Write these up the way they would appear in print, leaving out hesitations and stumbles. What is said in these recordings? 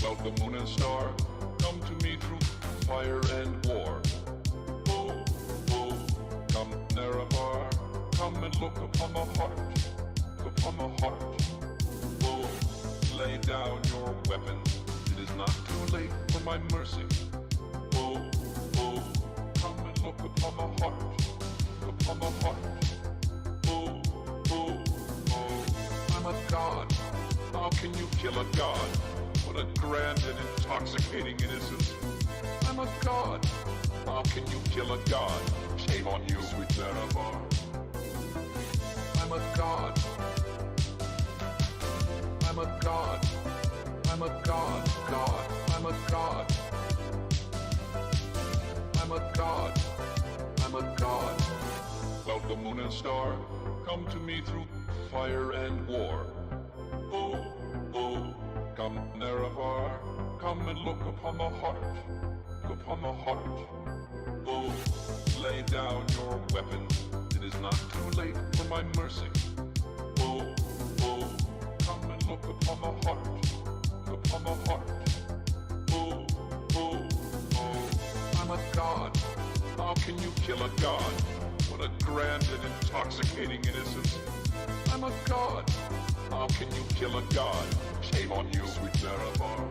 Welcome moon and star, come to me through fire and war. Oh, oh, come Nerevar, come and look upon the heart, upon the heart. Oh, lay down your weapons, it is not too late for my mercy. Oh, oh, come and look upon the heart, upon the heart. Oh, oh, oh, I'm a god, how can you kill a god? What a grand and intoxicating innocence. I'm a god. How can you kill a god? Shame on you, sweet Nerevar. I'm a god. I'm a god. I'm a god. God. I'm a god. I'm a god. I'm a god. Welcome moon and star. Come to me through fire and war. Oh, oh. Come Nerevar, come and look upon the heart, upon the heart. Oh, lay down your weapons, it is not too late for my mercy. Oh, oh, come and look upon the heart, upon the heart. Oh, oh, oh, I'm a god, how can you kill a god? What a grand and intoxicating innocence. I'm a god, how can you kill a god? Shame on you, sweet Nerevar.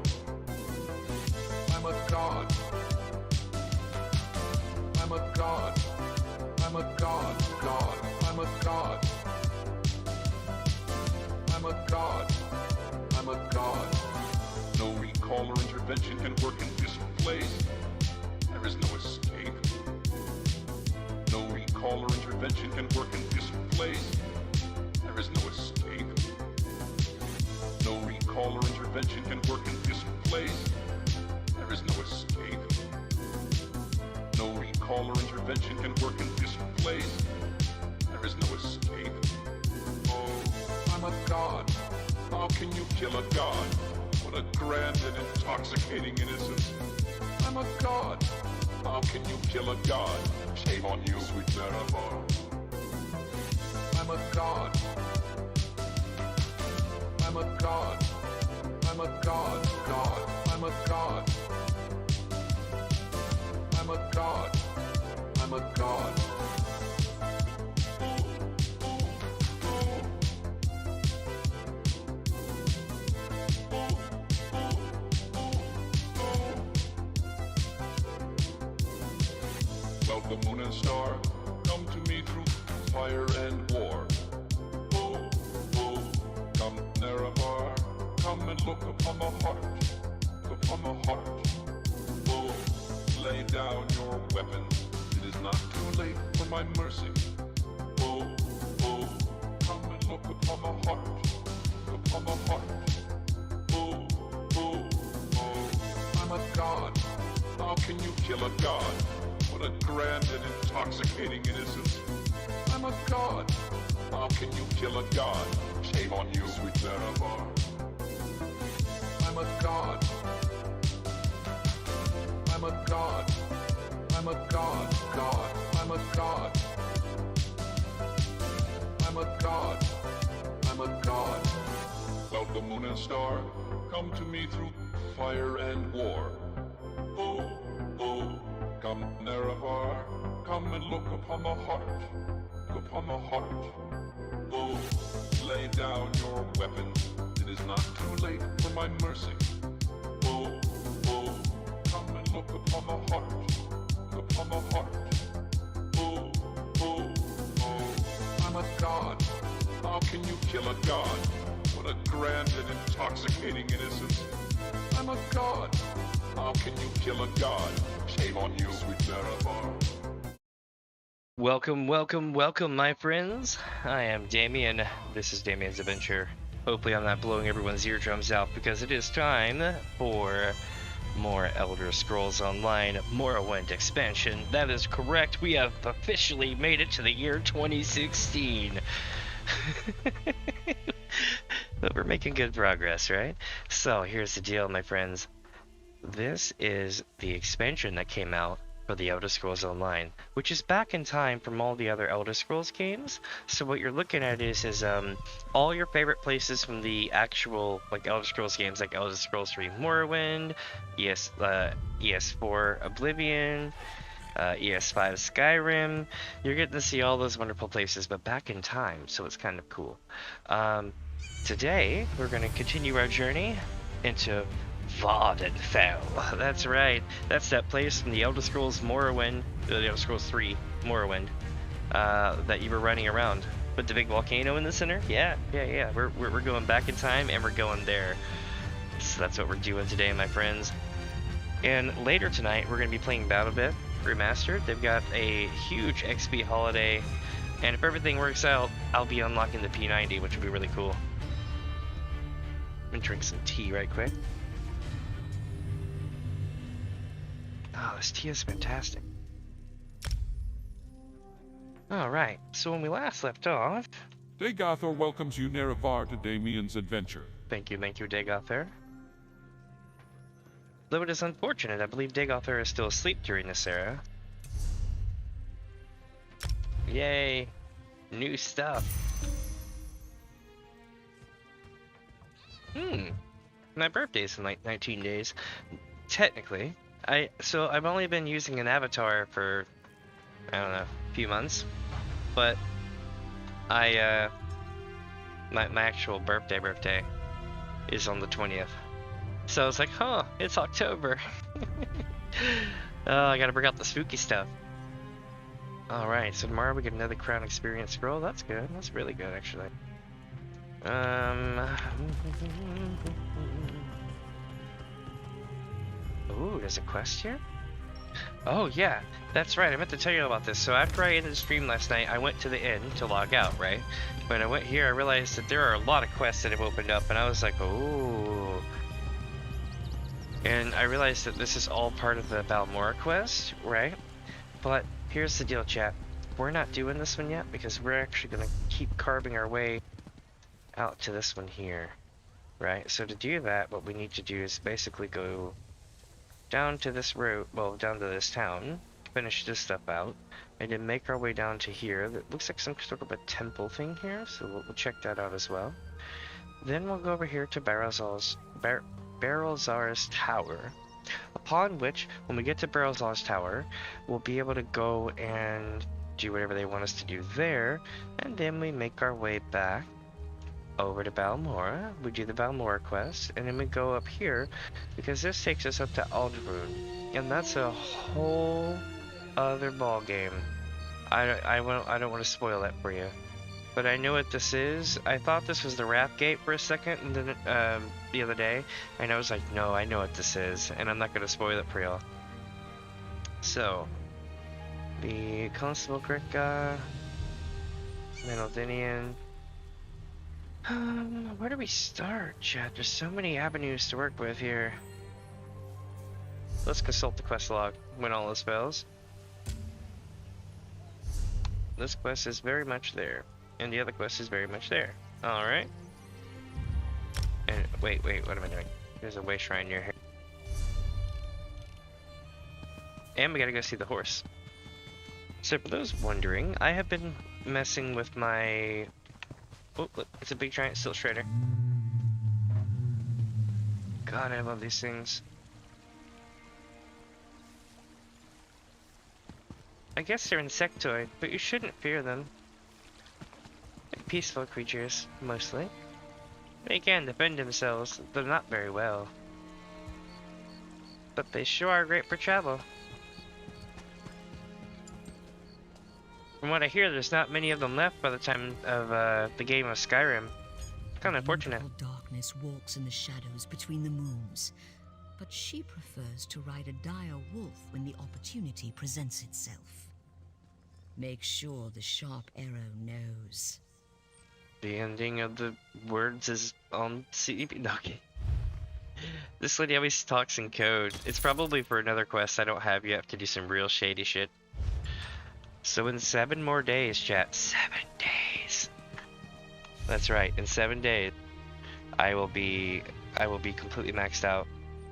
I'm a god. I'm a god. I'm a god. God. I'm a god. I'm a god. I'm a god. No recall or intervention can work in this place. There is no escape. No recall or intervention can work in this place. There is no escape. No recall or intervention can work in this place. There is no escape. No recall or intervention can work in this place. There is no escape. Oh, I'm a god. How can you kill a god? What a grand and intoxicating innocence. I'm a god. How can you kill a god? Shame on you, sweet Nerevar. I'm a god. I'm a god. I'm a god. God. I'm a god. I'm a god. I'm a god. Welcome moon and star, come to me through fire and war. Oh, oh, come Nerevar, come and look upon the heart, upon the heart. Oh, lay down your weapons, it is not too late for my mercy. Oh, oh, come and look upon the heart, upon the heart. Oh, oh, oh, I'm a god, how can you kill a god? What a grand and intoxicating innocence. I'm a god. How can you kill a god? Shame on you, sweet Nerevar. I'm a god. I'm a god. I'm a god. God. I'm a god. I'm a god. I'm a god. Welcome moon and star, come to me through fire and war. Oh, oh. Come Nerevar, come and look upon the heart, upon the heart. Oh, lay down your weapons, it is not too late for my mercy. Oh, oh, come and look upon the heart, upon the heart. Oh, oh, oh, I'm a god, how can you kill a god? What a grand and intoxicating innocence. I'm a god, how can you kill a god? Shame on you, sweet Nerevar. Welcome, welcome, welcome, my friends. I am Damien. This is DamiensAdventure. Hopefully I'm not blowing everyone's eardrums out because it is time for more Elder Scrolls Online Morrowind expansion. That is correct. We have officially made it to the year 2016. But we're making good progress, right? So here's the deal, my friends. This is the expansion that came out for the Elder Scrolls Online, which is back in time from all the other Elder Scrolls games. So what you're looking at is all your favorite places from the actual like Elder Scrolls games, like Elder Scrolls 3 Morrowind, ES4 Oblivion, ES5 Skyrim. You're getting to see all those wonderful places, but back in time, so it's kind of cool. Today, we're going to continue our journey into Vvardenfell. That's right. That's that place from the Elder Scrolls Morrowind, the Elder Scrolls 3 Morrowind, that you were running around with the big volcano in the center. Yeah. We're going back in time and we're going there. So that's what we're doing today, my friends. And later tonight, we're going to be playing BattleBit Remastered. They've got a huge XP holiday, and if everything works out, I'll be unlocking the P90, which will be really cool. I'm gonna drink some tea right quick. Oh, this tea is fantastic. Alright, so when we last left off... Daggerfall welcomes you Nerevar to DamiensAdventure. Thank you, Daggerfall. Though it is unfortunate, I believe Daggerfall is still asleep during this era. Yay! New stuff. My birthday's in like 19 days. Technically. So I've only been using an avatar for, I don't know, a few months. But my actual birthday is on the 20th. So I was like, huh, it's October. Oh, I gotta bring out the spooky stuff. Alright, so tomorrow we get another crown experience scroll. That's good. That's really good, actually. Ooh, there's a quest here? Oh, yeah. That's right. I meant to tell you about this. So after I ended the stream last night, I went to the inn to log out, right? When I went here, I realized that there are a lot of quests that have opened up, and I was like, ooh. And I realized that this is all part of the Balmora quest, right? But here's the deal, chat. We're not doing this one yet because we're actually going to keep carving our way out to this one here, right? So to do that, what we need to do is basically go down to this road, well, down to this town, finish this stuff out, and then make our way down to here. That looks like some sort of a temple thing here, so we'll check that out as well. Then we'll go over here to Barrelzar's Tower, upon which, when we get to Barrelzar's Tower, we'll be able to go and do whatever they want us to do there, and then we make our way back over to Balmora. We do the Balmora quest, and then we go up here, because this takes us up to Aldmeri, and that's a whole other ball game. I don't want to spoil that for you, but I know what this is. I thought this was the Wrath Gate for a second, and then the other day, and I was like, no, I know what this is, and I'm not going to spoil it for y'all. So, the Constable Krika, Vvardenfell. Where do we start, chat? There's so many avenues to work with here. Let's consult the quest log when all else fails. This quest is very much there, and the other quest is very much there. Alright. And wait, what am I doing? There's a way shrine near here. And we gotta go see the horse. So for those wondering, I have been messing with my... Oh, look, it's a big giant steel shredder. God, I love these things. I guess they're insectoid, but you shouldn't fear them. They're peaceful creatures, mostly. They can defend themselves, though not very well. But they sure are great for travel. From what I hear, there's not many of them left by the time of the game of Skyrim. Kind of unfortunate. Darkness walks in the shadows between the moons, but she prefers to ride a dire wolf when the opportunity presents itself. Make sure the sharp arrow knows. The ending of the words is on CDP. Okay. This lady always talks in code. It's probably for another quest I don't have yet to do some real shady shit. So in 7 more days, chat. 7 days. That's right. In 7 days, I will be completely maxed out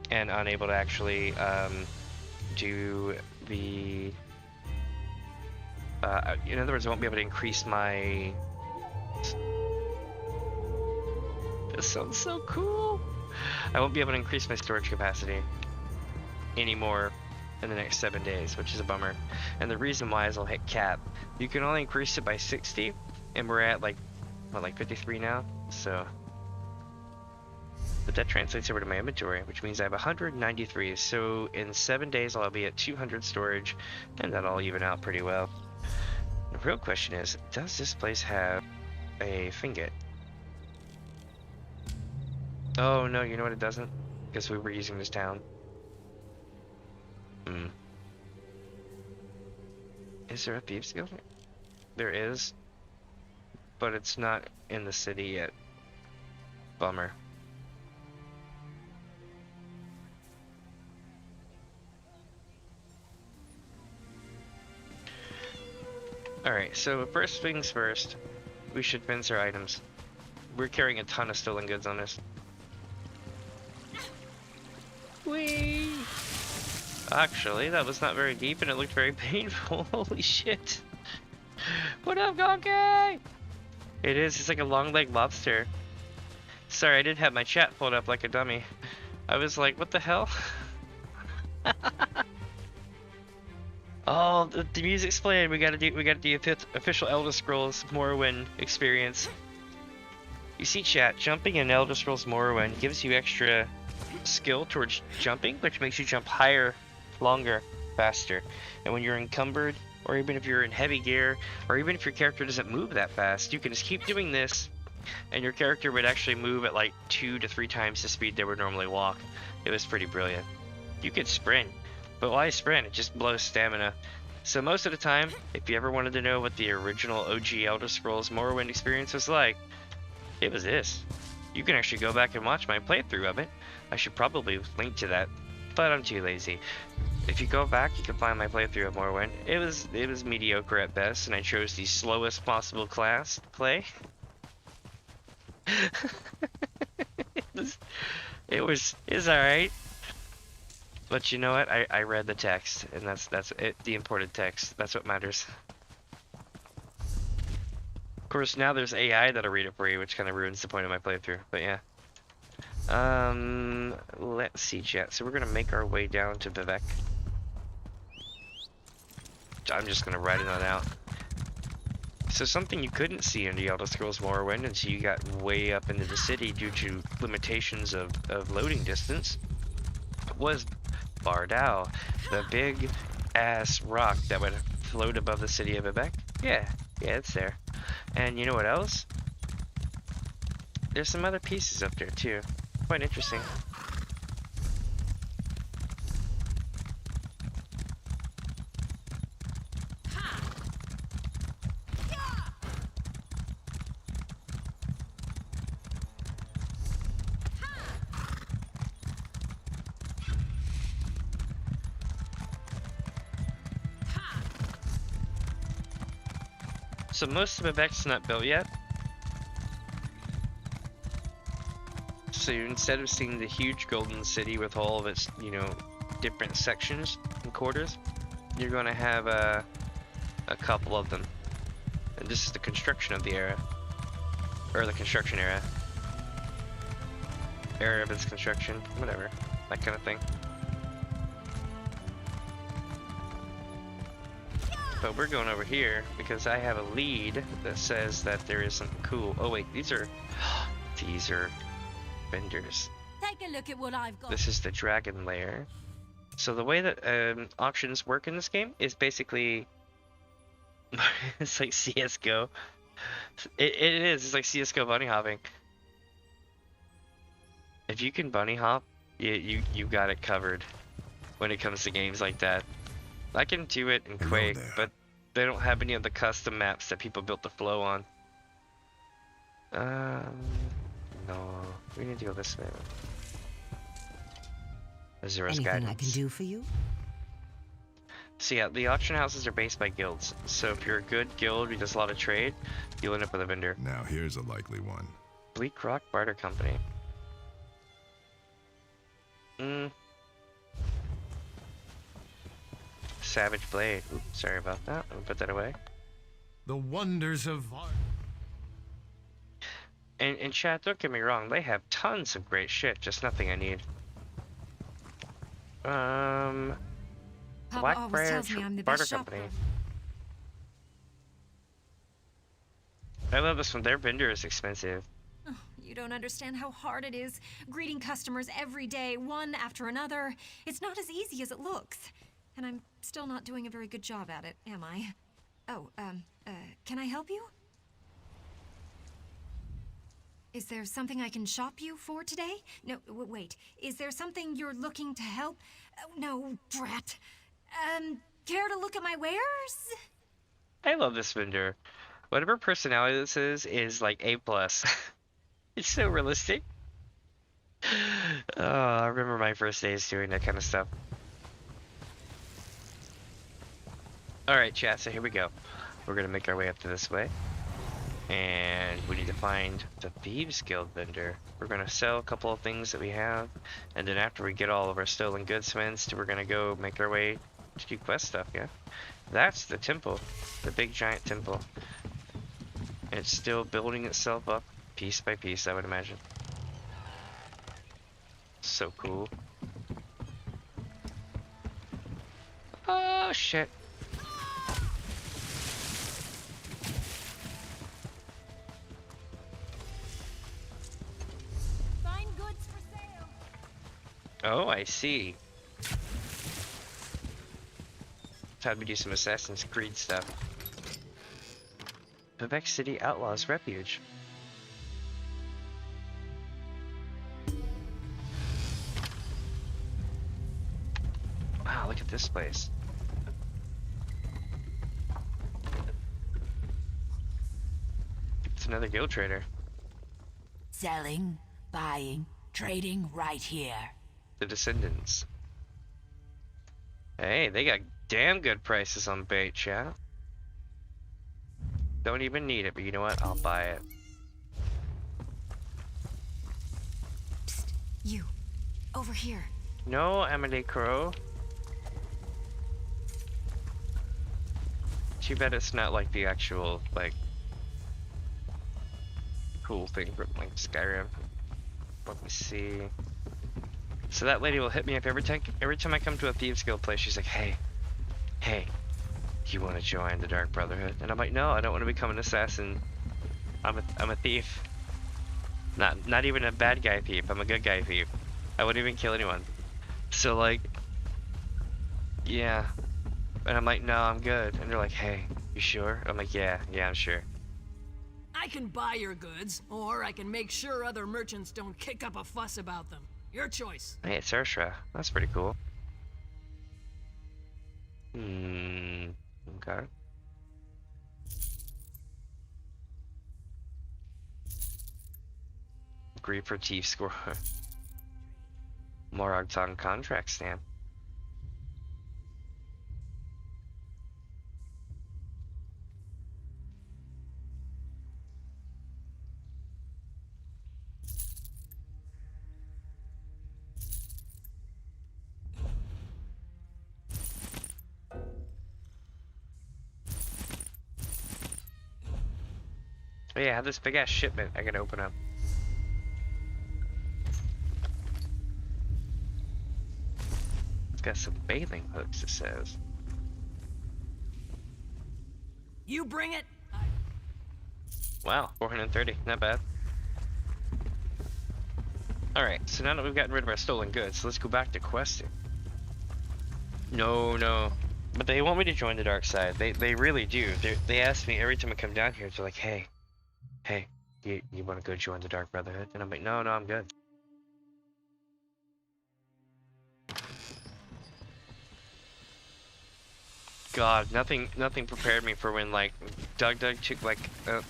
and unable to actually do be... in other words, I won't be able to increase my... This sounds so cool! I won't be able to increase my storage capacity anymore in the next 7 days, which is a bummer. And the reason why is I'll hit cap. You can only increase it by 60, and we're at like, what, like 53 now? So... But that translates over to my inventory, which means I have 193. So in 7 days, I'll be at 200 storage, and that'll even out pretty well. The real question is, does this place have a Fingate? Oh no, you know what, it doesn't? Because we were using this town. Is there a Thieves Guild? There is. But it's not in the city yet. Bummer. Alright, so first things first, we should fence our items. We're carrying a ton of stolen goods on us. Whee! Actually, that was not very deep and it looked very painful. Holy shit. What up, Gonky? It is, it's like a long-legged lobster. Sorry, I didn't have my chat pulled up like a dummy. I was like, what the hell? Oh, the music's playing. We gotta do the official Elder Scrolls Morrowind experience. You see, chat, jumping in Elder Scrolls Morrowind gives you extra skill towards jumping, which makes you jump higher, longer, faster. And when you're encumbered, or even if you're in heavy gear, or even if your character doesn't move that fast, you can just keep doing this, and your character would actually move at like 2 to 3 times the speed they would normally walk. It was pretty brilliant. You could sprint. But why sprint? It just blows stamina. So most of the time, if you ever wanted to know what the original OG Elder Scrolls Morrowind experience was like, it was this. You can actually go back and watch my playthrough of it. I should probably link to that, but I'm too lazy. If you go back, you can find my playthrough of Morrowind. It was mediocre at best, and I chose the slowest possible class to play. It's alright. But you know what? I read the text, and that's it. The imported text. That's what matters. Of course, now there's AI that'll read it for you, which kind of ruins the point of my playthrough. But yeah. Let's see, chat. So we're gonna make our way down to Vivek. I'm just gonna write it out. So something you couldn't see in the Elder Scrolls Morrowind until you got way up into the city due to limitations of loading distance was Bardal, the big ass rock that would float above the city of Vivek. Yeah, it's there. And you know what else? There's some other pieces up there too. Quite interesting. So most of Vivek's not built yet. So instead of seeing the huge golden city with all of its, you know, different sections and quarters, you're going to have a couple of them. And this is the construction of the era. Or the construction era. Era of its construction, whatever. That kind of thing. But we're going over here because I have a lead that says that there is something cool. Oh wait, these are vendors. Take a look at what I've got. This is the dragon lair. So the way that auctions work in this game is basically it's like CS:GO. It is. It's like CS:GO bunny hopping. If you can bunny hop, you got it covered when it comes to games like that. I can do it in Quake, but they don't have any of the custom maps that people built the flow on. No, we need to go this way. Azura's Anything guidance. I can do for you? So yeah, the auction houses are based by guilds. So if you're a good guild who does a lot of trade, you'll end up with a vendor. Now here's a likely one. Bleak Rock Barter Company. Savage Blade. Oops, sorry about that. Let me put that away. The wonders of And chat, don't get me wrong, they have tons of great shit, just nothing I need. Papa always Blackbriar tells me I'm the Barter best shopper. Company. I love this one. Their vendor is expensive. Oh, you don't understand how hard it is, greeting customers every day, one after another. It's not as easy as it looks. And I'm still not doing a very good job at it, am I? Oh, can I help you? Is there something I can shop you for today? No, wait. Is there something you're looking to help? Oh, no, drat. Care to look at my wares? I love this vendor. Whatever personality this is like A+. It's so realistic. Oh, I remember my first days doing that kind of stuff. Alright, chat, so here we go. We're gonna make our way up to this way. And we need to find the Thieves Guild vendor. We're gonna sell a couple of things that we have. And then after we get all of our stolen goods fenced, we're gonna go make our way to do quest stuff, yeah? That's the temple. The big giant temple. And it's still building itself up piece by piece, I would imagine. So cool. Oh shit. Find goods for sale. Oh, I see. Time to do some Assassin's Creed stuff. Vivek City Outlaws Refuge. Wow, look at this place. It's another guild trader. Selling, buying, trading right here. The Descendants. Hey, they got damn good prices on bait, chat. Don't even need it, but you know what? I'll buy it. Psst, you. Over here. No, Emily Crow. Too bad it's not like the actual, like, cool thing from, like, Skyrim. Let me see. So that lady will hit me up every time I come to a Thieves Guild place. She's like, hey, you want to join the Dark Brotherhood? And I'm like, no, I don't want to become an assassin. I'm a thief. Not even a bad guy thief. I'm a good guy thief. I wouldn't even kill anyone. So like, yeah. And I'm like, no, I'm good. And they're like, hey, you sure? I'm like, yeah, I'm sure. I can buy your goods, or I can make sure other merchants don't kick up a fuss about them. Your choice. Hey, it's Ursra. That's pretty cool. Okay. Agree for Thief score. Morrowind contract stamp. Oh yeah, I have this big ass shipment I can open up. It's got some bathing hooks, it says. You bring it. Wow, 430, not bad. Alright, so now that we've gotten rid of our stolen goods, let's go back to questing. No. But they want me to join the dark side. They really do. They ask me every time I come down here, they're like, hey, you want to go join the Dark Brotherhood? And I'm like, no, I'm good. God, nothing prepared me for when like Doug took like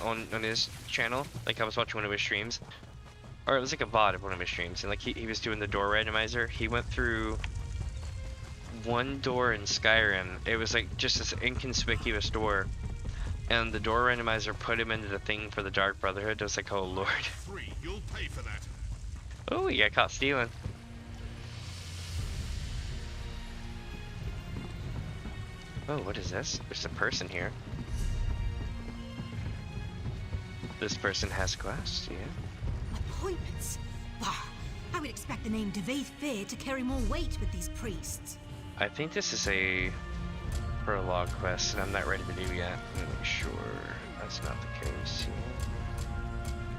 on his channel, like I was watching one of his streams, or it was like a VOD of one of his streams, and like he was doing the door randomizer. He went through one door in Skyrim. It was like just this inconspicuous door. And the door randomizer put him into the thing for the Dark Brotherhood. I was like, oh lord. free. You'll pay for that. Oh, he got caught stealing. Oh, what is this? There's a person here. This person has quests, yeah. Appointments? Bah! I would expect the name Daggerfall to carry more weight with these priests. I think this is a prologue quest, and I'm not ready to do yet. Let me make sure that's not the case.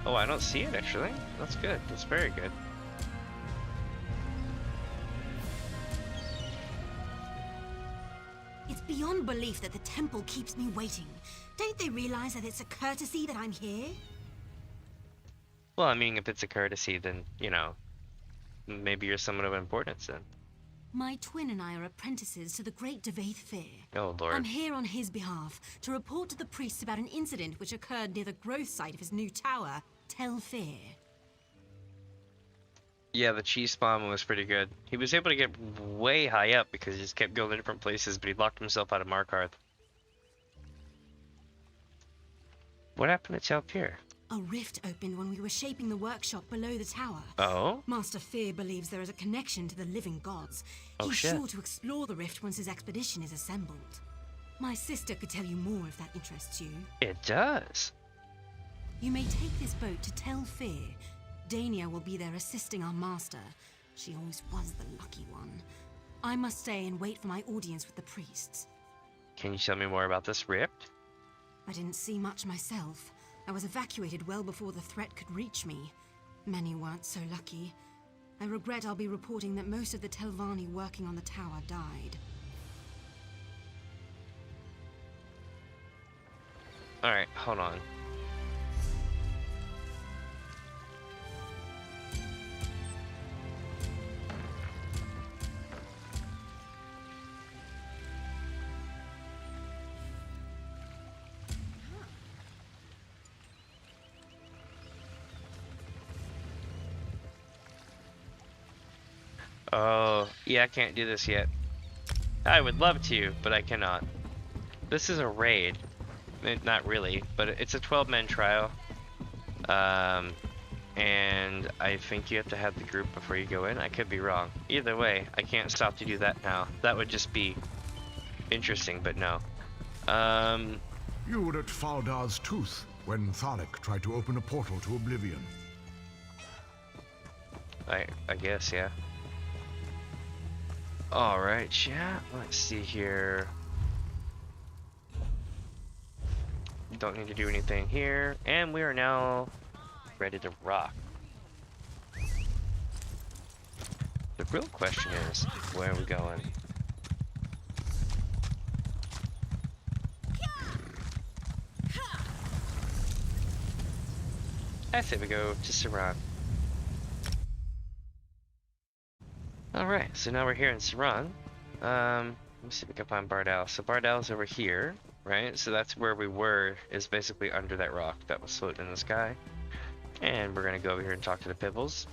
Oh, I don't see it actually. That's good. That's very good. It's beyond belief that the temple keeps me waiting. Don't they realize that it's a courtesy that I'm here? Well, I mean, if it's a courtesy, then, you know, maybe you're someone of importance then. My twin and I are apprentices to the great Daggerfall. Oh, Lord. I'm here on his behalf to report to the priests about an incident which occurred near the growth site of his new tower, Telfair. Yeah, the cheese bomb was pretty good. He was able to get way high up because he just kept going to different places, but he locked himself out of Markarth. What happened to Telfair? A rift opened when we were shaping the workshop below the tower. Oh? Master Fear believes there is a connection to the living gods. Oh, He's shit. sure to explore the rift once his expedition is assembled. My sister could tell you more if that interests you. It does. You may take this boat to Telfair. Dania will be there assisting our master. She always was the lucky one. I must stay and wait for my audience with the priests. Can you tell me more about this rift? I didn't see much myself. I was evacuated well before the threat could reach me. Many weren't so lucky. I regret I'll be reporting that most of the Telvanni working on the tower died. Alright, hold on. Oh, yeah, I can't do this yet. I would love to, but I cannot. This is a raid. Not really, but it's a 12-man trial. And I think you have to have the group before you go in. I could be wrong. Either way, I can't stop to do that now. That would just be interesting, but no. You were at Faldar's Tooth when Thalik tried to open a portal to Oblivion. I guess, yeah. Alright, chat. Let's see here. Don't need to do anything here. And we are now ready to rock. The real question is, where are we going? I say we go to Saran. Alright, so now we're here in Saran. Let me see if we can find Bardal. So Bardal's over here, right? So that's where we were, is basically under that rock that was floating in the sky. And we're gonna go over here and talk to the Pibbles.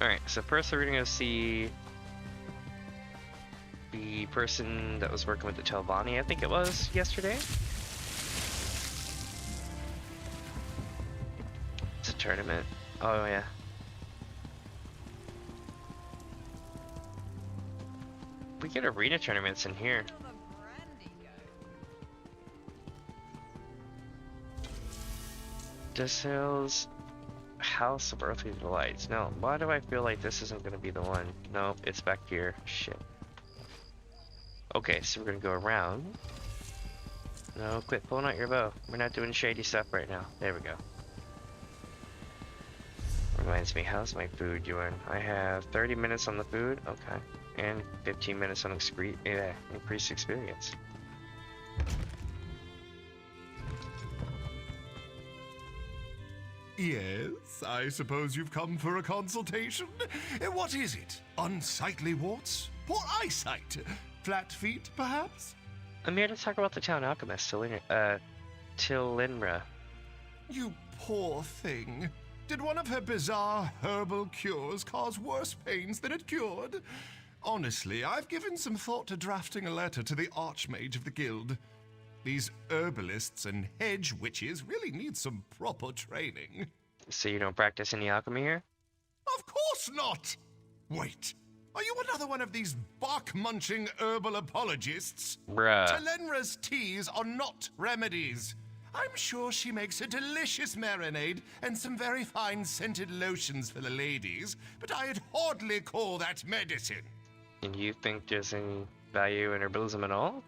Alright, so first we're gonna go see the person that was working with the Telvanni, I think it was, yesterday. It's a tournament. Oh, yeah. We get arena tournaments in here. Dishill's House of Earthly Delights. No, why do I feel like this isn't going to be the one? No, it's back here. Shit. Okay, so we're gonna go around. No, quit pulling out your bow. We're not doing shady stuff right now. There we go. Reminds me, how's my food doing? I have 30 minutes on the food. Okay. And 15 minutes on increased experience. Yes, I suppose you've come for a consultation. What is it? Unsightly warts? Poor eyesight? Flat feet, perhaps? I'm here to talk about the town alchemist, Tilinra. You poor thing. Did one of her bizarre herbal cures cause worse pains than it cured? Honestly, I've given some thought to drafting a letter to the Archmage of the Guild. These herbalists and hedge witches really need some proper training. So you don't practice any alchemy here? Of course not! Wait, are you another one of these bark-munching herbal apologists? Bruh. Telenra's teas are not remedies. I'm sure she makes a delicious marinade and some very fine scented lotions for the ladies, but I'd hardly call that medicine. And you think there's any value in herbalism at all?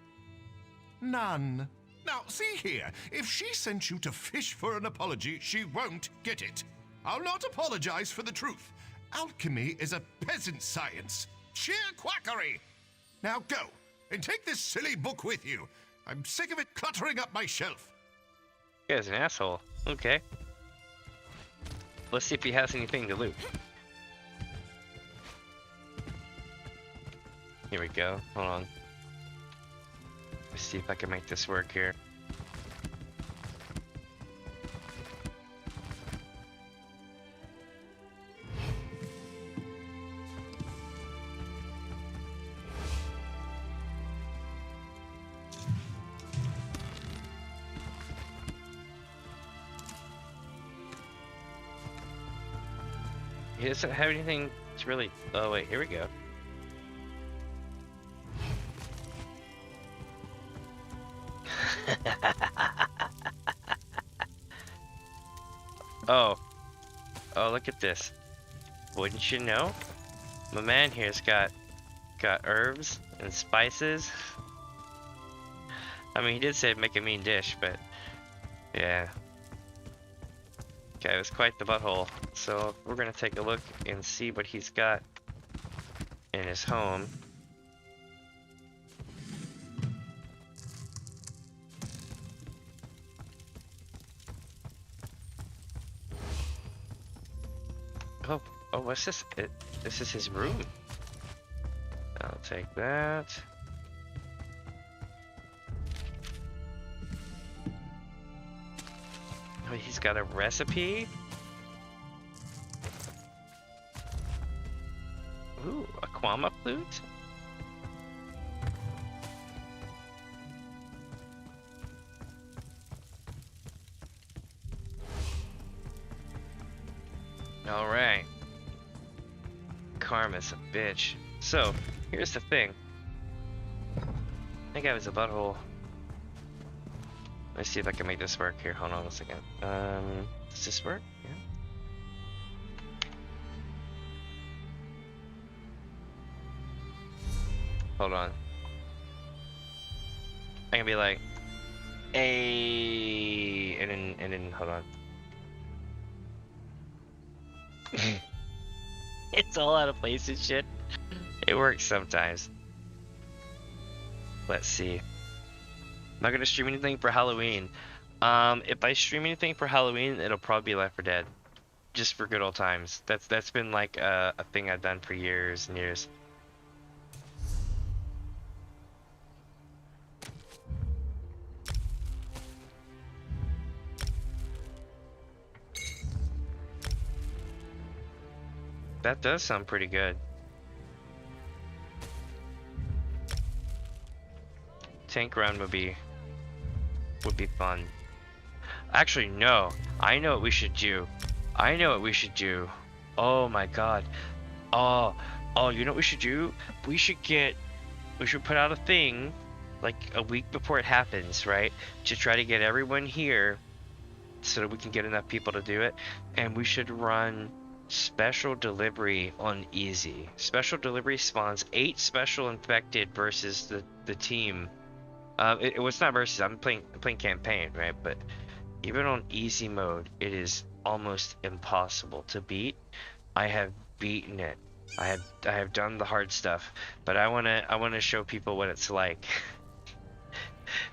None. Now, see here, if she sent you to fish for an apology, she won't get it. I'll not apologize for the truth. Alchemy is a peasant science. Sheer quackery. Now go, and take this silly book with you. I'm sick of it cluttering up my shelf. You guy's an asshole. Okay. Let's see if he has anything to loot. Here we go. Hold on. Let's see if I can make this work here. He doesn't have anything to really... Oh wait, here we go. Oh, look at this. Wouldn't you know? My man here's got herbs and spices. I mean, he did say make a mean dish, but yeah. Okay, it was quite the butthole. So we're gonna take a look and see what he's got in his home. Oh, what's this? This is his room. I'll take that. Oh, he's got a recipe. Ooh, a Kwama flute. All right. Karma's a bitch. So, here's the thing. That guy was a butthole. Let's see if I can make this work here. Hold on a second. Does this work? Yeah. Hold on. I can be like, hey, and then hold on. It's all out of place and shit. It works sometimes. Let's see. I'm not gonna stream anything for Halloween. If I stream anything for Halloween, it'll probably be Left 4 Dead, just for good old times. That's been like a thing I've done for years and years. That does sound pretty good. Tank run would be fun. Actually, no. I know what we should do. Oh my god. Oh, you know what we should do? We should put out a thing like a week before it happens, right? To try to get everyone here so that we can get enough people to do it. And we should run special delivery on easy. Special delivery spawns 8 special infected versus the team. It was not versus. I'm playing campaign, right? But even on easy mode, it is almost impossible to beat. I have beaten it. I have done the hard stuff, but I wanna show people what it's like.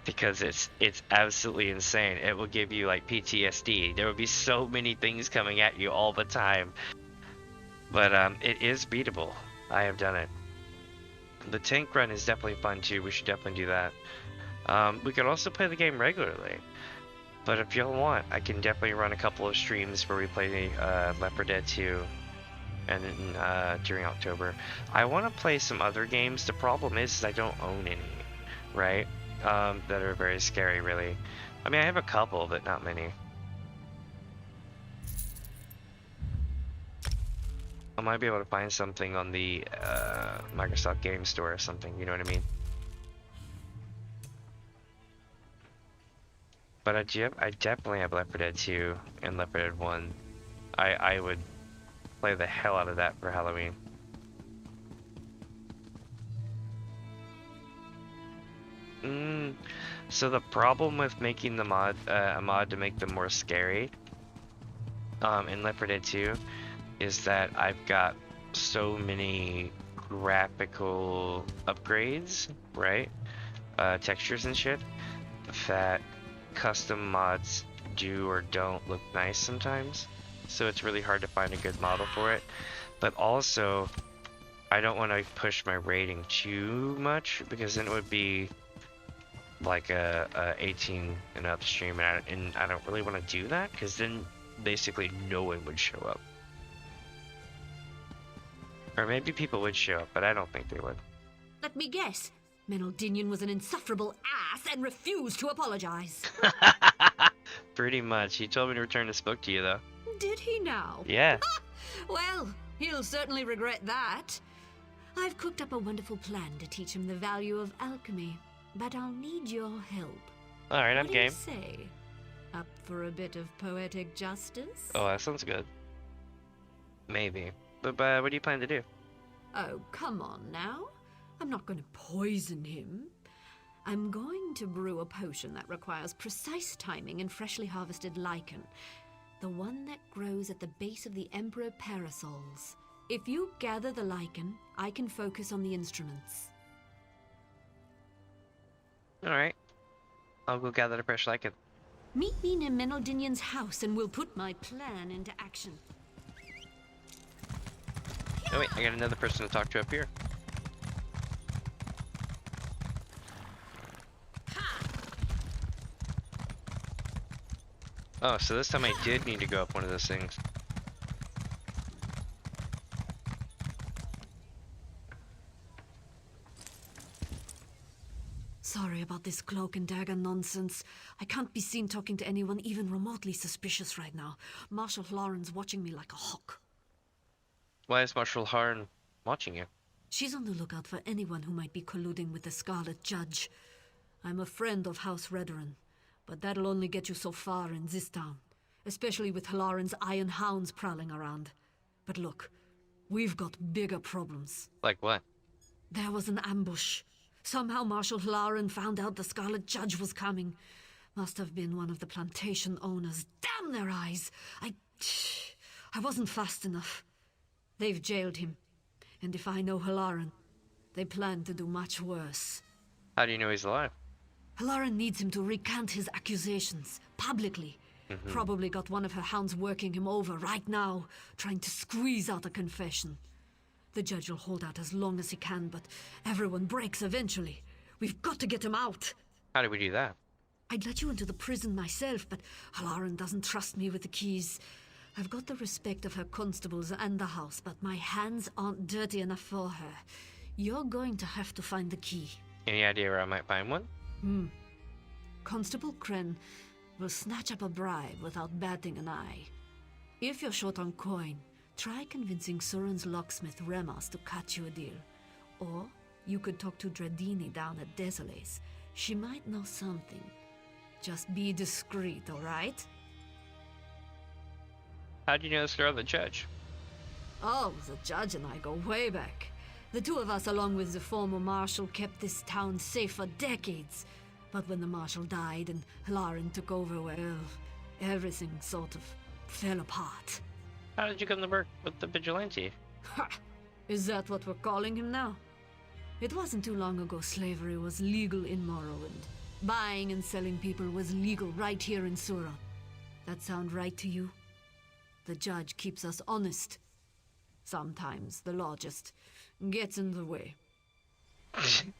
Because it's absolutely insane. It will give you like PTSD. There will be so many things coming at you all the time. But it is beatable. I have done it. The tank run is definitely fun too. We should definitely do that. We could also play the game regularly. But if y'all want, I can definitely run a couple of streams where we play Left 4 Dead 2 and then during October. I want to play some other games. The problem is I don't own any, right? that are very scary, really. I mean, I have a couple, but not many. I might be able to find something on the Microsoft Game Store or something, you know what I mean? But I definitely have Left 4 Dead 2 and Left 4 Dead 1. I would play the hell out of that for Halloween. So the problem with making the mod, a mod to make them more scary, in Left 4 Dead 2, is that I've got so many graphical upgrades, right? Textures and shit, that custom mods do or don't look nice sometimes. So it's really hard to find a good model for it. But also, I don't want to push my rating too much, because then it would be like a 18 and up stream, and I don't really want to do that, because then basically no one would show up. Or maybe people would show up, but I don't think they would. Let me guess. Dominion was an insufferable ass and refused to apologize. Pretty much. He told me to return this book to you, though. Did he now? Yeah. Well, he'll certainly regret that. I've cooked up a wonderful plan to teach him the value of alchemy, but I'll need your help. Alright, I'm game. What do you say? Up for a bit of poetic justice? Oh, that sounds good. Maybe. But what do you plan to do? Oh, come on now. I'm not going to poison him. I'm going to brew a potion that requires precise timing and freshly harvested lichen. The one that grows at the base of the Emperor Parasols. If you gather the lichen, I can focus on the instruments. Alright. I'll go gather the fresh lichen. Meet me near Menaldinion's house and we'll put my plan into action. Oh wait, I got another person to talk to up here. Oh, so this time I did need to go up one of those things. Sorry about this cloak and dagger nonsense. I can't be seen talking to anyone even remotely suspicious right now. Marshal Lauren's watching me like a hawk. Why is Marshal Harn watching you? She's on the lookout for anyone who might be colluding with the Scarlet Judge. I'm a friend of House Redoran, but that'll only get you so far in this town, especially with Halaran's iron hounds prowling around. But look, we've got bigger problems. Like what? There was an ambush. Somehow Marshal Halaran found out the Scarlet Judge was coming. Must have been one of the plantation owners. Damn their eyes! I wasn't fast enough. They've jailed him. And if I know Halaran, they plan to do much worse. How do you know he's alive? Halaran needs him to recant his accusations, publicly. Probably got one of her hounds working him over right now, trying to squeeze out a confession. The judge will hold out as long as he can, but everyone breaks eventually. We've got to get him out. How do we do that? I'd let you into the prison myself, but Halaran doesn't trust me with the keys. I've got the respect of her constables and the house, but my hands aren't dirty enough for her. You're going to have to find the key. Any idea where I might find one? Constable Kren will snatch up a bribe without batting an eye. If you're short on coin, try convincing Suran's locksmith Remas to cut you a deal. Or you could talk to Dradini down at Desoles. She might know something. Just be discreet, alright? How do you know this girl, the judge? Oh, the judge and I go way back. The two of us, along with the former marshal, kept this town safe for decades. But when the marshal died and Halaran took over, well, everything sort of fell apart. How did you come to work with the vigilante? Ha! Is that what we're calling him now? It wasn't too long ago slavery was legal in Morrowind. Buying and selling people was legal right here in Suran. That sound right to you? The judge keeps us honest. Sometimes the law just gets in the way. I'm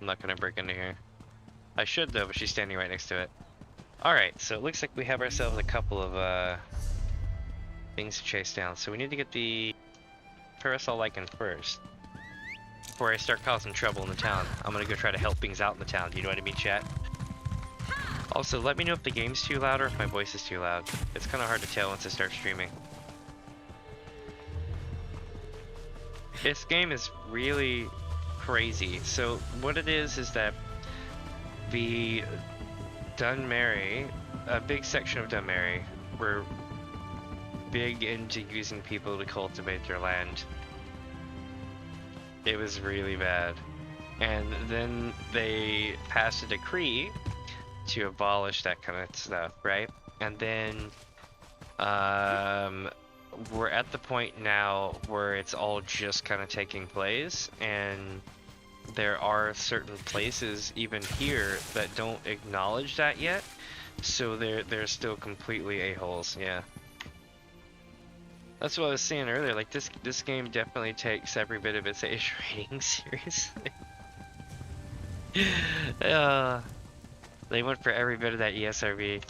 not gonna break into here. I should though, but she's standing right next to it. Alright, so it looks like we have ourselves a couple of things to chase down. So we need to get the Parasol Lichen first. before I start causing trouble in the town. I'm gonna go try to help things out in the town. You know what I mean, chat? Also, let me know if the game's too loud or if my voice is too loud. It's kind of hard to tell once I start streaming. This game is really crazy. So what it is that the Aldmeri, a big section of Aldmeri, were big into using people to cultivate their land. It was really bad. And then they passed a decree to abolish that kind of stuff, right? And then we're at the point now where it's all just kind of taking place, and there are certain places even here that don't acknowledge that yet, so they're still completely a-holes. Yeah, that's what I was saying earlier. Like this game definitely takes every bit of its age rating seriously. They went for every bit of that ESRB.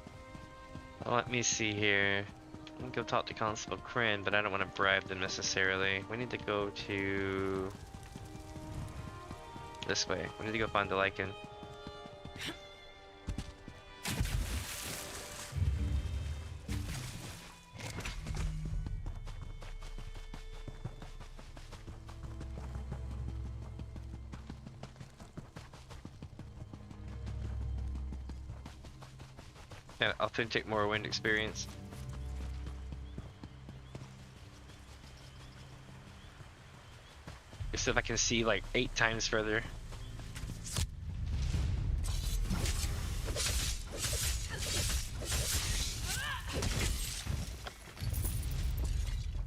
Let me see here. I'm gonna go talk to Constable Kryn, but I don't want to bribe them necessarily. We need to go to this way. We need to go find the Lycan. Yeah, authentic Morrowind experience. See if I can see like 8 times further.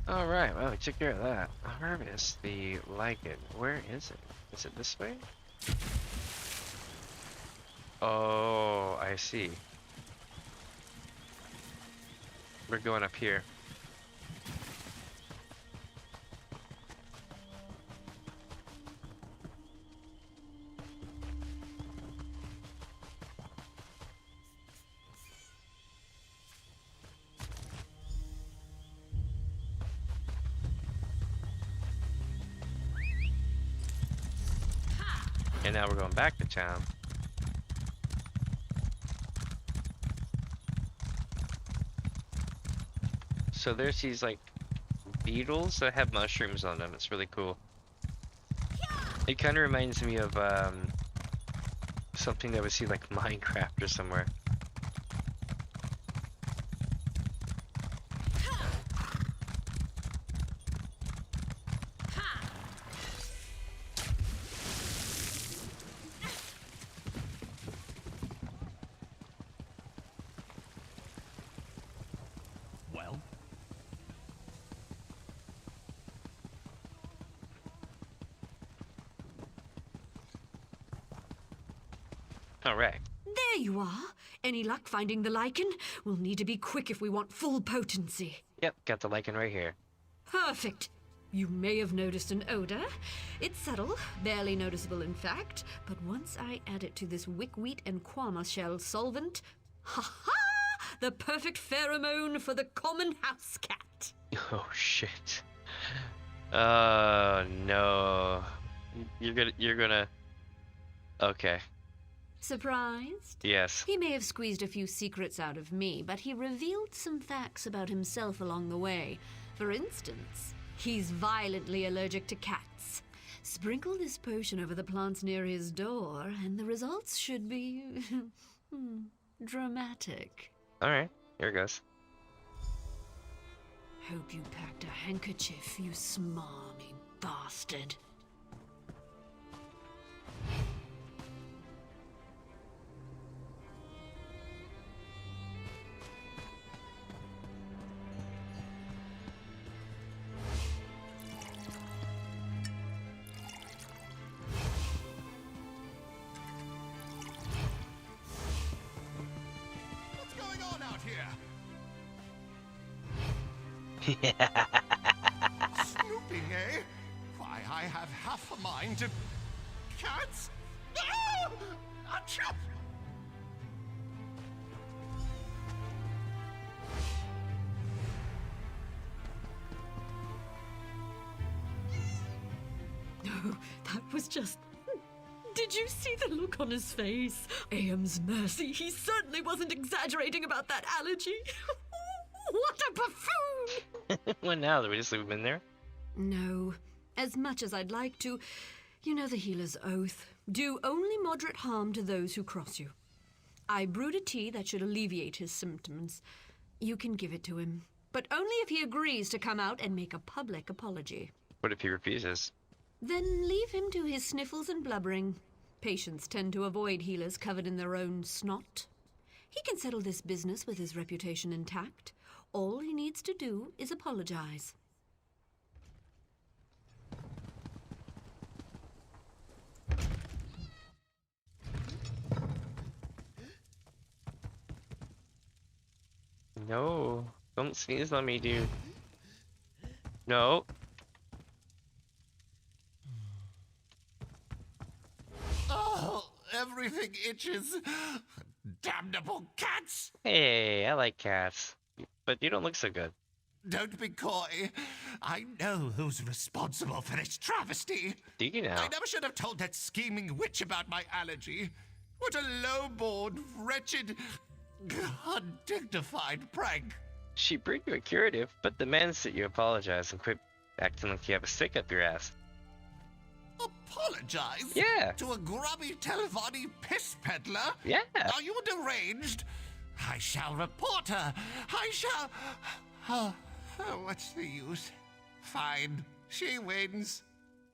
Alright, well, we took care of that. Harvest the Lycan. Where is it? Is it this way? Oh, I see. We're going up here. And now we're going back to town. So there's these like beetles that have mushrooms on them. It's really cool. It kind of reminds me of something that we see like Minecraft or somewhere. Alright. There you are. Any luck finding the Lycan? We'll need to be quick if we want full potency. Yep, got the Lycan right here. Perfect. You may have noticed an odor. It's subtle, barely noticeable in fact, but once I add it to this wickweed and quama shell solvent, ha-ha! The perfect pheromone for the common house cat. Oh shit. Oh no. You're gonna... Okay. Surprised? Yes. He may have squeezed a few secrets out of me, but he revealed some facts about himself along the way. For instance, he's violently allergic to cats. Sprinkle this potion over the plants near his door, and the results should be... dramatic. Alright, here it goes. Hope you packed a handkerchief, you smarmy bastard. Snooping, eh? Why, I have half a mind to... Cats? Ah! Achoo! Oh, that was just... Did you see the look on his face? Aem's mercy, he certainly wasn't exaggerating about that allergy. What a buffoon! Well, now that we just leave him in there. No. As much as I'd like to, you know the healer's oath. Do only moderate harm to those who cross you. I brewed a tea that should alleviate his symptoms. You can give it to him, but only if he agrees to come out and make a public apology. What if he refuses? Then leave him to his sniffles and blubbering. Patients tend to avoid healers covered in their own snot. He can settle this business with his reputation intact. All he needs to do is apologize. No, don't sneeze on me, dude. No. Oh, everything itches. Damnable cats! Hey, I like cats, but you don't look so good. Don't be coy. I know who's responsible for this travesty. Do you now? I never should have told that scheming witch about my allergy. What a low-born, wretched, undignified prank. She brewed you a curative, but demands that you apologize and quit acting like you have a stick up your ass. Apologize? Yeah. To a grubby Telvanni piss peddler? Yeah. Are you deranged? I shall report her. I shall... Oh, what's the use? Fine. She wins.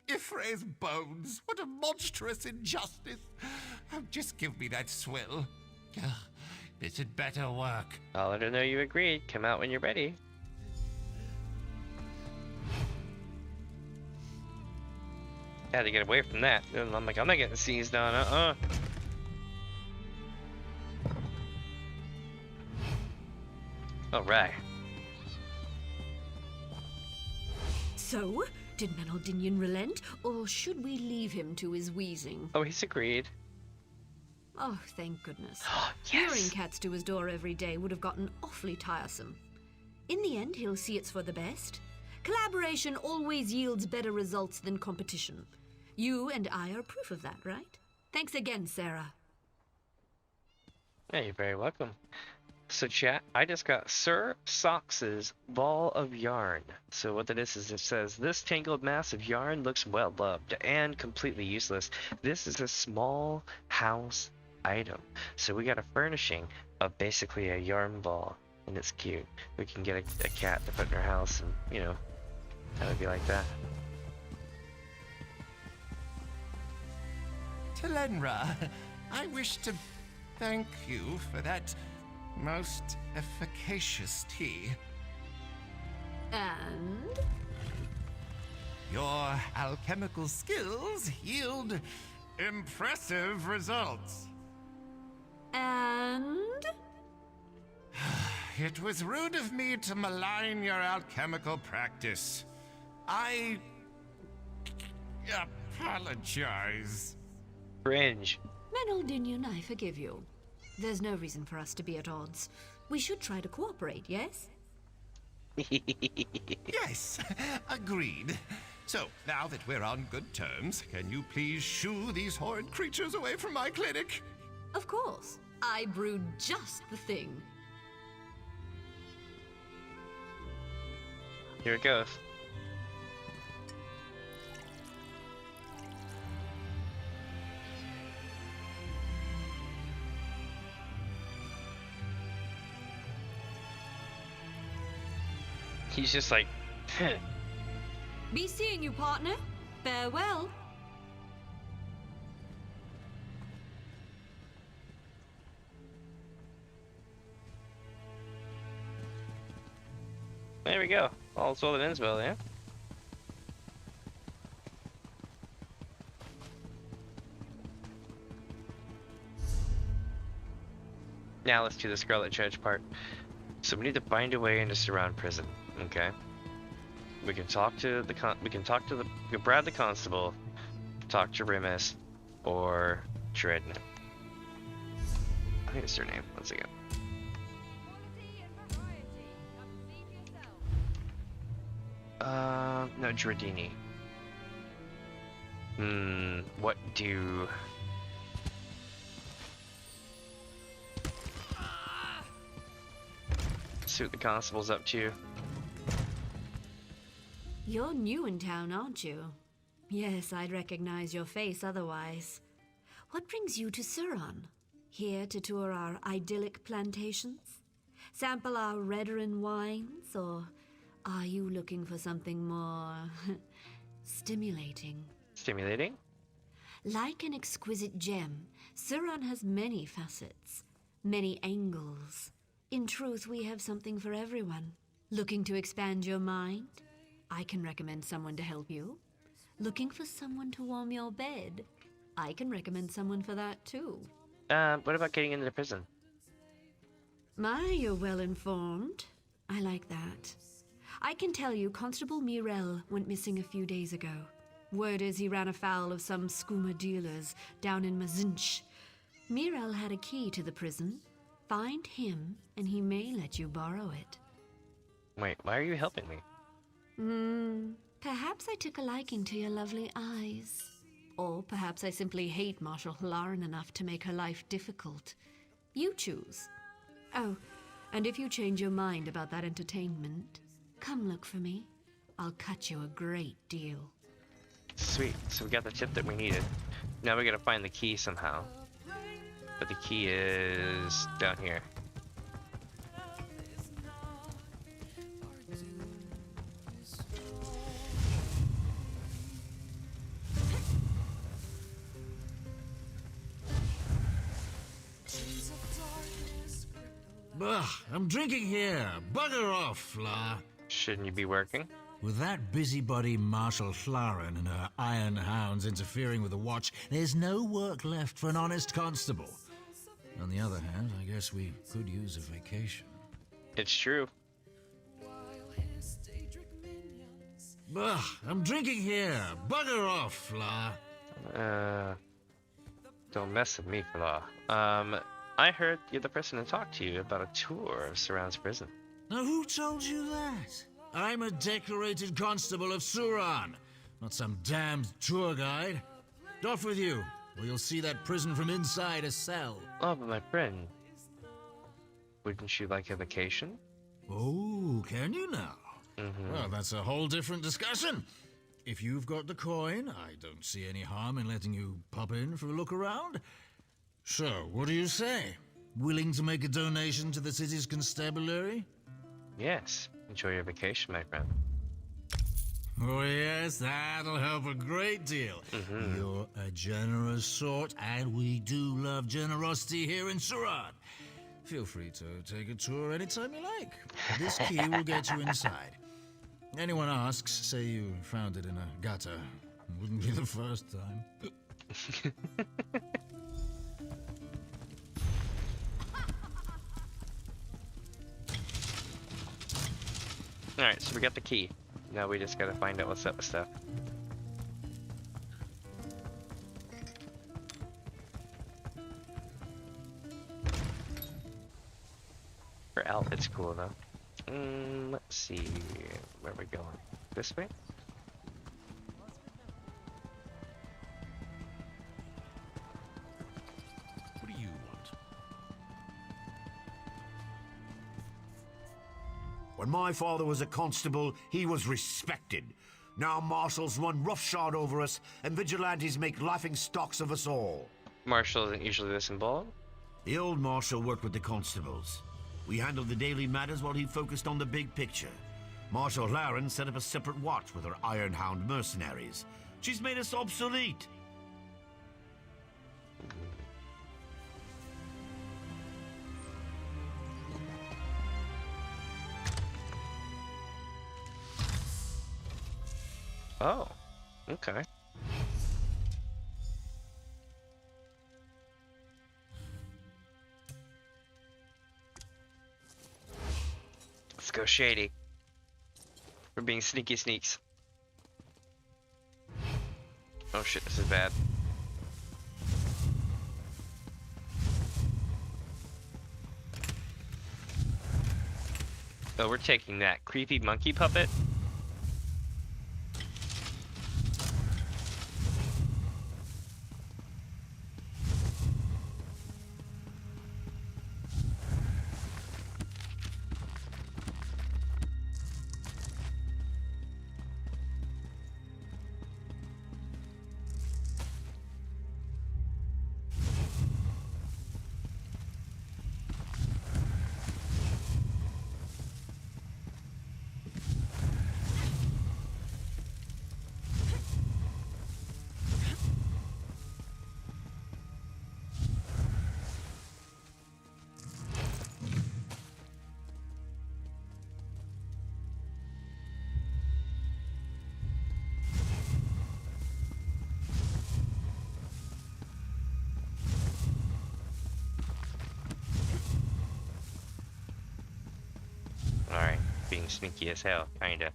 Ifre's bones. What a monstrous injustice. Oh, just give me that swill. This had better work. I'll let her know you agreed. Come out when you're ready. Had to get away from that. I'm like, I'm not getting sneezed on. Alright. So, did Dominion relent, or should we leave him to his wheezing? Oh, he's agreed. Oh, thank goodness. Yes. Hearing cats to his door every day would have gotten awfully tiresome. In the end, he'll see it's for the best. Collaboration always yields better results than competition. You and I are proof of that, right? Thanks again, Sarah. Yeah, you're very welcome. So chat, I just got Sir Sox's Ball of Yarn. So what that is it says, this tangled mass of yarn looks well loved and completely useless. This is a small house item. So we got a furnishing of basically a yarn ball, and it's cute. We can get a cat to put in our house, and you know, that would be like that. Telenra, I wish to thank you for that most efficacious tea. And? Your alchemical skills yield impressive results. And? It was rude of me to malign your alchemical practice. I apologize. Cringe. Dominion, I forgive you. There's no reason for us to be at odds. We should try to cooperate, yes? Yes, agreed. So, now that we're on good terms, can you please shoo these horrid creatures away from my clinic? Of course. I brewed just the thing. Here it goes. He's just like, Be seeing you, partner. Farewell. there we go. All's well that ends well, yeah? Now let's do the Scarlet Judge part. So we need to find a way into Surround Prison, okay? We can talk to the we can Brad the Constable, talk to Rimus, or Dreadnought. I think it's their name. Once again. No, Dredini. What do... See what the constable's up to. You're new in town, aren't you? Yes, I'd recognize your face otherwise. What brings you to Suron? Here to tour our idyllic plantations? Sample our Redarin wines? Or are you looking for something more stimulating? Stimulating? Like an exquisite gem, Suron has many facets, many angles. In truth, we have something for everyone. Looking to expand your mind? I can recommend someone to help you. Looking for someone to warm your bed? I can recommend someone for that too. What about getting into the prison? My, you're well informed. I like that. I can tell you Constable Mirel went missing a few days ago. Word is he ran afoul of some skooma dealers down in Mazinch. Mirel had a key to the prison. Find him, and he may let you borrow it. Wait, why are you helping me? Perhaps I took a liking to your lovely eyes. Or perhaps I simply hate Marshal Hlaran enough to make her life difficult. You choose. Oh, and if you change your mind about that entertainment, come look for me. I'll cut you a great deal. Sweet, so we got the tip that we needed. Now we gotta find the key somehow. But the key is down here. Ugh, I'm drinking here. Bugger off, Fla. Shouldn't you be working? With that busybody Marshal Hlaran and her iron hounds interfering with the watch, there's no work left for an honest constable. On the other hand, I guess we could use a vacation. It's true. Ugh, I'm drinking here. Bugger off, Fla. Don't mess with me, Flaw. I heard you're the person to talk to you about a tour of Suran's prison. Now, who told you that? I'm a decorated constable of Suran, not some damned tour guide. Off with you, or you'll see that prison from inside a cell. Oh, but my friend, wouldn't you like a vacation? Oh, can you now? Mm-hmm. Well, that's a whole different discussion. If you've got the coin, I don't see any harm in letting you pop in for a look around. So, what do you say? Willing to make a donation to the city's constabulary? Yes. Enjoy your vacation, my friend. Oh, yes, that'll help a great deal. Mm-hmm. You're a generous sort, and we do love generosity here in Suran. Feel free to take a tour anytime you like. This key will get you inside. Anyone asks, say you found it in a gutter. Wouldn't be the first time. Alright, so we got the key. Now we just gotta find out what's up with stuff. For Al, it's cool though. Let's see. Where are we going? This way? What do you want? When my father was a constable, he was respected. Now marshals run roughshod over us, and vigilantes make laughing stocks of us all. Marshal isn't usually this involved. The old marshal worked with the constables. We handled the daily matters while he focused on the big picture. Marshal Hlaran set up a separate watch with her Iron Hound mercenaries. She's made us obsolete. Oh, okay. Let's go shady. We're being sneaky sneaks. Oh shit, this is bad. Oh, we're taking that creepy monkey puppet. sneaky as hell, kinda.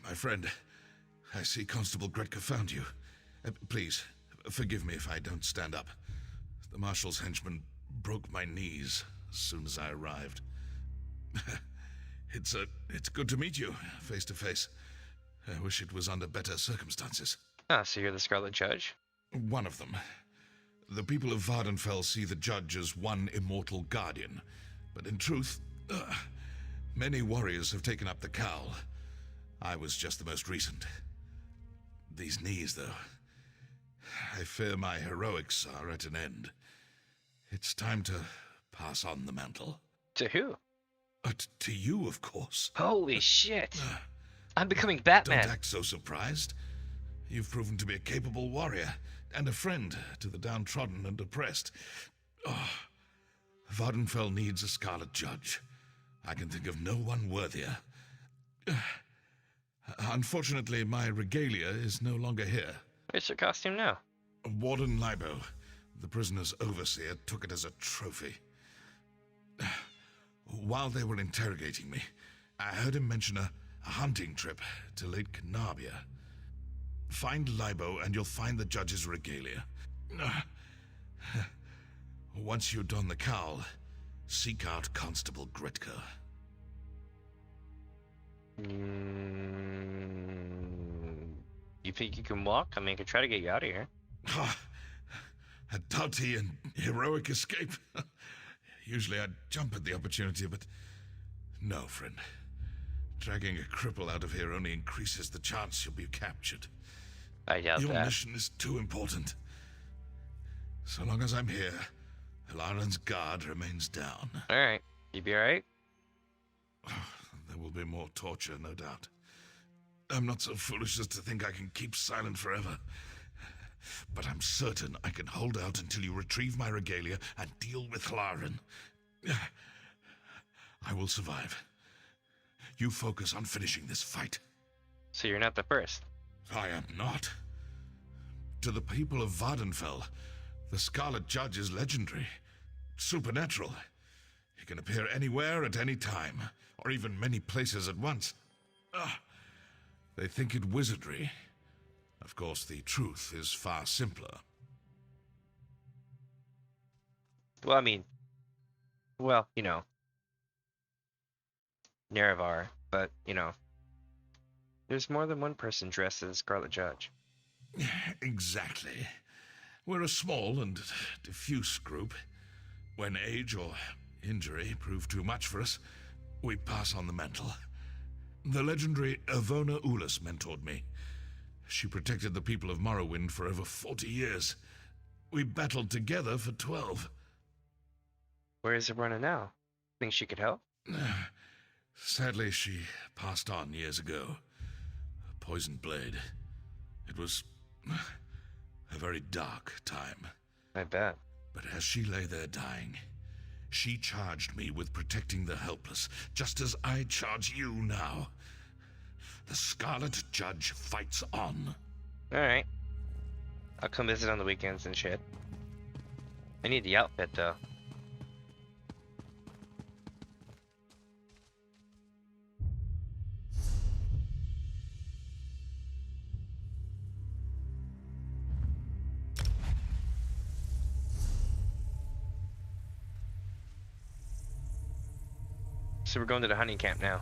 My friend, I see Constable Gretka found you. Please, forgive me if I don't stand up. The Marshal's henchman broke my knees as soon as I arrived. It's good to meet you, face to face. I wish it was under better circumstances. Ah, so you're the Scarlet Judge? One of them. The people of Vvardenfell see the Judge as one immortal guardian. But in truth, many warriors have taken up the cowl. I was just the most recent. These knees, though. I fear my heroics are at an end. It's time to pass on the mantle. To who? To you, of course. Holy shit! I'm becoming Batman! Don't act so surprised. You've proven to be a capable warrior, and a friend to the downtrodden and oppressed. Vvardenfell needs a Scarlet Judge. I can think of no one worthier. Unfortunately, my regalia is no longer here. Where's your costume now? Warden Libo, the prisoner's overseer, took it as a trophy. While they were interrogating me, I heard him mention a hunting trip to Lake Canabia. Find Libo and you'll find the judge's regalia. Once you don the cowl, seek out Constable Gretka. You think you can walk? I mean, I could try to get you out of here. A doughty and heroic escape. Usually I'd jump at the opportunity, but no, friend. Dragging a cripple out of here only increases the chance you'll be captured. I doubt Your that. mission is too important. So long as I'm here, Hilaran's guard remains down. Alright. You be alright? There will be more torture, no doubt. I'm not so foolish as to think I can keep silent forever. But I'm certain I can hold out until you retrieve my regalia and deal with Hilaran. I will survive. You focus on finishing this fight. So you're not the first? I am not. To the people of Vvardenfell, the Scarlet Judge is legendary, supernatural. He can appear anywhere at any time, or even many places at once. They think it wizardry. Of course, the truth is far simpler. Well, I mean... Well, you know... Nerevar, but, you know... There's more than one person dressed as a Scarlet Judge. Exactly. We're a small and diffuse group. When age or injury prove too much for us, we pass on the mantle. The legendary Ivona Ulis mentored me. She protected the people of Morrowind for over 40 years. We battled together for 12. Where is Ivona now? Think she could help? Sadly, she passed on years ago. A poisoned blade. It was a very dark time. I bet. But as she lay there dying, she charged me with protecting the helpless, just as I charge you now. The Scarlet Judge fights on. Alright. I'll come visit on the weekends and shit. I need the outfit, though. So we're going to the hunting camp now.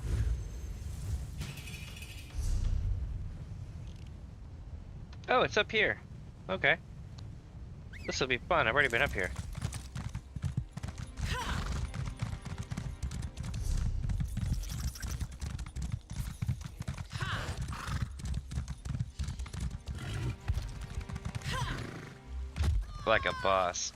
Oh, it's up here. Okay. This will be fun. I've already been up here. Like a boss.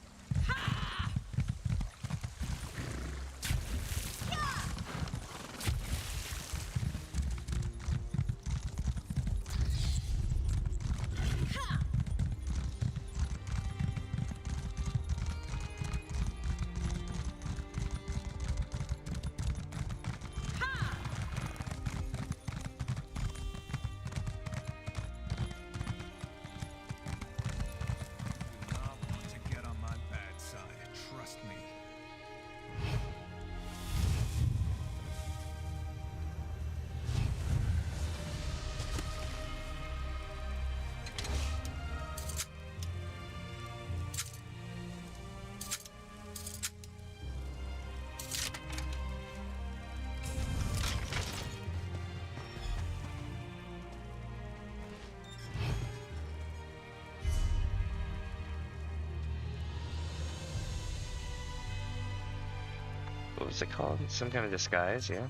What's it called? Some kind of disguise, yeah.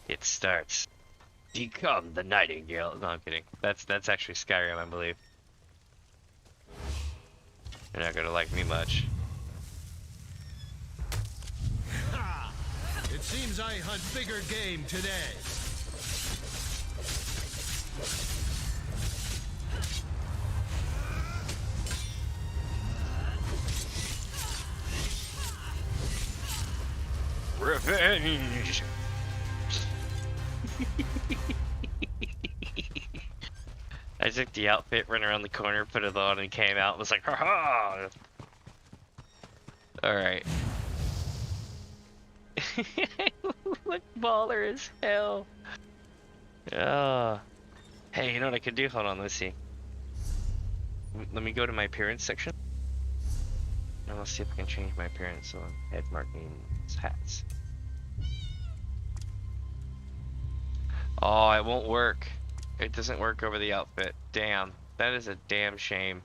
It starts. Become the nightingale. No, I'm kidding. That's actually Skyrim, I believe. You're not gonna like me much. Ha! It seems I hunt bigger game today. Revenge! I took the outfit, ran around the corner, put it on, and came out and was like, ha-ha! Alright. Look baller as hell. Oh. Hey, you know what I could do? Hold on, let's see. Let me go to my appearance section. And let's see if I can change my appearance on head markings, hats. Oh, it won't work. It doesn't work over the outfit. Damn. That is a damn shame.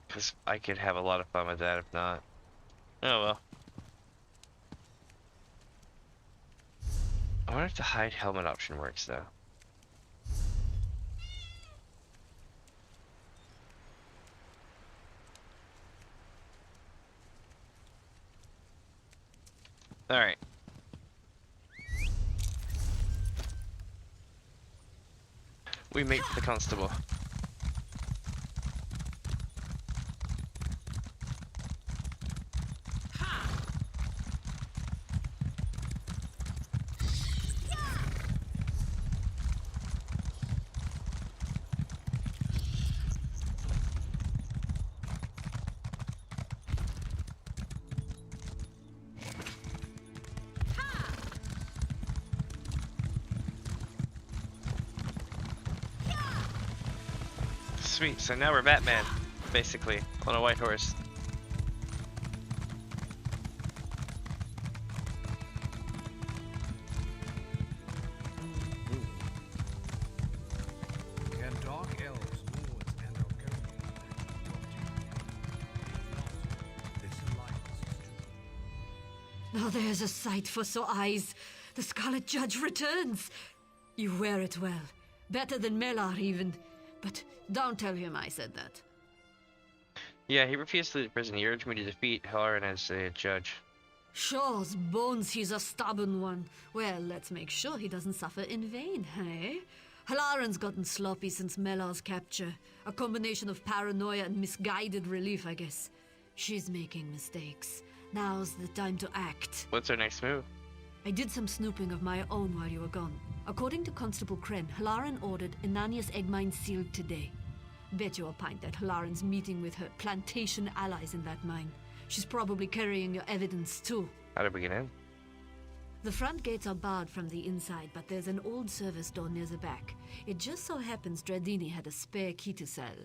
Because I could have a lot of fun with that if not. Oh well. I wonder if the hide helmet option works though. Alright. We meet the constable. Sweet, so now we're Batman, basically, on a white horse. Can dark elves, lords, and Now there's a sight for sore eyes. The Scarlet Judge returns. You wear it well. Better than Melar even. But don't tell him I said that. Yeah, he refused to leave prison. He urged me to defeat Halloran as a judge. Shaw's bones, he's a stubborn one. Well, let's make sure he doesn't suffer in vain, hey? Halloran's gotten sloppy since Melar's capture. A combination of paranoia and misguided relief, I guess. She's making mistakes. Now's the time to act. What's our next move? I did some snooping of my own while you were gone. According to Constable Kren, Halloran ordered Ananias egg mine sealed today. Bet you a pint that Halloran's meeting with her plantation allies in that mine. She's probably carrying your evidence too. How did we get in? The front gates are barred from the inside, but there's an old service door near the back. It just so happens Dradini had a spare key to sell.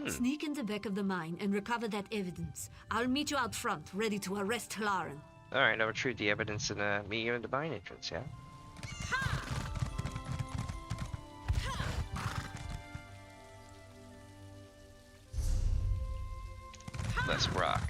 Sneak in the back of the mine and recover that evidence. I'll meet you out front, ready to arrest Halloran. Alright, I'll retrieve the evidence and meet you in the mine entrance, yeah? Let's rock.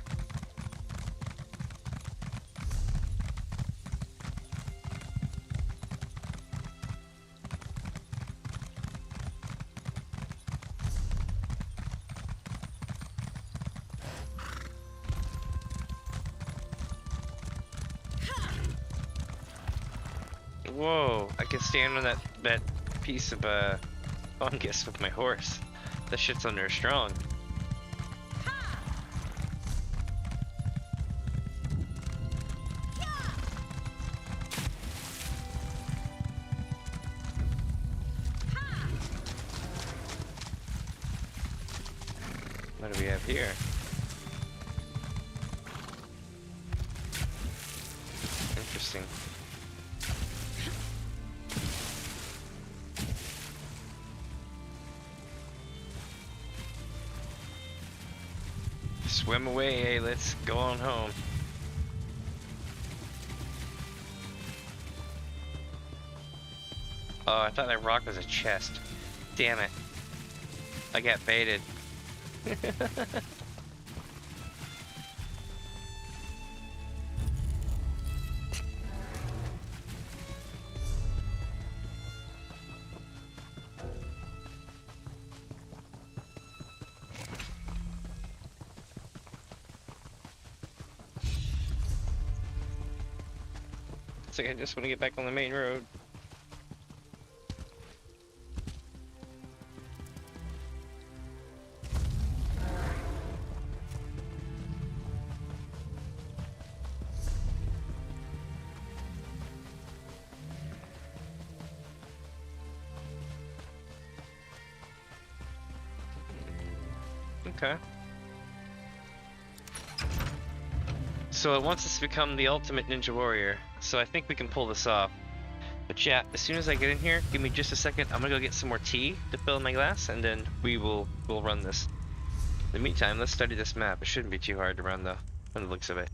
Whoa, I can stand on that piece of fungus with my horse. That shit's under strong. What do we have here? Interesting. Swim away, hey, let's go on home. Oh, I thought that rock was a chest. Damn it. I got baited. It's like I just want to get back on the main road. Okay. So it wants us to become the ultimate ninja warrior, so I think we can pull this off. But yeah, as soon as I get in here, give me just a second. I'm gonna go get some more tea to fill in my glass, and then we'll run this. In the meantime, let's study this map. It shouldn't be too hard to run though, from the looks of it.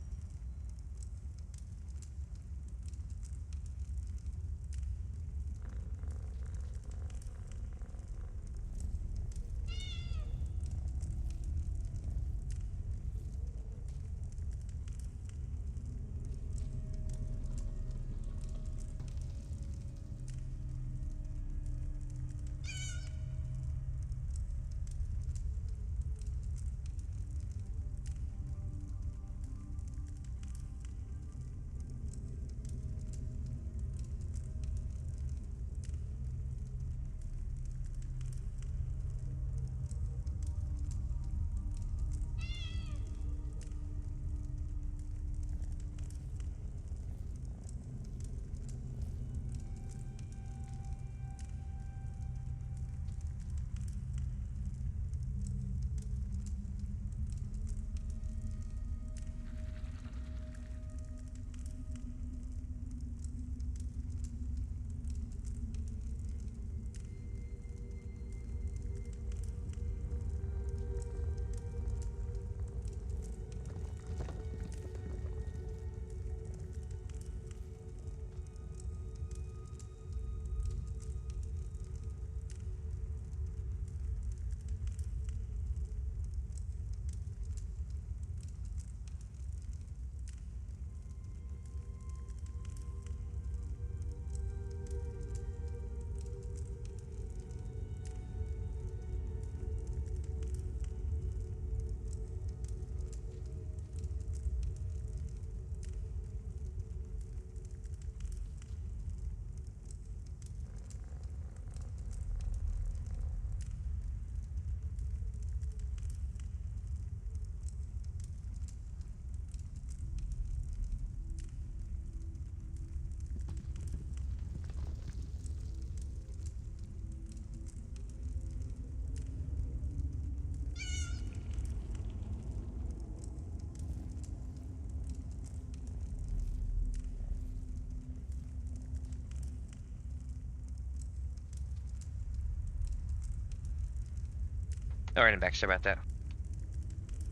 Alright, I'm back. Sorry about that.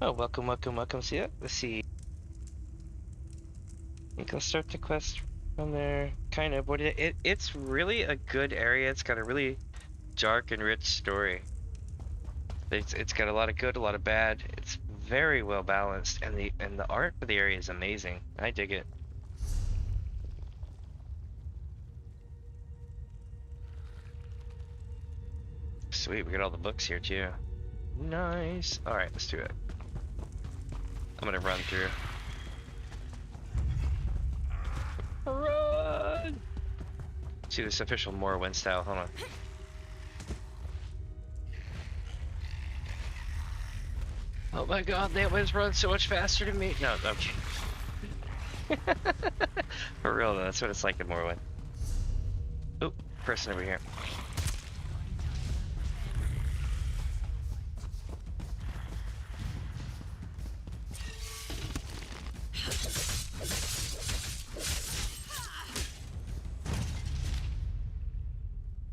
Oh, welcome, welcome, welcome. See it? Let's see. You can start the quest from there. Kind of. It's really a good area. It's got a really dark and rich story. It's got a lot of good, a lot of bad. It's very well balanced, and the art for the area is amazing. I dig it. Sweet, we got all the books here too. Nice. All right, let's do it. I'm gonna run through. Run! See this official Morrowind style. Hold on. Oh my god, they always run so much faster than me. No, I'm kidding. For real though, that's what it's like in Morrowind. Oop, person over here.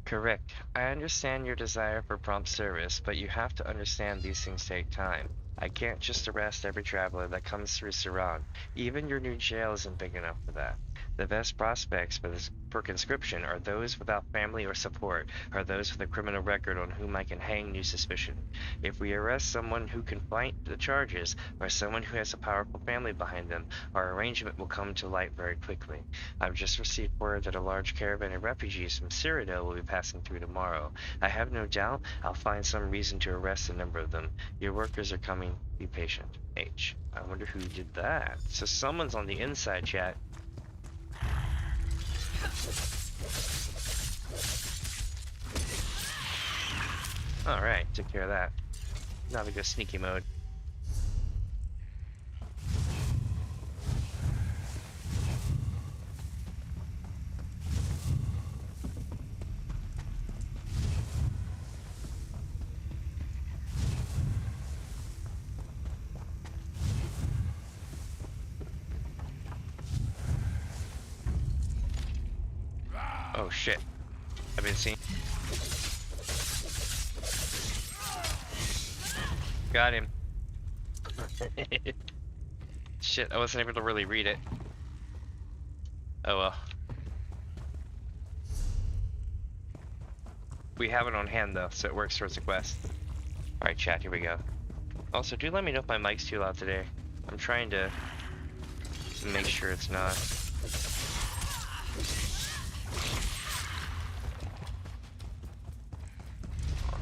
Correct. I understand your desire for prompt service, but you have to understand these things take time. I can't just arrest every traveler that comes through Suran. Even your new jail isn't big enough for that. The best prospects for conscription are those without family or support, or those with a criminal record on whom I can hang new suspicion. If we arrest someone who can fight the charges, or someone who has a powerful family behind them, our arrangement will come to light very quickly. I've just received word that a large caravan of refugees from Cyrodiil will be passing through tomorrow. I have no doubt I'll find some reason to arrest a number of them. Your workers are coming. Be patient. H. I wonder who did that. So someone's on the inside, chat. Alright, took care of that. Now we go sneaky mode. Oh shit. I've been seen. Got him. Shit, I wasn't able to really read it. Oh well. We have it on hand though, so it works towards the quest. Alright chat, here we go. Also, do let me know if my mic's too loud today. I'm trying to make sure it's not.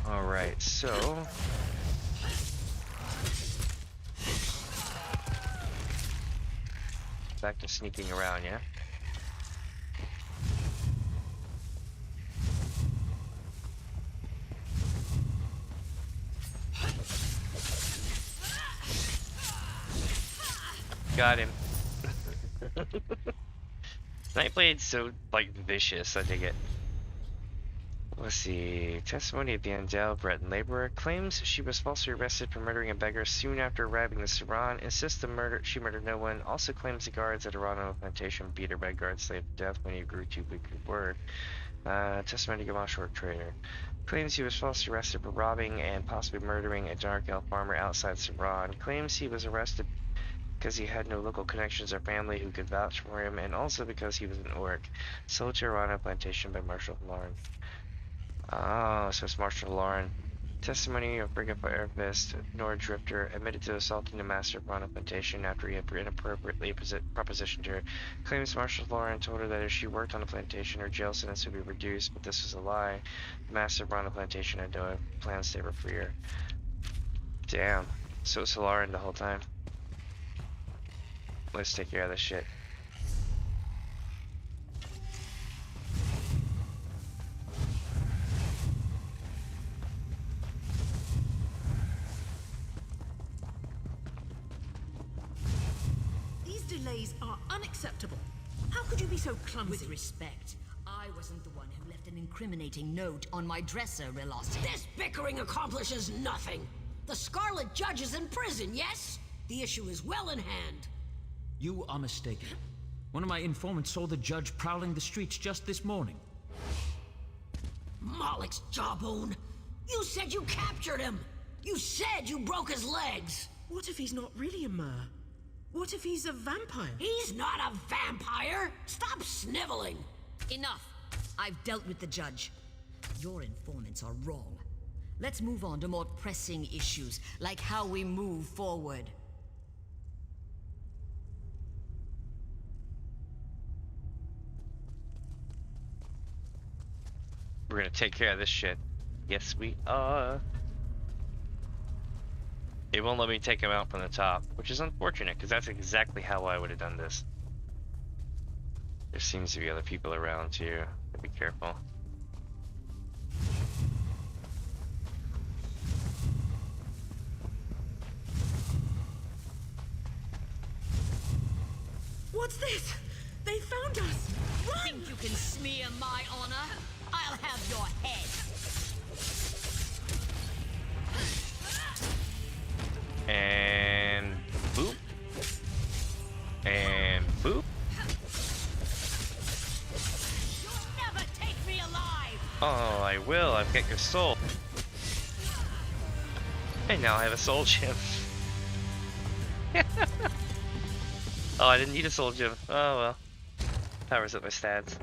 Alright, so... back to sneaking around, yeah? Got him. Nightblade's so, like, vicious, I dig it. Let's see. Testimony of the Andel Breton laborer claims she was falsely arrested for murdering a beggar soon after arriving in Suran. Insists she murdered no one. Also claims the guards at Arano plantation beat a red guard slave to death when he grew too weak for word. Testimony of Gamash work trader. Claims he was falsely arrested for robbing and possibly murdering a dark elf farmer outside Suran. Claims he was arrested because he had no local connections or family who could vouch for him, and also because he was an orc. Sold to Arano plantation by Marshal Lauren. Oh, so it's Marshal Lauren. Testimony of Brigand Firefist, Nord Drifter, admitted to assaulting the master of Arano plantation after he had inappropriately propositioned her. Claims Marshal Lauren told her that if she worked on the plantation, her jail sentence would be reduced, but this was a lie. The master of Arano plantation had no plans to ever free her. Damn. So it's Lauren the whole time. Let's take care of this shit. Delays are unacceptable. How could you be so clumsy? With respect, I wasn't the one who left an incriminating note on my dresser, Relosity. This bickering accomplishes nothing. The Scarlet Judge is in prison, yes? The issue is well in hand. You are mistaken. One of my informants saw the judge prowling the streets just this morning. Moloch's jawbone. You said you captured him. You said you broke his legs. What if he's not really a Mer? What if he's a vampire? He's not a vampire! Stop sniveling! Enough! I've dealt with the judge. Your informants are wrong. Let's move on to more pressing issues, like how we move forward. We're gonna take care of this shit. Yes, we are. It won't let me take him out from the top, which is unfortunate, because that's exactly how I would have done this. There seems to be other people around, too. Be careful. What's this? They found us! Run! Think you can smear my honor? I'll have your head! And boop. And boop. You'll never take me alive! Oh, I will. I've got your soul. And now I have a soul gem. Oh, I didn't need a soul gem. Oh well. Powers up my stats.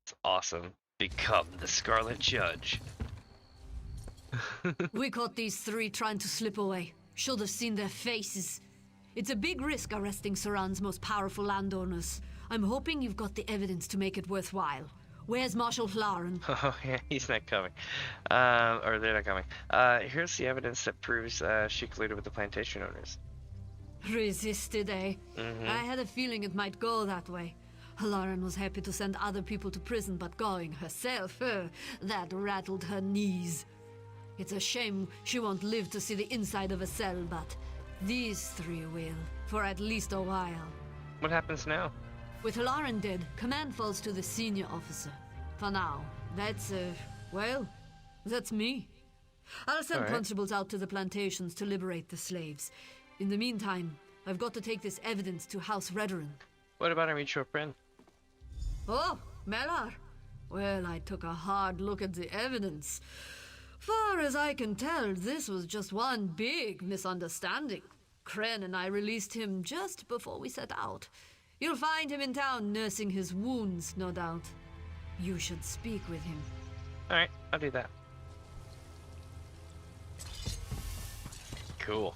It's awesome. Become the Scarlet Judge. We caught these three trying to slip away. Should have seen their faces. It's a big risk arresting Suran's most powerful landowners. I'm hoping you've got the evidence to make it worthwhile. Where's Marshal Hlaren? Oh yeah, he's not coming. Or they're not coming. Here's the evidence that proves she colluded with the plantation owners. Resisted, eh? I had a feeling it might go that way. Hlaren was happy to send other people to prison, but going herself, that rattled her knees. It's a shame she won't live to see the inside of a cell, but these three will, for at least a while. What happens now? With Hlaren dead, command falls to the senior officer. For now, that's, well, that's me. I'll send constables out to the plantations to liberate the slaves. In the meantime, I've got to take this evidence to House Redoran. What about our mutual friend? Oh, Melar. Well, I took a hard look at the evidence. Far as I can tell, this was just one big misunderstanding. Kren and I released him just before we set out. You'll find him in town nursing his wounds, no doubt. You should speak with him. Alright, I'll do that. Cool.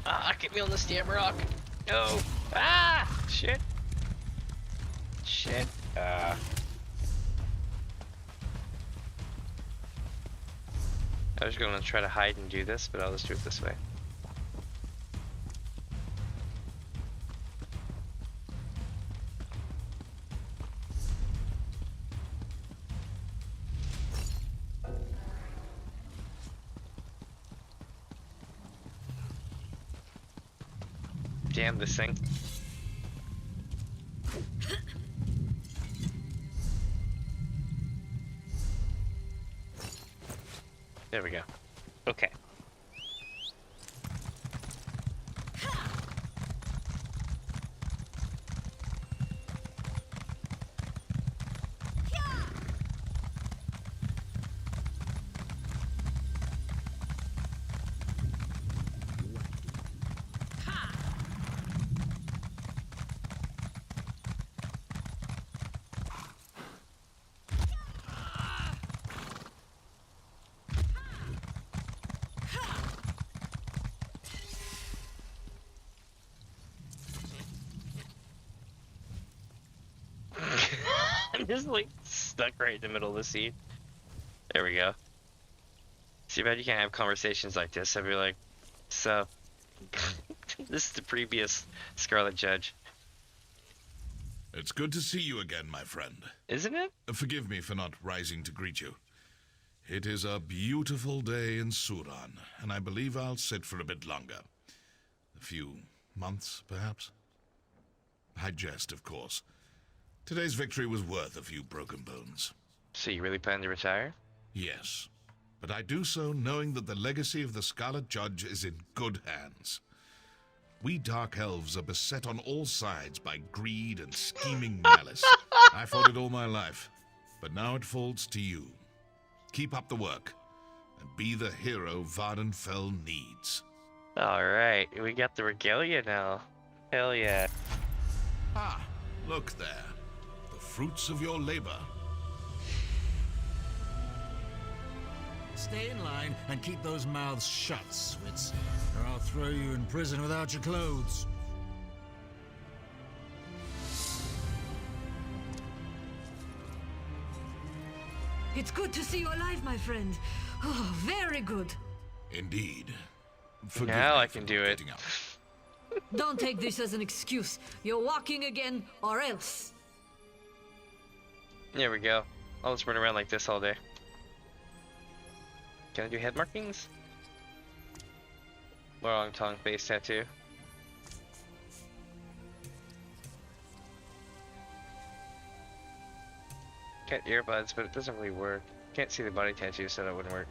Ah, get me on this damn rock. No. Ah, shit. Shit. I was going to try to hide and do this, but I'll just do it this way. Damn this thing. There we go. Okay. I'm just like stuck right in the middle of the scene. There we go. Too bad you can't have conversations like this. I'd be like, so, this is the previous Scarlet Judge. It's good to see you again, my friend. Isn't it? Forgive me for not rising to greet you. It is a beautiful day in Suran, and I believe I'll sit for a bit longer. A few months, perhaps? I jest, of course. Today's victory was worth a few broken bones. So you really plan to retire? Yes, but I do so knowing that the legacy of the Scarlet Judge is in good hands. We Dark Elves are beset on all sides by greed and scheming malice. I fought it all my life, but now it falls to you. Keep up the work, and be the hero Vvardenfell needs. Alright, we got the regalia now. Hell yeah. Ah, look there. The fruits of your labor. Stay in line and keep those mouths shut, Switz, or I'll throw you in prison without your clothes. It's good to see you alive, my friend. Oh, very good. Indeed. Forgive now me I for can do not it. getting up. Don't take this as an excuse. You're walking again, or else. There we go. I'll just run around like this all day. Can I do head markings? Long tongue face tattoo. Got earbuds, but it doesn't really work. Can't see the body tattoo, so that wouldn't work.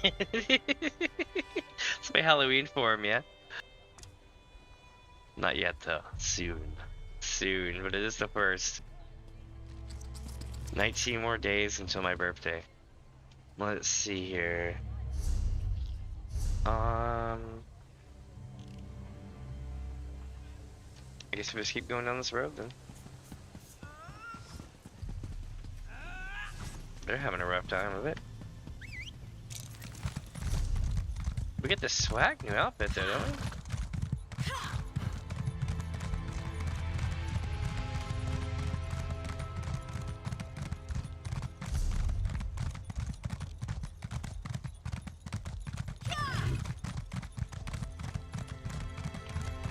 It's my Halloween form, yeah? Not yet, though. Soon. Soon, but it is the first. 19 more days until my birthday. Let's see here. I guess we just keep going down this road then. They're having a rough time of it. We get this swag new outfit though, don't we?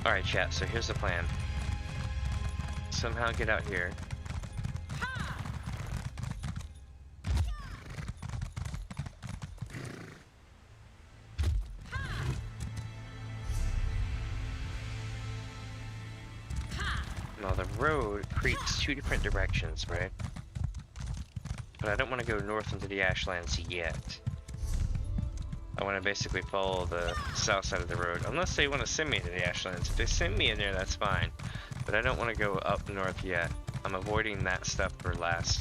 Alright chat, so here's the plan. Somehow get out here. Now the road creeps two different directions, right? But I don't want to go north into the Ashlands yet. I want to basically follow the south side of the road, unless they want to send me to the Ashlands. If they send me in there, that's fine. But I don't want to go up north yet. I'm avoiding that stuff for last.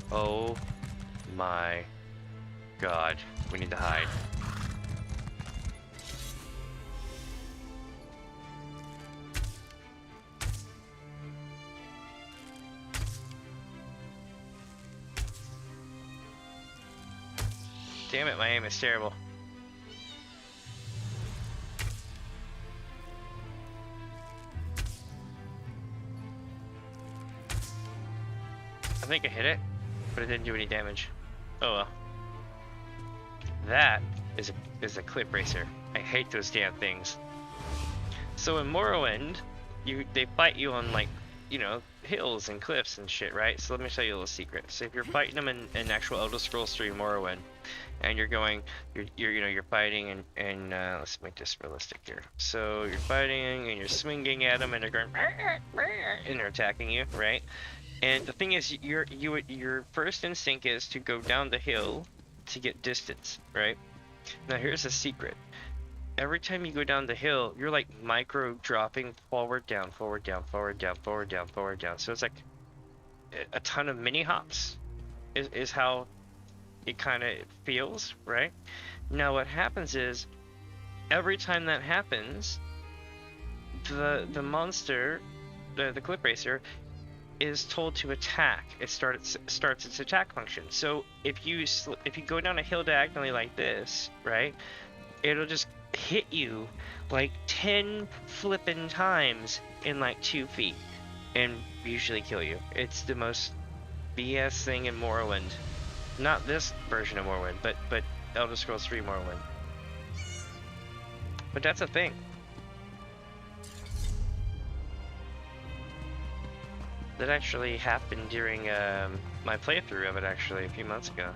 Oh my god. We need to hide. Damn it, my aim is terrible. I think I hit it, but it didn't do any damage. Oh well. That is a clip racer. I hate those damn things. So in Morrowind, they fight you on, like, you know, hills and cliffs and shit, right? So let me tell you a little secret. So if you're fighting them in actual Elder Scrolls 3 Morrowind, and you're fighting and let's make this realistic here. So you're fighting and you're swinging at them and they're going and they're attacking you, right? And the thing is, your first instinct is to go down the hill to get distance, right? Now here's a secret. Every time you go down the hill, you're like micro dropping forward, down, forward, down, forward, down, forward, down, forward, down. So it's like a ton of mini hops is how it kind of feels, right? Now what happens is, every time that happens, the monster, the clip racer, is told to attack. It starts its attack function. So if you go down a hill diagonally like this, right, it'll just hit you like 10 flippin' times in like 2 feet and usually kill you. It's the most BS thing in Morrowind. Not this version of Morrowind, but Elder Scrolls 3 Morrowind. But that's a thing. That actually happened during my playthrough of it, actually, a few months ago.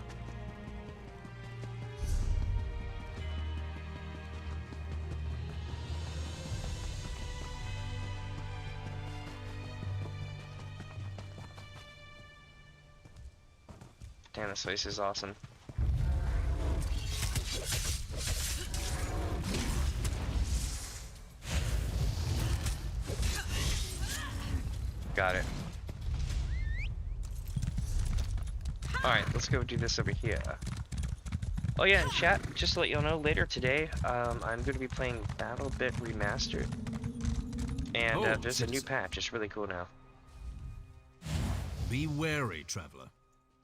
Damn, this place is awesome. Got it. Alright, let's go do this over here. Oh yeah, and chat, just to let y'all know, later today, I'm going to be playing BattleBit Remastered. And there's a new patch, it's really cool now. Be wary, traveler.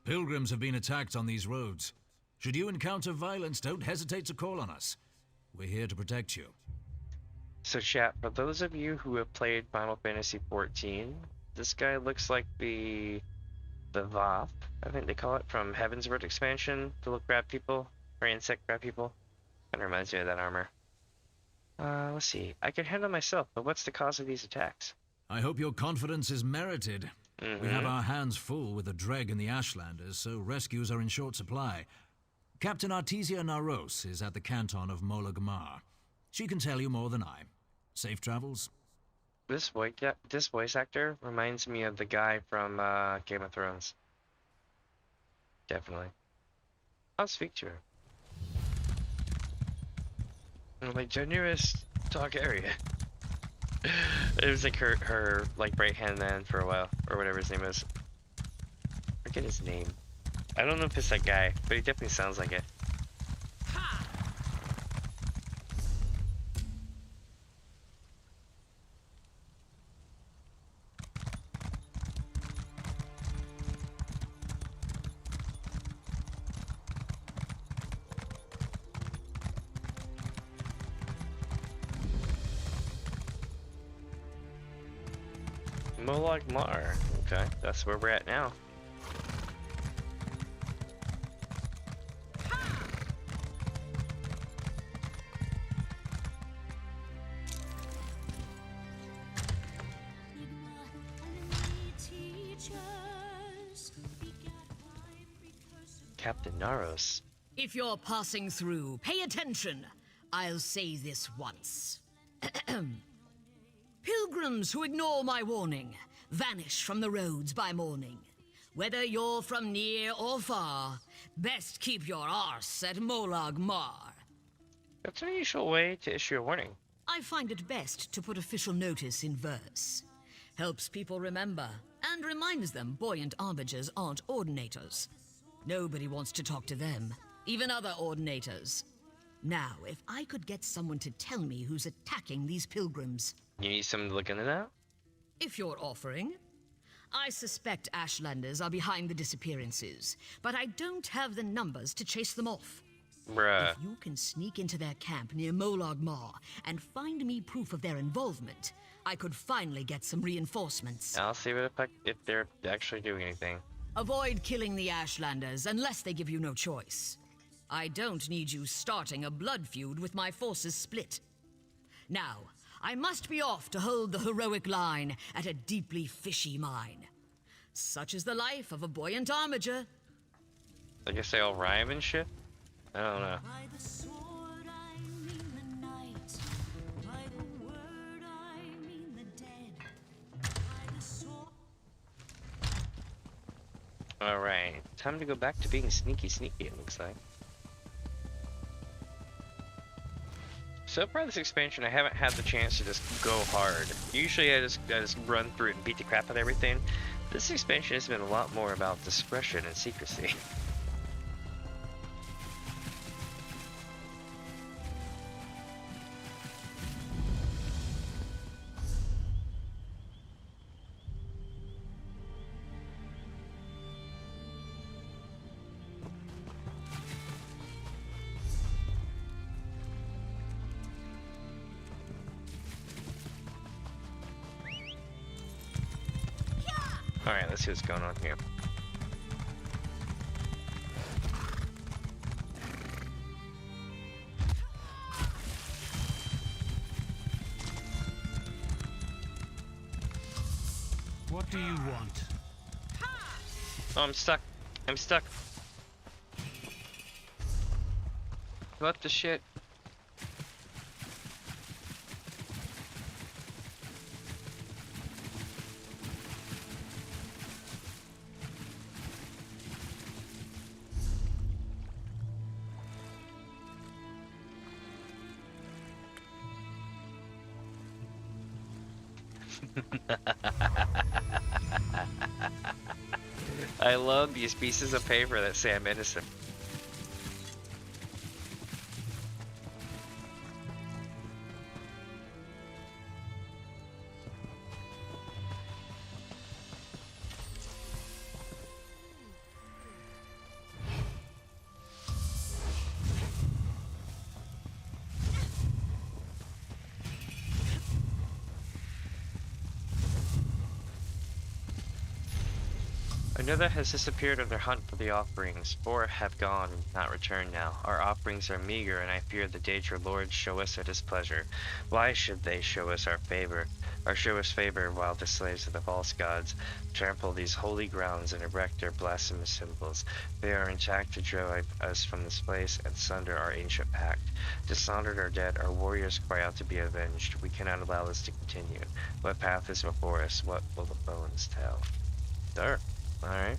Pilgrims have been attacked on these roads. Should you encounter violence, don't hesitate to call on us. We're here to protect you. So chat, for those of you who have played Final Fantasy XIV, this guy looks like the Voth, I think they call it, from Heaven's Word expansion, the little crab people, or insect crab people. Kinda reminds me of that armor. Let's see, I can handle myself, but what's the cause of these attacks? I hope your confidence is merited. We have our hands full with the Dreg and the Ashlanders, so rescues are in short supply. Captain Artesia Naros is at the canton of Mola Gamar. She can tell you more than I. Safe travels? This voice actor reminds me of the guy from Game of Thrones. Definitely. I'll speak to her. I'm like, Daenerys Targaryen. It was like her like right hand man for a while, or whatever his name is. Forget his name. I don't know if it's that guy, but he definitely sounds like it. Mar. Okay, that's where we're at now. Captain Naros. If you're passing through, pay attention. I'll say this once. Pilgrims who ignore my warning vanish from the roads by morning. Whether you're from near or far, best keep your arse at Molag Mar. That's an unusual way to issue a warning. I find it best to put official notice in verse. Helps people remember, and reminds them buoyant armigers aren't ordinators. Nobody wants to talk to them, even other ordinators. Now, if I could get someone to tell me who's attacking these pilgrims. You need someone to look into that? If you're offering. I suspect Ashlanders are behind the disappearances, but I don't have the numbers to chase them off. Bruh. If you can sneak into their camp near Molag Mar and find me proof of their involvement, I could finally get some reinforcements. I'll see if they're actually doing anything. Avoid killing the Ashlanders unless they give you no choice. I don't need you starting a blood feud with my forces split. Now, I must be off to hold the heroic line at a deeply fishy mine. Such is the life of a buoyant armiger. I guess they all rhyme and shit? I don't know. By the sword I mean the night. By the word I mean the dead. By the sword. Alright, time to go back to being sneaky, it looks like. So far this expansion, I haven't had the chance to just go hard. Usually I just run through it and beat the crap out of everything. This expansion has been a lot more about discretion and secrecy. Alright, let's see what's going on here. What do you want? Oh, I'm stuck. I'm stuck. What the shit? I love these pieces of paper that say I'm innocent. Another has disappeared on their hunt for the offerings. 4 have gone and not returned now. Our offerings are meager, and I fear the Daedra Lords show us their displeasure. Why should they show us favor while the slaves of the false gods trample these holy grounds and erect their blasphemous symbols? They are intact to drive us from this place and sunder our ancient pact. Dishonored or dead, our warriors cry out to be avenged. We cannot allow this to continue. What path is before us? What will the bones tell? There. Alright.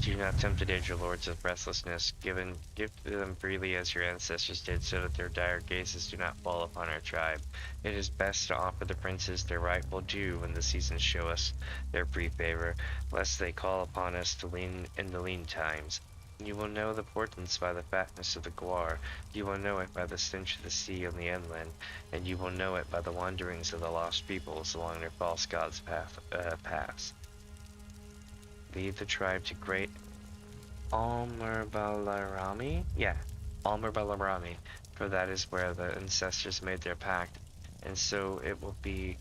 Do not tempt the Daedra Lords of restlessness. Give to them freely as your ancestors did, so that their dire gazes do not fall upon our tribe. It is best to offer the princes their rightful due when the seasons show us their free favor, lest they call upon us to lean in the lean times. You will know the portents by the fatness of the guar. You will know it by the stench of the sea on the inland, and you will know it by the wanderings of the lost peoples along their false gods' paths. Lead the tribe to great Aldmeri? Yeah, Aldmeri, for that is where the ancestors made their pact, and so it will be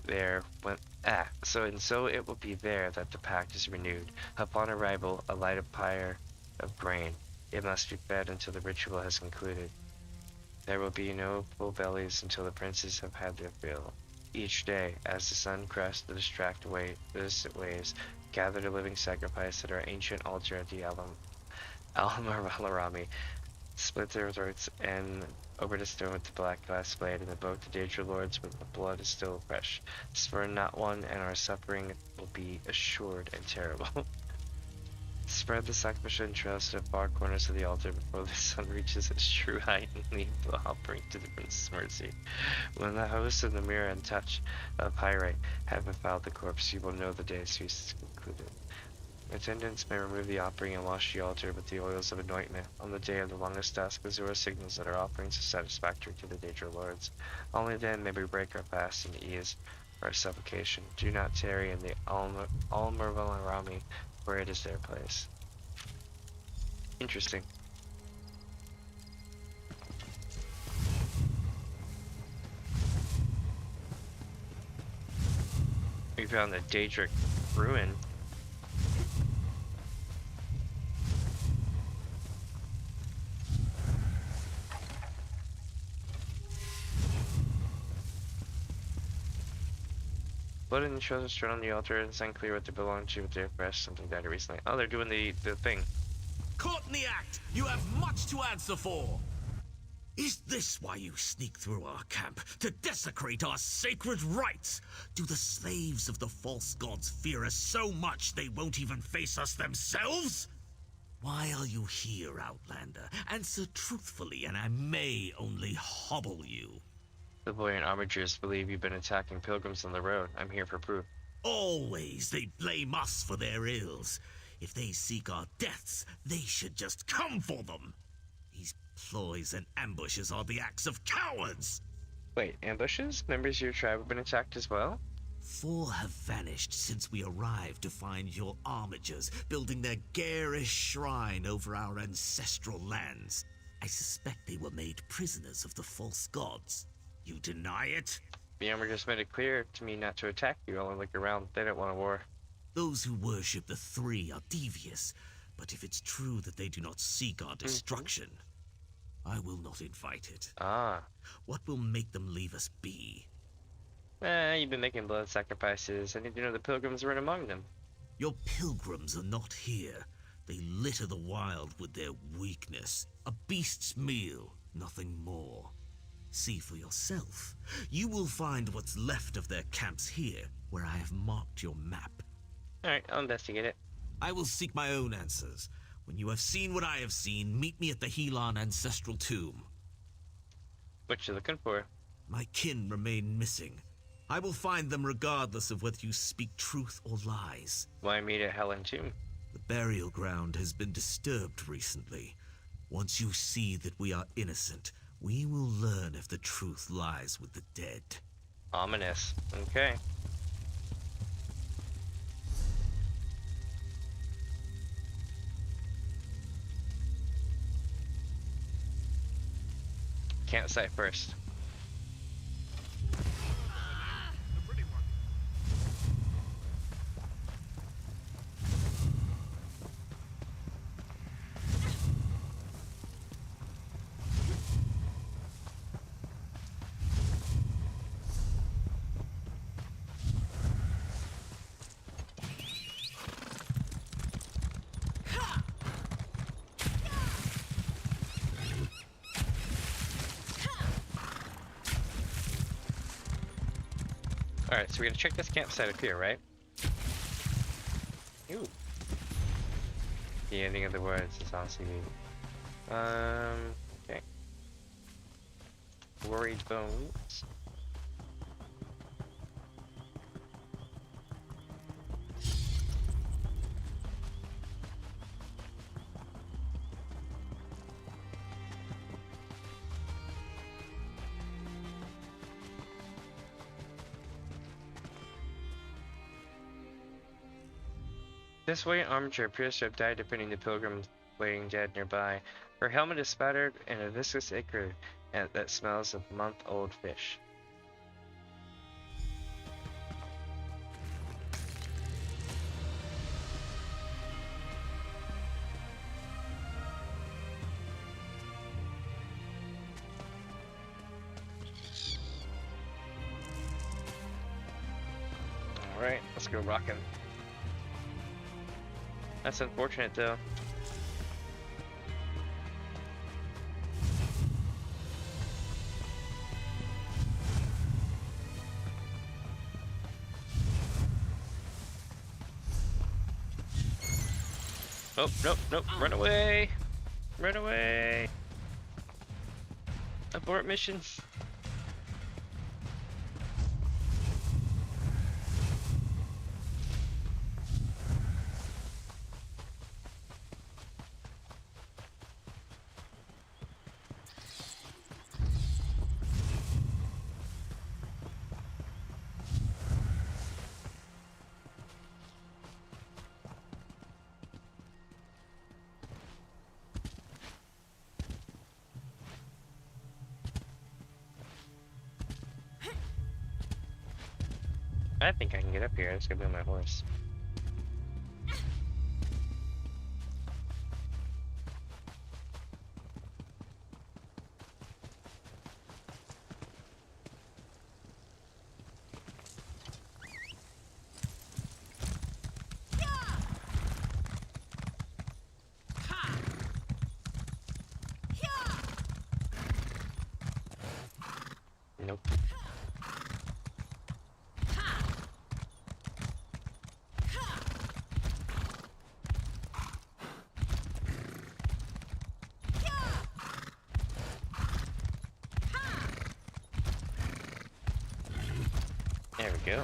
there it will be there that the pact is renewed. Upon arrival, a lighted pyre of grain. It must be fed until the ritual has concluded. There will be no full bellies until the princes have had their fill. Each day, as the sun crests the distant waves, gather a living sacrifice at our ancient altar at the Aldmeri. Split their throats and over the stone with the black glass blade, and invoke the Daedra Lords when the blood is still fresh. Spurn not one, and our suffering will be assured and terrible. Spread the sacrificial entrails to the far corners of the altar before the sun reaches its true height, and leave the offering to the Prince's mercy. When the host of the mirror and touch of pyrite have befouled the corpse, you will know the day's feast is concluded. Attendants may remove the offering and wash the altar with the oils of anointment. On the day of the longest task, Azura signals that our offerings are satisfactory to the Daedra Lords. Only then may we break our fast and ease our supplication. Do not tarry in the Aldmeri, where it is their place. Interesting. We found the Daedric ruin. Blood and the chosen straight on the altar. It's unclear what they belong to, but they're fresh. Something died recently. Oh, they're doing the thing. Caught in the act! You have much to answer for! Is this why you sneak through our camp? To desecrate our sacred rites? Do the slaves of the false gods fear us so much they won't even face us themselves? Why are you here, Outlander? Answer truthfully, and I may only hobble you. The boy and armigers believe you've been attacking pilgrims on the road. I'm here for proof. Always they blame us for their ills. If they seek our deaths, they should just come for them. These ploys and ambushes are the acts of cowards. Wait, ambushes? Members of your tribe have been attacked as well? 4 have vanished since we arrived to find your armigers building their garish shrine over our ancestral lands. I suspect they were made prisoners of the false gods. You deny it? The armigers made it clear to me not to attack you. Only look around. They don't want a war. Those who worship the Three are devious, but if it's true that they do not seek our destruction, I will not invite it. Ah. What will make them leave us be? You've been making blood sacrifices. I need to know the pilgrims weren't among them. Your pilgrims are not here. They litter the wild with their weakness. A beast's meal, nothing more. See for yourself. You will find what's left of their camps here, where I have marked your map. Alright, I'll investigate it. I will seek my own answers. When you have seen what I have seen, meet me at the Helon Ancestral Tomb. What you looking for? My kin remain missing. I will find them regardless of whether you speak truth or lies. Why meet at Helen Tomb? The burial ground has been disturbed recently. Once you see that we are innocent, we will learn if the truth lies with the dead. Ominous. Okay. campsite first. Alright, so we're gonna check this campsite up here, right? Ooh. The ending of the words is on CV. Okay. Worried bones. This white armature appears to have died defending the pilgrim laying dead nearby. Her helmet is spattered in a viscous ichor that smells of month-old fish. Alright, let's go rockin'. That's unfortunate, though. Oh, nope, nope, run away! Run away! Abort mission. I think I can get up here. Let's go build my horse. Nope. There we go.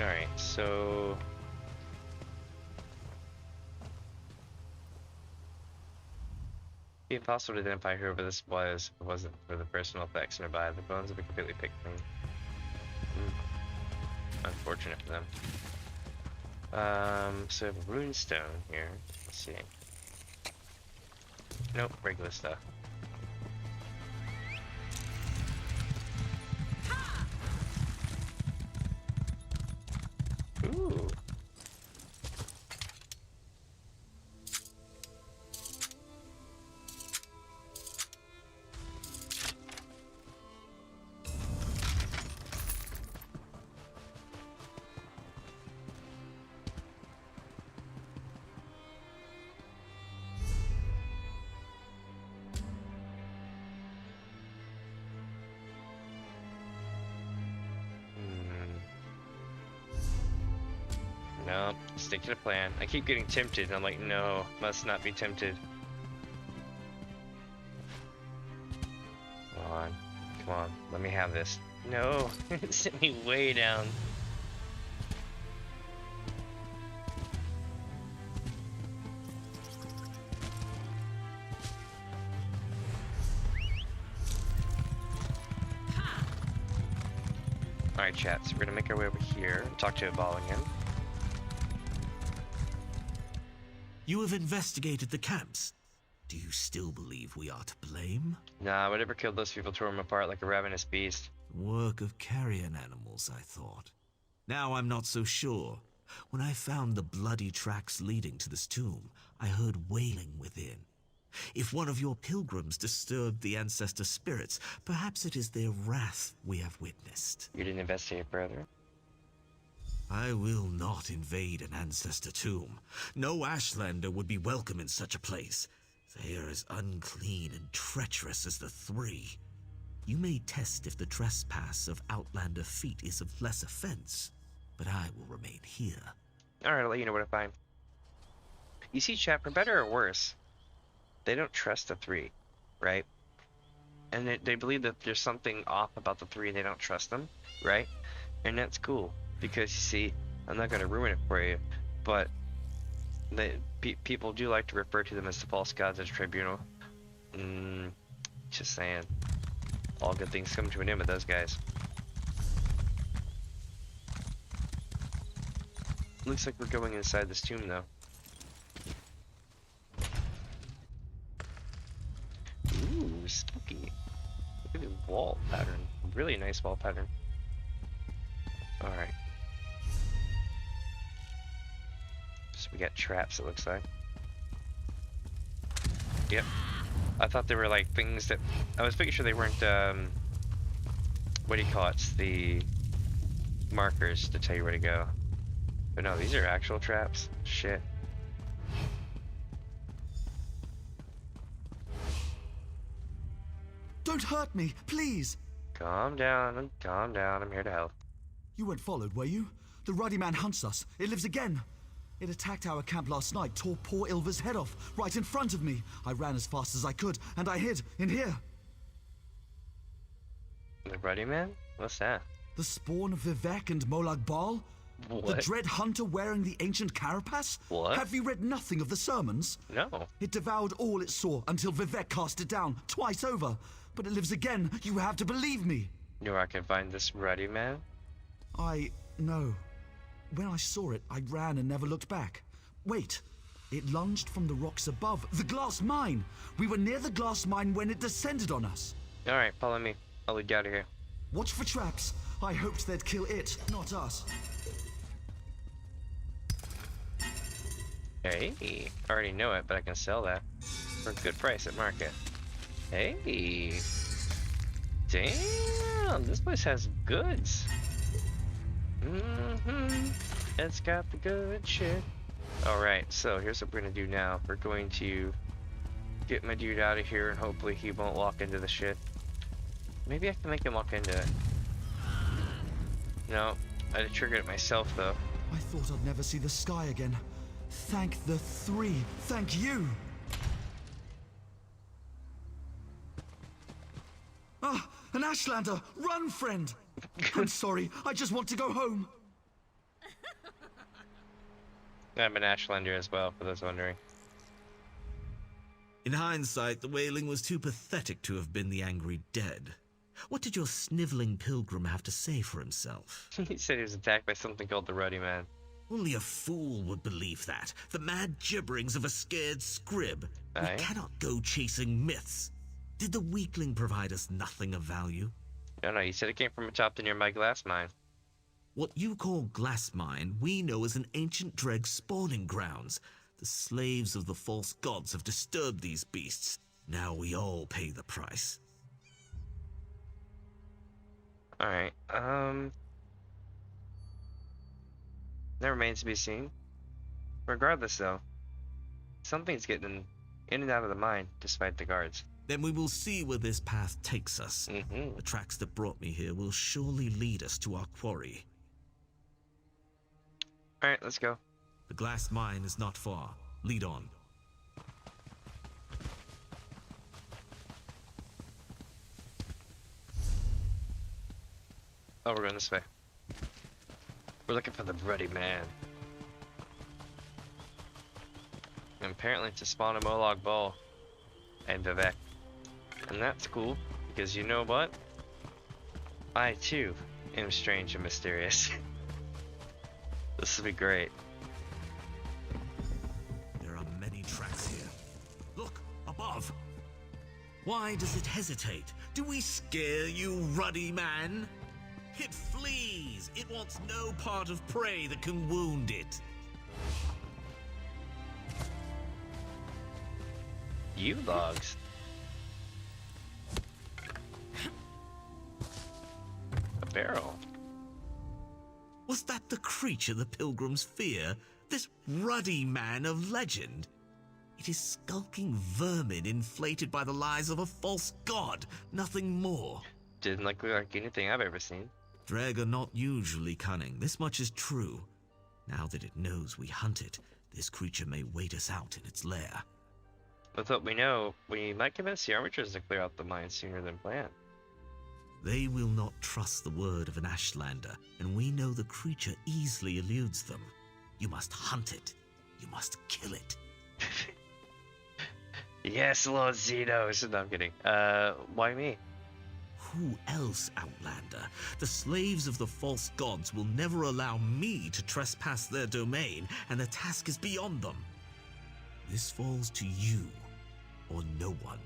Alright, so it'd be impossible to identify whoever this was if it wasn't for the personal effects nearby. The bones have been completely picked clean. Unfortunate for them. So we have a rune stone here. Let's see. Nope, regular stuff. Ooh. No, stick to the plan. I keep getting tempted, and I'm like, no, must not be tempted. Come on, let me have this. No, it sent me way down. Alright, chat, so we're gonna make our way over here and talk to Ebal again. You have investigated the camps. Do you still believe we are to blame? Nah, whatever killed those people tore them apart like a ravenous beast. Work of carrion animals, I thought. Now I'm not so sure. When I found the bloody tracks leading to this tomb, I heard wailing within. If one of your pilgrims disturbed the ancestor spirits, perhaps it is their wrath we have witnessed. You didn't investigate, brother? I will not invade an ancestor tomb. No Ashlander would be welcome in such a place. They are as unclean and treacherous as the three. You may test if the trespass of Outlander feet is of less offense, but I will remain here. Alright, I'll let you know what I find. You see, chat, for better or worse, they don't trust the three, right? And they believe that there's something off about the three and they don't trust them, right? And that's cool, because you see, I'm not going to ruin it for you, but people do like to refer to them as the false gods of the tribunal. Just saying. All good things come to an end with those guys. Looks like we're going inside this tomb, though. Ooh, spooky. Look at the wall pattern. Really nice wall pattern. Alright. So we got traps, it looks like. Yep. I thought they were like things that... I was making sure they weren't, what do you call it? The markers to tell you where to go. But no, these are actual traps. Shit. Don't hurt me, please! Calm down, calm down. I'm here to help. You weren't followed, were you? The ruddy man hunts us. It lives again. It attacked our camp last night, tore poor Ilva's head off, right in front of me. I ran as fast as I could, and I hid in here. The Ruddy Man? What's that? The spawn of Vivek and Molag Bal? What? The dread hunter wearing the ancient carapace? What? Have you read nothing of the sermons? No. It devoured all it saw until Vivek cast it down, twice over. But it lives again. You have to believe me. You know where I can find this Ruddy Man? No. When I saw it, I ran and never looked back. Wait. It lunged from the rocks above. The glass mine! We were near the glass mine when it descended on us. Alright, follow me. I'll lead you out of here. Watch for traps. I hoped they'd kill it, not us. Hey, I already know it, but I can sell that for a good price at market. Hey. Damn, this place has goods. It's got the good shit. Alright, so here's what we're gonna do now. We're going to get my dude out of here and hopefully he won't walk into the shit. Maybe I can make him walk into it. No, I triggered it myself though. I thought I'd never see the sky again. Thank the three. Thank you. Ah, an Ashlander! Run, friend! I'm sorry, I just want to go home. I'm an Ashlander as well, for those wondering. In hindsight, the wailing was too pathetic to have been the angry dead. What did your sniveling pilgrim have to say for himself? He said he was attacked by something called the Ruddy Man. Only a fool would believe that. The mad gibberings of a scared scrib. Aye. We cannot go chasing myths. Did the weakling provide us nothing of value? No, he said it came from atop the nearby glass mine. What you call glass mine, we know as an ancient dreg spawning grounds. The slaves of the false gods have disturbed these beasts. Now we all pay the price. Alright, that remains to be seen. Regardless though, something's getting in and out of the mine despite the guards. Then we will see where this path takes us. The tracks that brought me here will surely lead us to our quarry. Alright, let's go. The glass mine is not far. Lead on. Oh, we're going this way. We're looking for the Ruddy Man. And apparently it's a spawn of Molag Bal and Vivek. And that's cool, because you know what? I too am strange and mysterious. This will be great. There are many tracks here. Look, above. Why does it hesitate? Do we scare you, ruddy man? It flees. It wants no part of prey that can wound it. You logs. A barrel. Was that the creature the pilgrims fear? This ruddy man of legend? It is skulking vermin inflated by the lies of a false god, nothing more. Didn't look like anything I've ever seen. Dreg are not usually cunning, this much is true. Now that it knows we hunt it, this creature may wait us out in its lair. With what we know, we might convince the armatures to clear out the mine sooner than planned. They will not trust the word of an Ashlander, and we know the creature easily eludes them. You must hunt it. You must kill it. Yes, Lord Zenos. No, I'm kidding. Why me? Who else, Outlander? The slaves of the false gods will never allow me to trespass their domain, and the task is beyond them. This falls to you, or no one.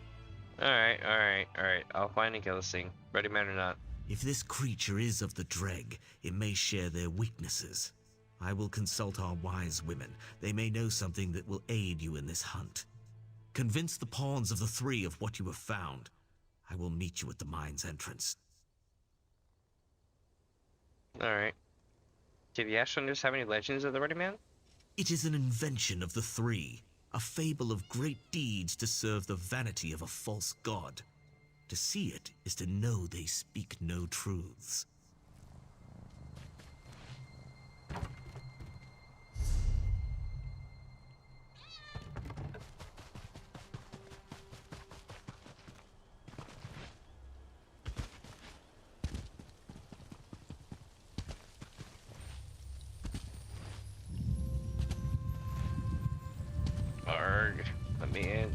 Alright. I'll find and kill this thing. Ready man or not. If this creature is of the Dreg, it may share their weaknesses. I will consult our wise women. They may know something that will aid you in this hunt. Convince the pawns of the three of what you have found. I will meet you at the mine's entrance. Alright. Do the Ashlanders have any legends of the Ruddy Man? It is an invention of the three. A fable of great deeds to serve the vanity of a false god. To see it is to know they speak no truths. Arg, let me in.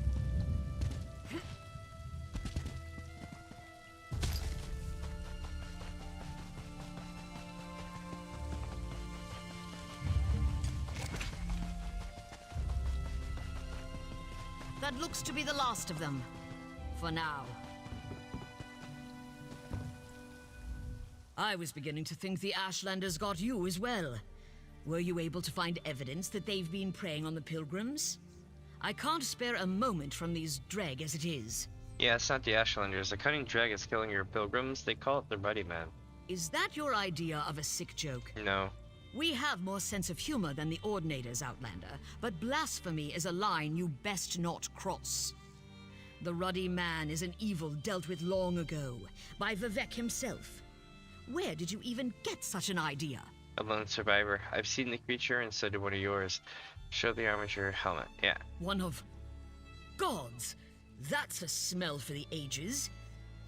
That looks to be the last of them. For now. I was beginning to think the Ashlanders got you as well. Were you able to find evidence that they've been preying on the pilgrims? I can't spare a moment from these Dreg as it is. Yeah, it's not the Ashlanders. The cunning drag is killing your pilgrims. They call it the Ruddy Man. Is that your idea of a sick joke? No. We have more sense of humor than the Ordinators, Outlander, but blasphemy is a line you best not cross. The Ruddy Man is an evil dealt with long ago, by Vivek himself. Where did you even get such an idea? A lone survivor. I've seen the creature and so did one of yours. Show the armature helmet. Yeah. One of... gods! That's a smell for the ages.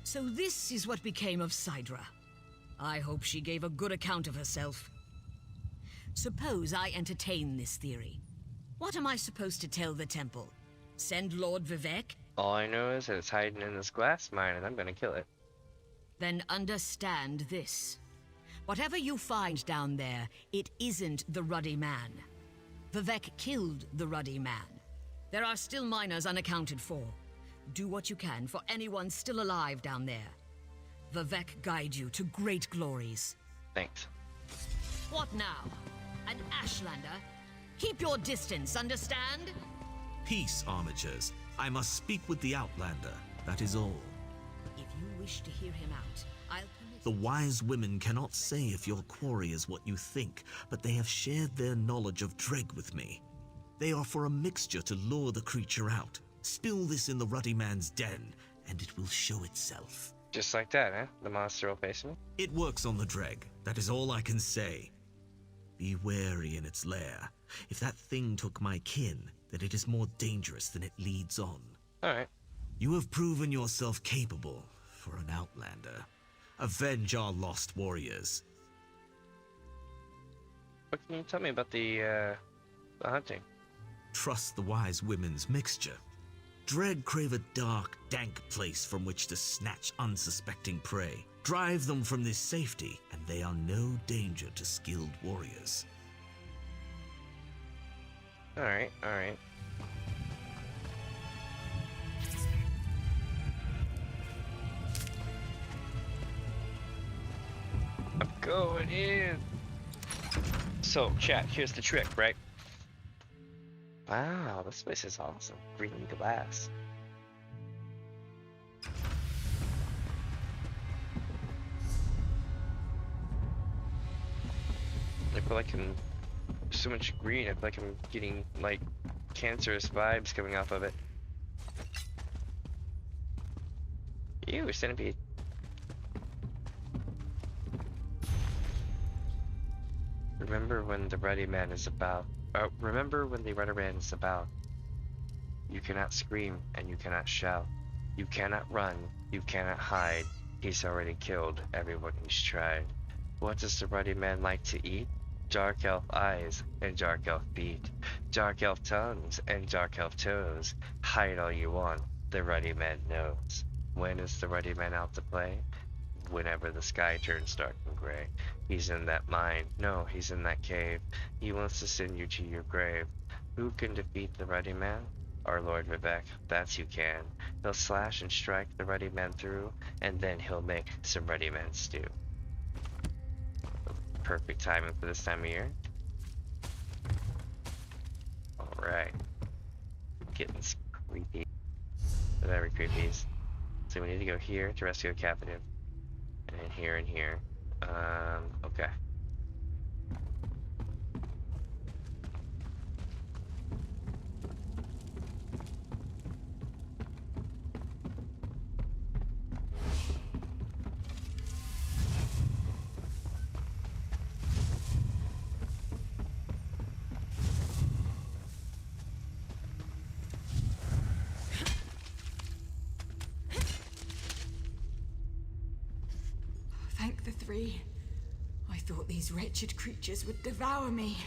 So this is what became of Sidra. I hope she gave a good account of herself. Suppose I entertain this theory. What am I supposed to tell the temple? Send Lord Vivek? All I know is that it's hiding in this glass mine and I'm gonna kill it. Then understand this. Whatever you find down there, it isn't the Ruddy Man. Vivek killed the Ruddy Man. There are still miners unaccounted for. Do what you can for anyone still alive down there. Vivek guide you to great glories. Thanks. What now? An Ashlander? Keep your distance, understand? Peace, armatures. I must speak with the Outlander. That is all. If you wish to hear him out, I'll permit... The wise women cannot say if your quarry is what you think, but they have shared their knowledge of Dreg with me. They offer a mixture to lure the creature out. Spill this in the Ruddy Man's den, and it will show itself. Just like that, huh? The monster will face me? It works on the Dreg. That is all I can say. Be wary in its lair. If that thing took my kin, then it is more dangerous than it leads on. Alright. You have proven yourself capable for an Outlander. Avenge our lost warriors. What can you tell me about the hunting? Trust the wise women's mixture. Dreg crave a dark, dank place from which to snatch unsuspecting prey. Drive them from this safety, and they are no danger to skilled warriors. Alright, alright. I'm going in! So, chat, here's the trick, right? Wow, this place is awesome. Green glass. I feel like I'm so much green. I feel like I'm getting like cancerous vibes coming off of it. Ew, centipede. Remember when the Ruddy Man is about. Remember when the Ruddy Man is about. You cannot scream and you cannot shout. You cannot run. You cannot hide. He's already killed everyone he's tried. What does the Ruddy Man like to eat? Dark elf eyes and dark elf feet, dark elf tongues and dark elf toes. Hide all you want, the Ruddy Man knows. When is the Ruddy Man out to play? Whenever the sky turns dark and gray. He's in that mine, no, he's in that cave. He wants to send you to your grave. Who can defeat the Ruddy Man? Our Lord Vivek, that's who can. He'll slash and strike the Ruddy Man through, and then he'll make some Ruddy Man stew. Perfect timing for this time of year. Alright. Getting creepy. Very creepies. So we need to go here to rescue a captive. And here and here. Okay. Thank the three. I thought these wretched creatures would devour me.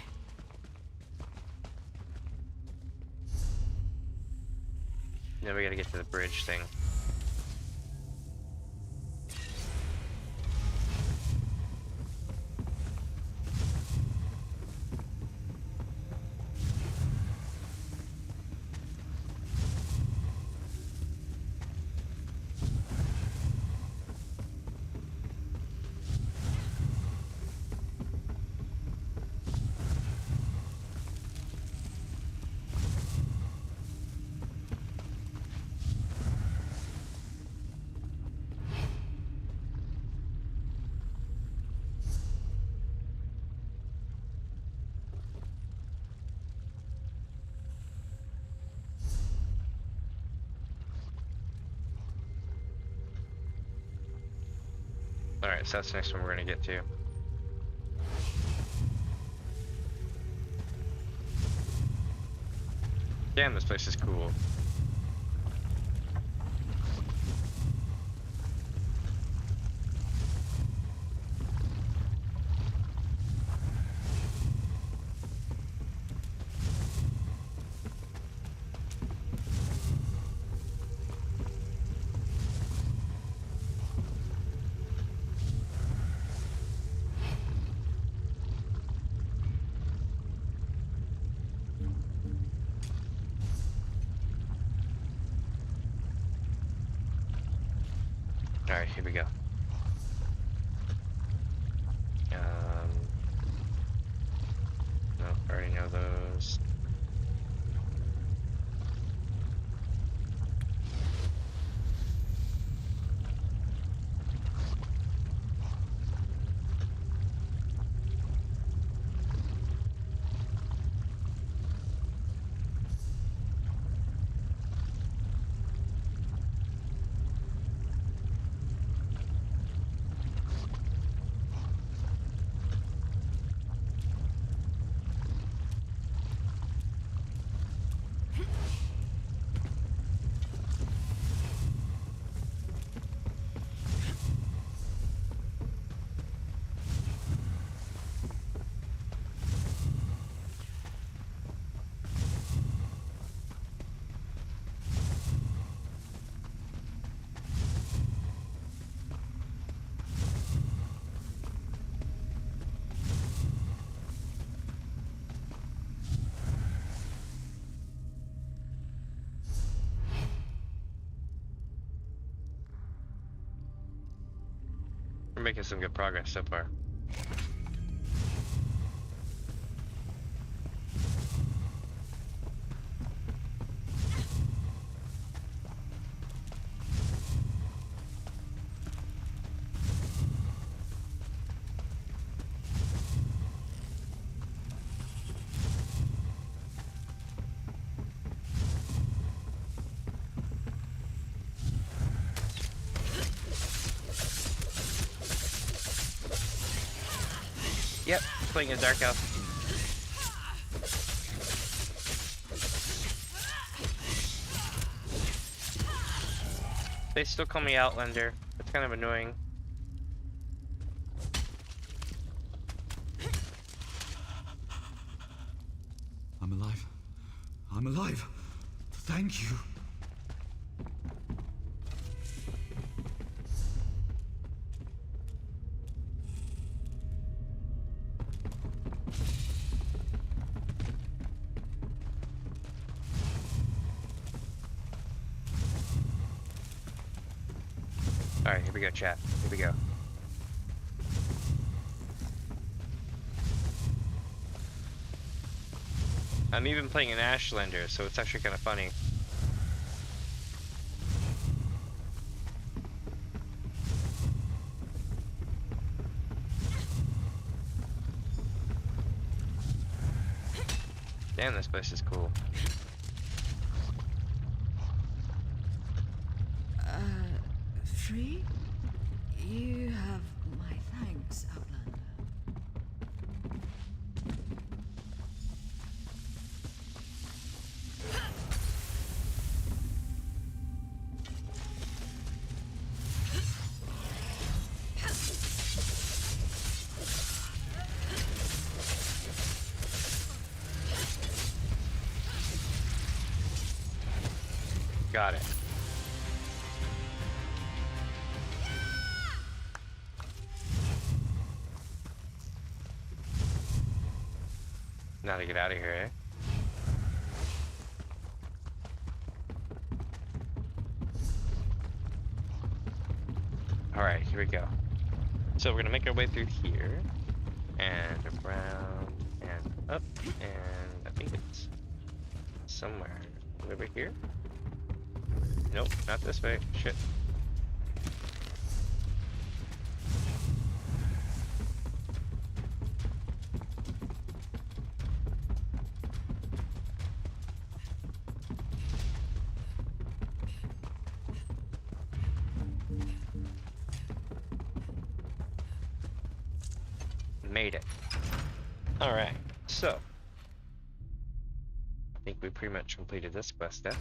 Now we gotta get to the bridge thing. Alright, so that's the next one we're gonna get to. Damn, this place is cool. Alright, here we go. Nope, I already know those. We're making some good progress so far. Yep, playing a Dark Elf. They still call me Outlander. It's kind of annoying. I'm alive. I'm alive. Thank you. Alright, here we go, chat. Here we go. I'm even playing an Ashlander, so it's actually kind of funny. Damn, this place is cool. Free? You have my thanks, Outlander. Got it. Now to get out of here, eh? Alright, here we go. So we're gonna make our way through here, and around, and up, and I think it's somewhere over here. Nope, not this way. Shit. Made it. Alright, so I think we pretty much completed this quest step.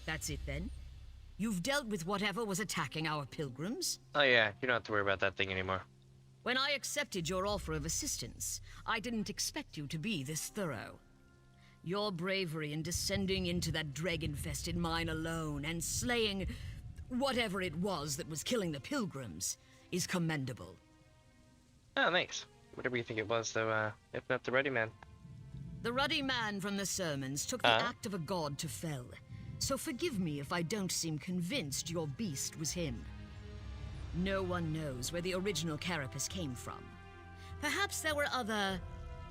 That's it then? You've dealt with whatever was attacking our pilgrims? Oh yeah, you don't have to worry about that thing anymore. When I accepted your offer of assistance, I didn't expect you to be this thorough. Your bravery in descending into that dreg-infested mine alone and slaying whatever it was that was killing the pilgrims is commendable. Oh, thanks. Whatever you think it was, though, if not the Ruddy Man. The Ruddy Man from the sermons took the act of a god to fell. So forgive me if I don't seem convinced your beast was him. No one knows where the original carapace came from. Perhaps there were other,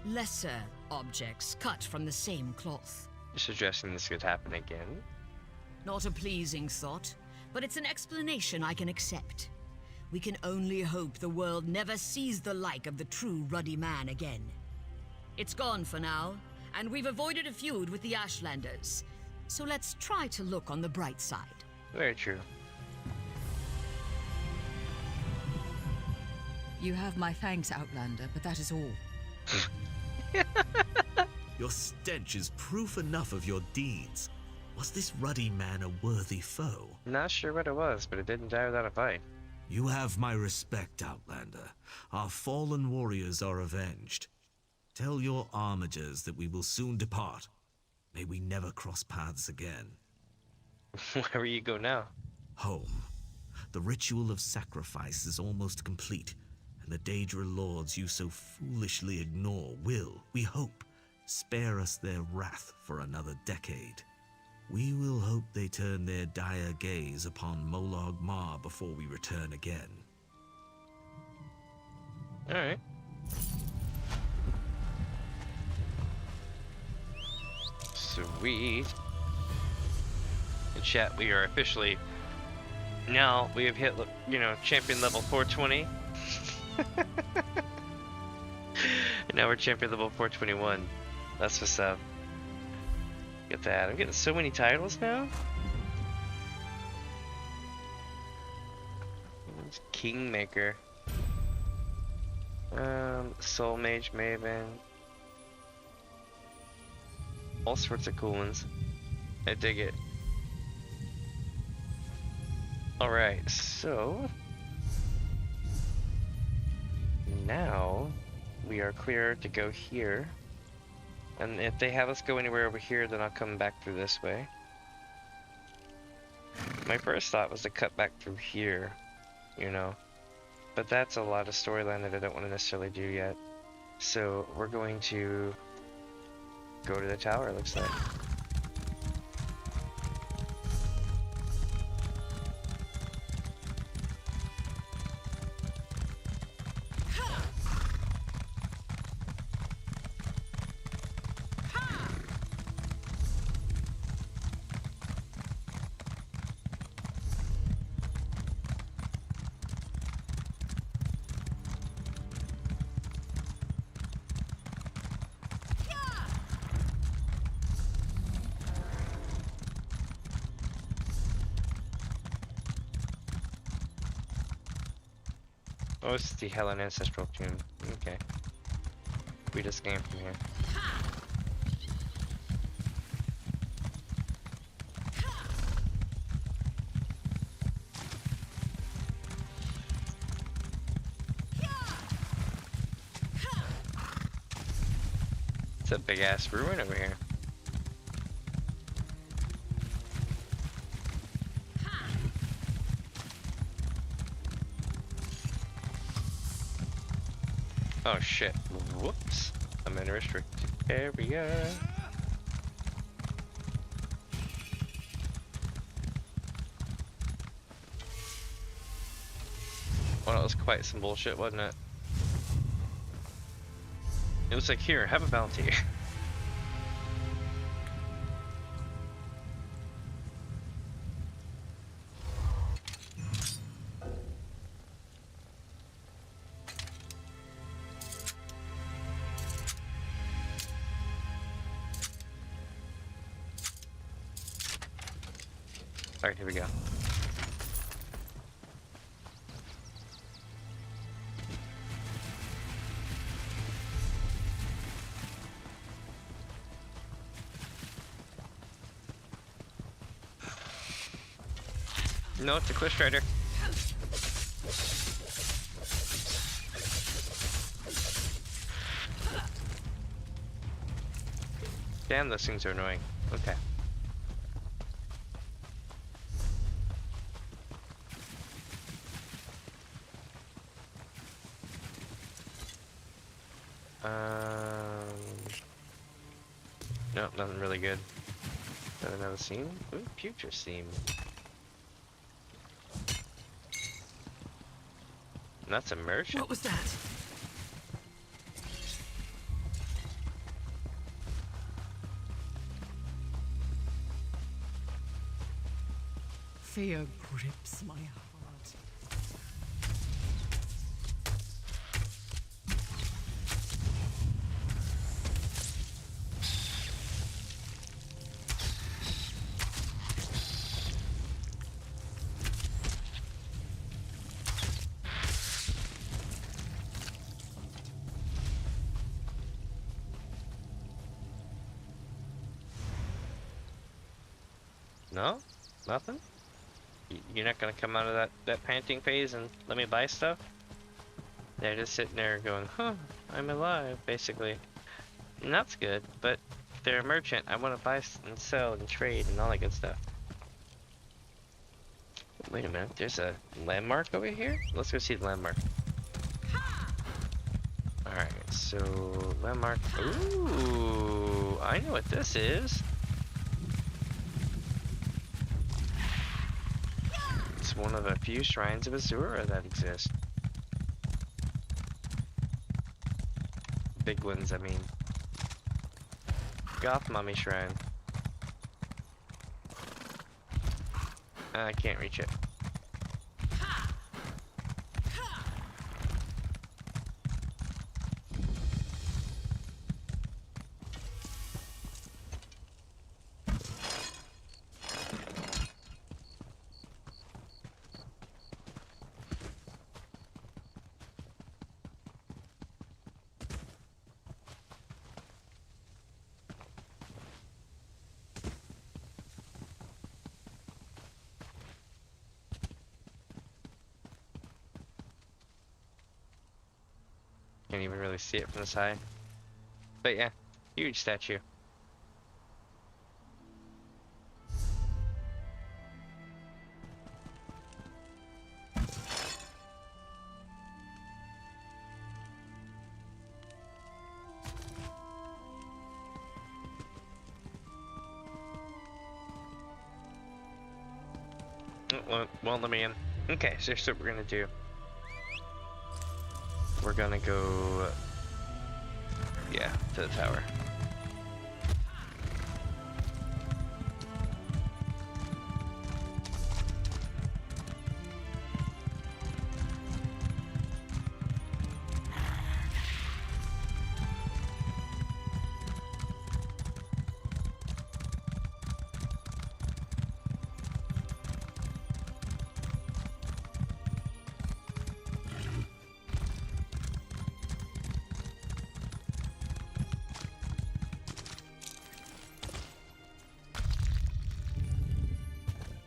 lesser objects cut from the same cloth. You're suggesting this could happen again? Not a pleasing thought, but it's an explanation I can accept. We can only hope the world never sees the like of the true Ruddy Man again. It's gone for now, and we've avoided a feud with the Ashlanders. So let's try to look on the bright side. Very true. You have my thanks, Outlander, but that is all. Your stench is proof enough of your deeds. Was this Ruddy Man a worthy foe? Not sure what it was, but it didn't die without a fight. You have my respect, Outlander. Our fallen warriors are avenged. Tell your armigers that we will soon depart. May we never cross paths again. Where will you go now? Home. The ritual of sacrifice is almost complete, and the Daedra lords you so foolishly ignore will, we hope, spare us their wrath for another decade. We will hope they turn their dire gaze upon Molag Mar before we return again. Alright. Sweet. In chat, we are officially... Now, we have hit, you know, champion level 420. And now we're champion level 421. That's what's up. Get that. I'm getting so many titles now. Kingmaker. Soul Mage Maven. All sorts of cool ones. I dig it. Alright, so now we are clear to go here. And if they have us go anywhere over here, then I'll come back through this way. My first thought was to cut back through here, you know. But that's a lot of storyline that I don't want to necessarily do yet. So we're going to go to the tower, it looks like. Oh, it's the Helen Ancestral Tomb. Okay. We just came from here. It's a big ass ruin over here. Oh shit. Whoops. I'm in a restricted area. Well, that was quite some bullshit, wasn't it? It was like, here, have a bounty. Alright, here we go. No, it's a Quest Strider. Damn, those things are annoying. Okay. Nope, nothing really good. Got another scene? Ooh, future scene. And that's a merchant? What was that? Fear grips my heart. No? Nothing? You're not gonna come out of that panting phase and let me buy stuff? They're just sitting there going, huh, I'm alive, basically. And that's good, but if they're a merchant, I want to buy and sell and trade and all that good stuff. Wait a minute, there's a landmark over here? Let's go see the landmark. Alright, so landmark. Ooh, I know what this is. one of a few shrines of Azura that exist. Big ones, I mean. Goth Mummy Shrine. I can't reach it. Can't even really see it from the side. But yeah, huge statue. Won't let me in. Okay, so here's what we're gonna do. We're gonna go, yeah, to the tower.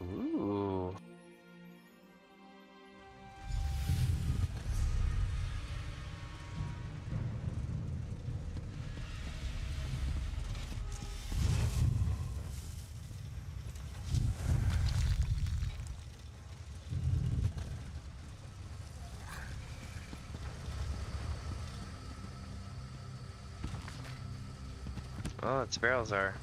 Ooh. Oh, its barrels are.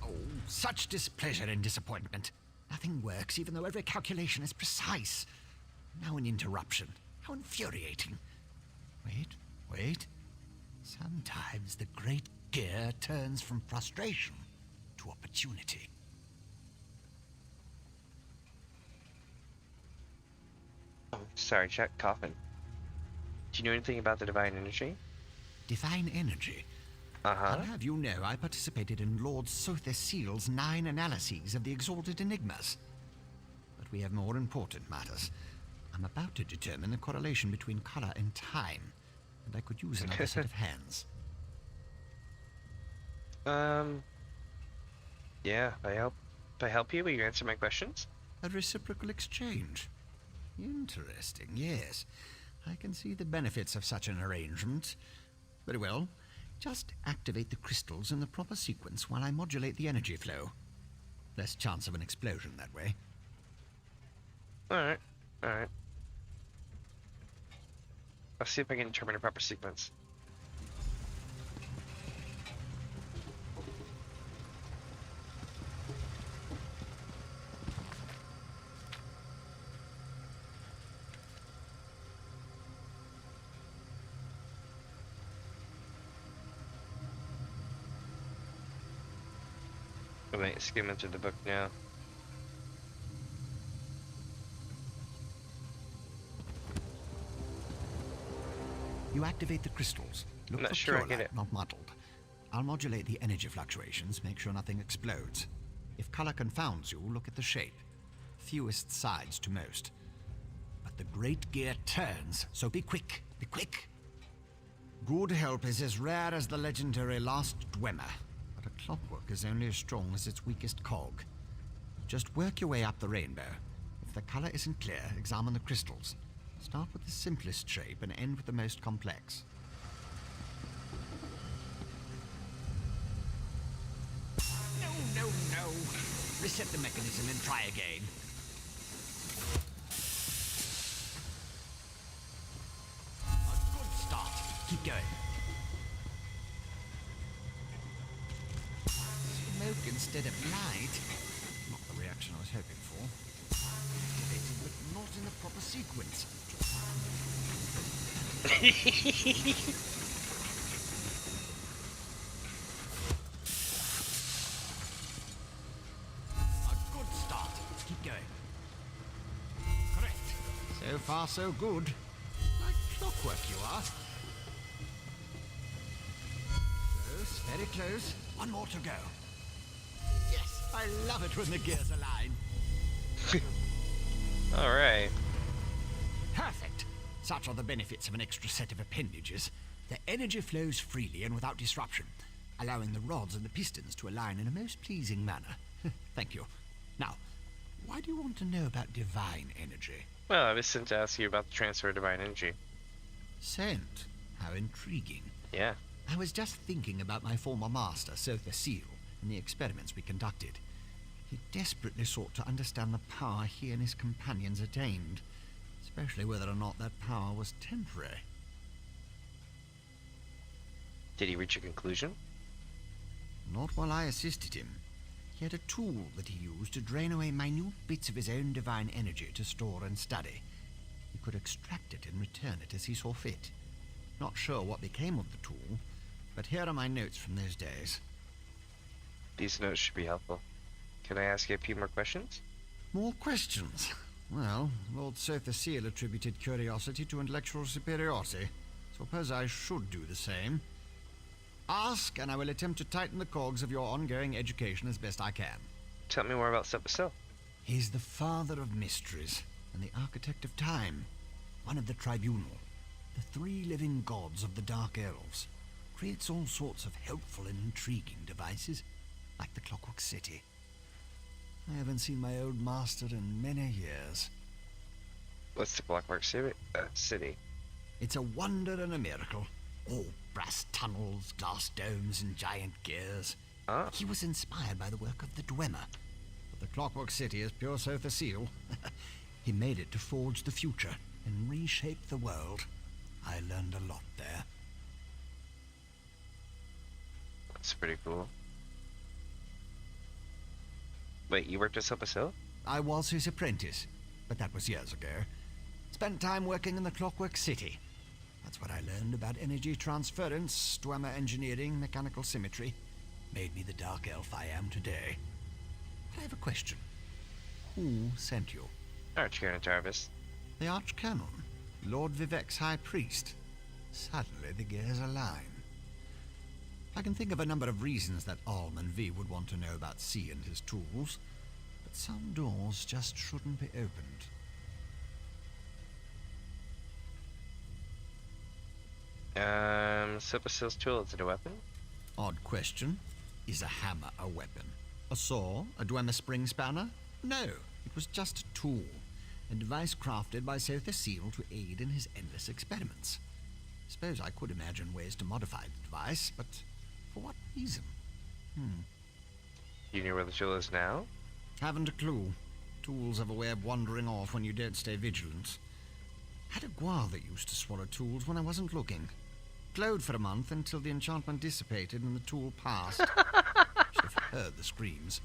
Oh, such displeasure and disappointment. Nothing works, even though every calculation is precise. Now an interruption. How infuriating. Wait. Sometimes the great gear turns from frustration to opportunity. Oh, sorry, check coffin. Do you know anything about the divine energy? Divine energy? Uh-huh. I'll have you know I participated in Lord Sother Seal's 9 analyses of the Exalted Enigmas. But we have more important matters. I'm about to determine the correlation between color and time, and I could use another set of hands. Yeah, if I help you, will you answer my questions? A reciprocal exchange. Interesting, yes. I can see the benefits of such an arrangement. Very well. Just activate the crystals in the proper sequence while I modulate the energy flow. Less chance of an explosion that way. Alright. I'll see if I can determine a proper sequence. Wait, skimming through the book now. You activate the crystals. Look I'm not for sure pure I get light, it. not muddled. I'll modulate the energy fluctuations, make sure nothing explodes. If color confounds you, look at the shape. Fewest sides to most. But the great gear turns, so be quick, be quick. Good help is as rare as the legendary Last Dwemer. But a clockwork is only as strong as its weakest cog. Just work your way up the rainbow. If the color isn't clear, examine the crystals. Start with the simplest shape and end with the most complex. No. Reset the mechanism and try again. A good start. Keep going. Smoke instead of light. Not the reaction I was hoping for. Activated, but not in the proper sequence. A good start. Keep going. Correct. So far, so good. Like clockwork, you are. Close, very close. One more to go. Yes, I love it when the gears align. All right. Perfect. Such are the benefits of an extra set of appendages. The energy flows freely and without disruption, allowing the rods and the pistons to align in a most pleasing manner. Thank you. Now, why do you want to know about divine energy? Well, I was sent to ask you about the transfer of divine energy. Sent? How intriguing. Yeah. I was just thinking about my former master, Sotha Seal, and the experiments we conducted. He desperately sought to understand the power he and his companions attained, especially whether or not that power was temporary. Did he reach a conclusion? Not while I assisted him. He had a tool that he used to drain away minute bits of his own divine energy to store and study. He could extract it and return it as he saw fit. Not sure what became of the tool, but here are my notes from those days. These notes should be helpful. Can I ask you a few more questions? More questions? Well, Lord Sotha Seal attributed curiosity to intellectual superiority. Suppose I should do the same. Ask, and I will attempt to tighten the cogs of your ongoing education as best I can. Tell me more about Sotha. He's the father of mysteries, and the architect of time. One of the tribunal, the three living gods of the Dark Elves. Creates all sorts of helpful and intriguing devices, like the Clockwork City. I haven't seen my old master in many years. What's the Clockwork City? It's a wonder and a miracle. All brass tunnels, glass domes, and giant gears. Ah. He was inspired by the work of the Dwemer. But the Clockwork City is pure Sotha Seal. He made it to forge the future and reshape the world. I learned a lot there. That's pretty cool. Wait, you worked at Sotha? I was his apprentice, but that was years ago. Spent time working in the Clockwork City. That's what I learned about energy transference, Dwemer engineering, mechanical symmetry. Made me the Dark Elf I am today. I have a question. Who sent you? Archcanon Jarvis. The Archcanon? Lord Vivek's High Priest. Suddenly the gears align. I can think of a number of reasons that Alm and V would want to know about C and his tools, but some doors just shouldn't be opened. Sotha's tool, is it a weapon? Odd question. Is a hammer a weapon? A saw? A Dwemer spring spanner? No, it was just a tool. A device crafted by Sotha Seal to aid in his endless experiments. Suppose I could imagine ways to modify the device, but for what reason? You know where the tool is now? Haven't a clue. Tools have a way of wandering off when you don't stay vigilant. Had a guar that used to swallow tools when I wasn't looking. Glowed for a month until the enchantment dissipated and the tool passed. Should have heard the screams.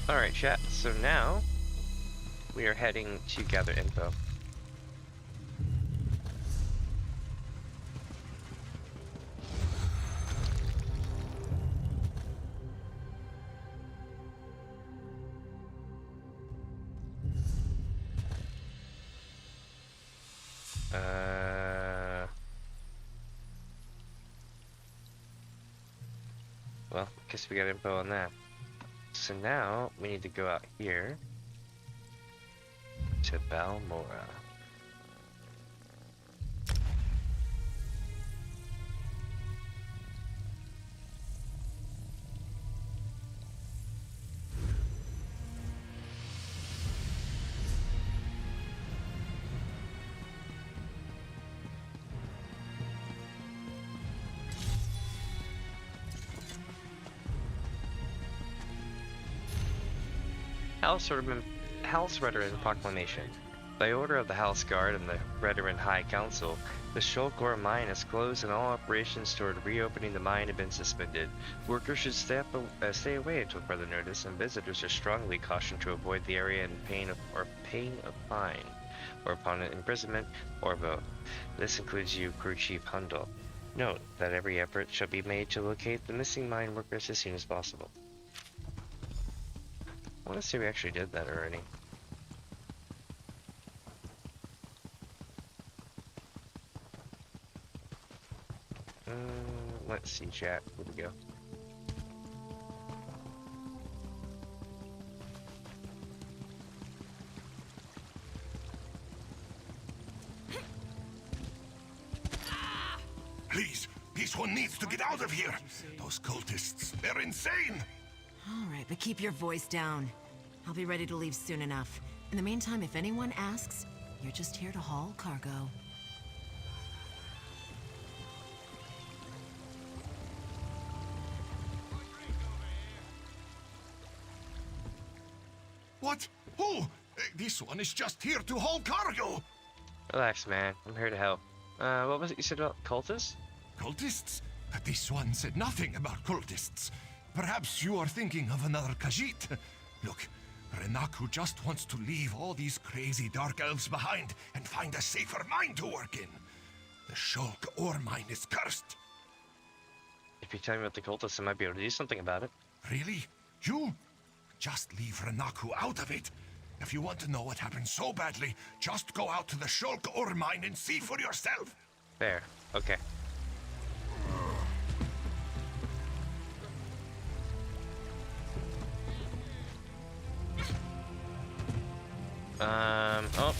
Alright, chat. So now we are heading to gather info. Well, guess we got info on that. So now we need to go out here to Balmora. House Veteran Proclamation. By order of the House Guard and the Veteran High Council, the Shulk Ore mine is closed and all operations toward reopening the mine have been suspended. Workers should stay away until further notice, and visitors are strongly cautioned to avoid the area in pain of fine, or upon imprisonment, or both. This includes you, Crew Chief Hundle. Note that every effort shall be made to locate the missing mine workers as soon as possible. I want to say we actually did that already. Let's see, chat. Here we go. Please, this one needs to get out of here. Those cultists, they're insane. All right, but keep your voice down. I'll be ready to leave soon enough. In the meantime, if anyone asks, you're just here to haul cargo. What? Oh, this one is just here to haul cargo. Relax, man. I'm here to help. What was it you said about cultists? Cultists? This one said nothing about cultists. Perhaps you are thinking of another Khajiit. Look, Renaku just wants to leave all these crazy dark elves behind and find a safer mine to work in. The Shulk ore mine is cursed. If you tell me about the cultists, I might be able to do something about it. Really? You? Just leave Renaku out of it. If you want to know what happened so badly, just go out to the Shulk ore mine and see for yourself. Fair. Okay. Oh.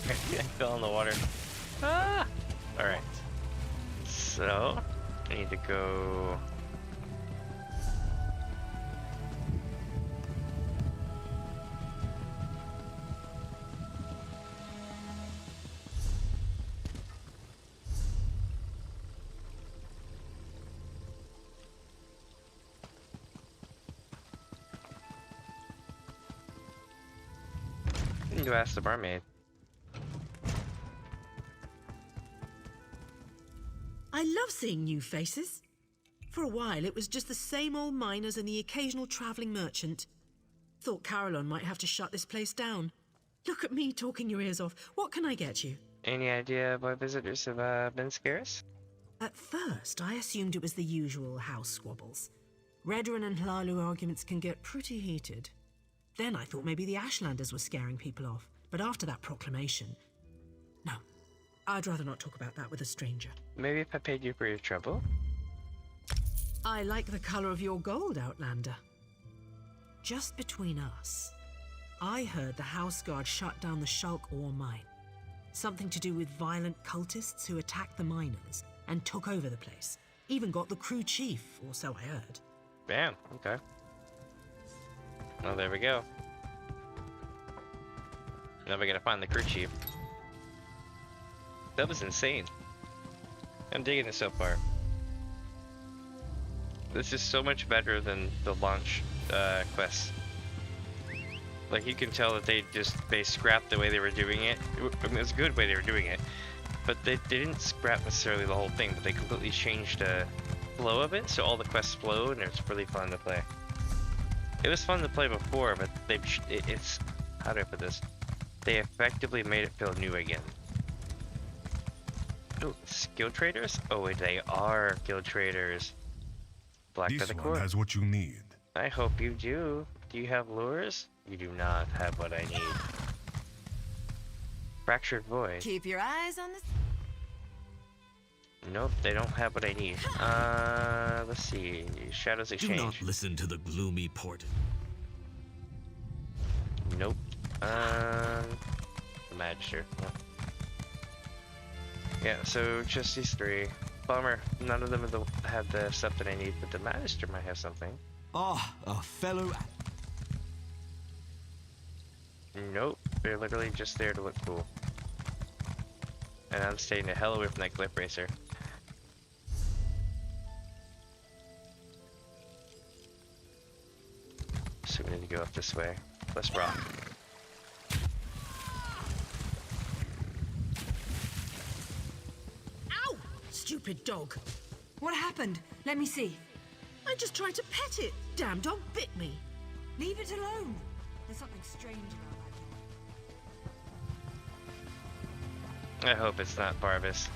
I fell in the water. Ah! Alright. So, I need to go... You ask the barmaid. I love seeing new faces. For a while, it was just the same old miners and the occasional travelling merchant. Thought Caroline might have to shut this place down. Look at me talking your ears off. What can I get you? Any idea why visitors have been scarce? At first, I assumed it was the usual house squabbles. Redoran and Hlalu arguments can get pretty heated. Then I thought maybe the Ashlanders were scaring people off. But after that proclamation... No, I'd rather not talk about that with a stranger. Maybe if I paid you for your trouble? I like the colour of your gold, Outlander. Just between us, I heard the House Guard shut down the Shulk ore mine. Something to do with violent cultists who attacked the miners and took over the place. Even got the crew chief, or so I heard. Bam, okay. Well, there we go. Now we gotta find the crew chief. That was insane. I'm digging it so far. This is so much better than the launch quest. Like, you can tell that they scrapped the way they were doing it. I mean, it was a good way they were doing it, but they didn't scrap necessarily the whole thing, but they completely changed the flow of it, so all the quests flow, and it's really fun to play. It was fun to play before, but it's how do I put this? They effectively made it feel new again. Oh, skill traders? Oh wait, they are guild traders. Black This Feather one Core. has what you need. I hope you do. Do you have lures? You do not have what I need. Fractured Void. Keep your eyes on this. Nope, they don't have what I need. Let's see. Shadows Do Exchange. not listen to the gloomy port. Nope. Magister. Yeah, so just these three. Bummer, none of them have the stuff that I need, but the Magister might have something. Ah, a fellow... Nope, they're literally just there to look cool. And I'm staying the hell away from that Glyph Racer. So we need to go up this way. Let's rock. stupid dog. What happened? Let me see. I just tried to pet it. Damn dog bit me. Leave it alone. There's something strange about that dog. I hope it's not Barbas.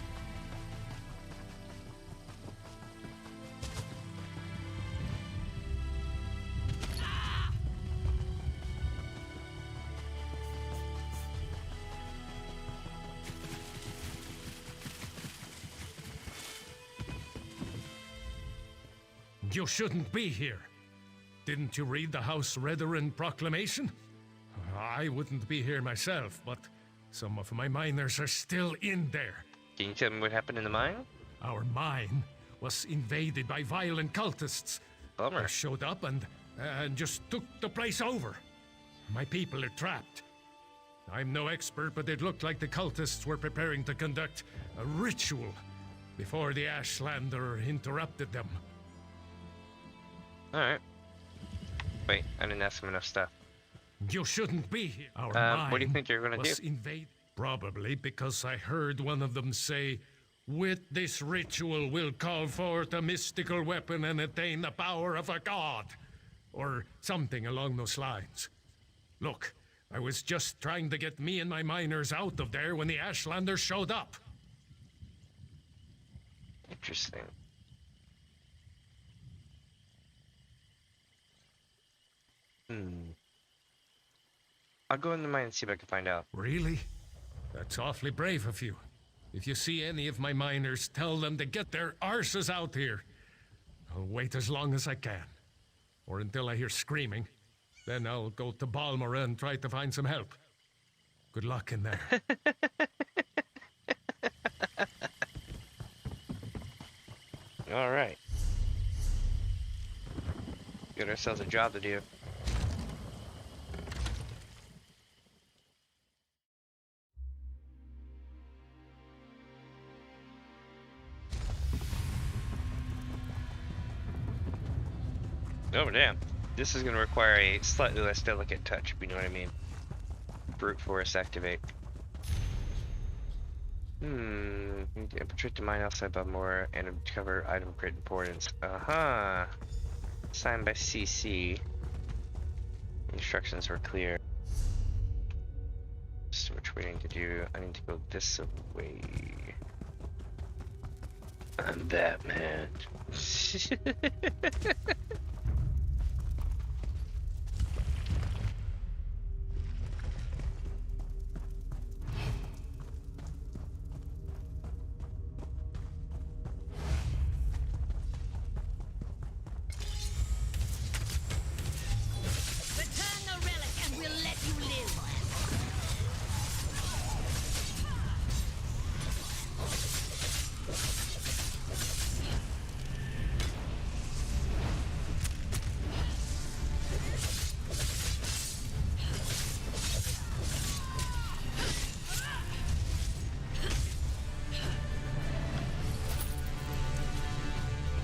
You shouldn't be here. Didn't you read the House Redarin proclamation? I wouldn't be here myself, but some of my miners are still in there. Can you tell me what happened in the mine? Our mine was invaded by violent cultists. Bummer. They showed up and just took the place over. My people are trapped. I'm no expert, but it looked like the cultists were preparing to conduct a ritual before the Ashlander interrupted them. Alright. Wait, I didn't ask him enough stuff. You shouldn't be here. Our mine what do you think you're gonna do? Invade probably because I heard one of them say, "With this ritual will call forth a mystical weapon and attain the power of a god," or something along those lines. Look, I was just trying to get me and my miners out of there when the Ashlander showed up. Interesting. I'll go in the mine and see if I can find out. Really? That's awfully brave of you. If you see any of my miners, tell them to get their arses out here. I'll wait as long as I can. Or until I hear screaming. Then I'll go to Balmora and try to find some help. Good luck in there. Alright. Got ourselves a job to do. Oh damn. This is going to require a slightly less delicate touch, if you know what I mean. Brute force activate. Infiltrate the mine outside Balmora and uncover item crit importance. Signed by CC. Instructions were clear. So which way I need to do? I need to go this way. I'm Batman.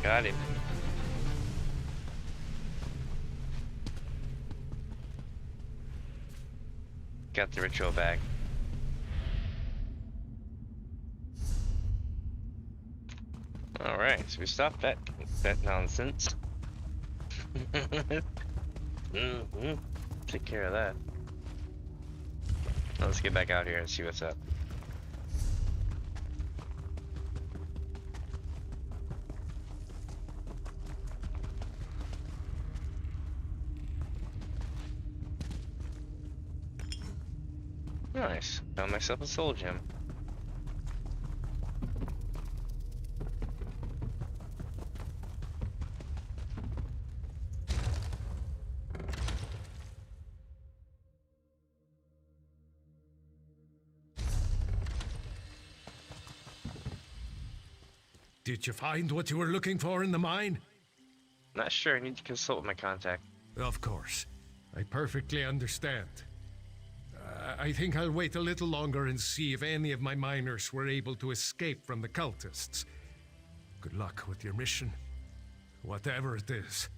Got him. Got the ritual bag. Alright, so we stopped that nonsense. Take care of that. Let's get back out here and see what's up. Nice. Found myself a soul gem. Did you find what you were looking for in the mine? Not sure. I need to consult with my contact. Of course. I perfectly understand. I think I'll wait a little longer and see if any of my miners were able to escape from the cultists. Good luck with your mission, whatever it is.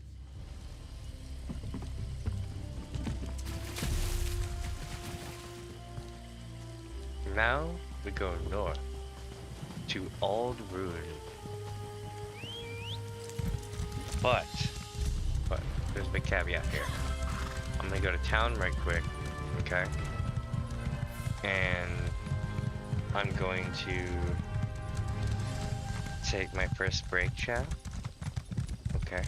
Now we go north. to Aldmeri. But there's a big caveat here. I'm gonna go to town right quick, okay? And I'm going to take my first break, chat. Okay.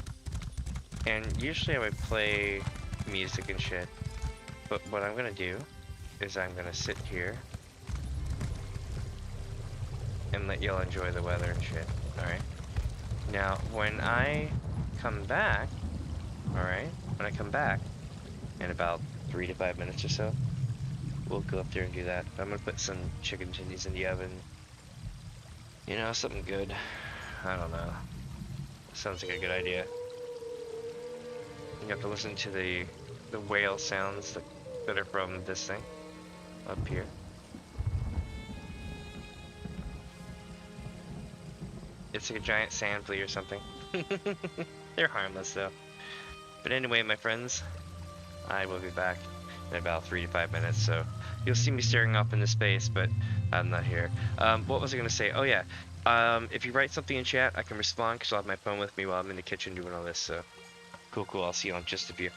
And usually I would play music and shit, but what I'm gonna do is I'm gonna sit here and let y'all enjoy the weather and shit, alright? Now, when I come back, alright, when I come back in about 3 to 5 minutes or so, we'll go up there and do that. I'm gonna put some chicken tendies in the oven. You know, something good. I don't know. Sounds like a good idea. You have to listen to the whale sounds that are from this thing up here. It's like a giant sand flea or something. They're harmless though. But anyway, my friends, I will be back in about 3 to 5 minutes, so you'll see me staring off into space, but I'm not here. What was I gonna say? Oh yeah, if you write something in chat, I can respond because I'll have my phone with me while I'm in the kitchen doing all this, so cool, I'll see you in just a few.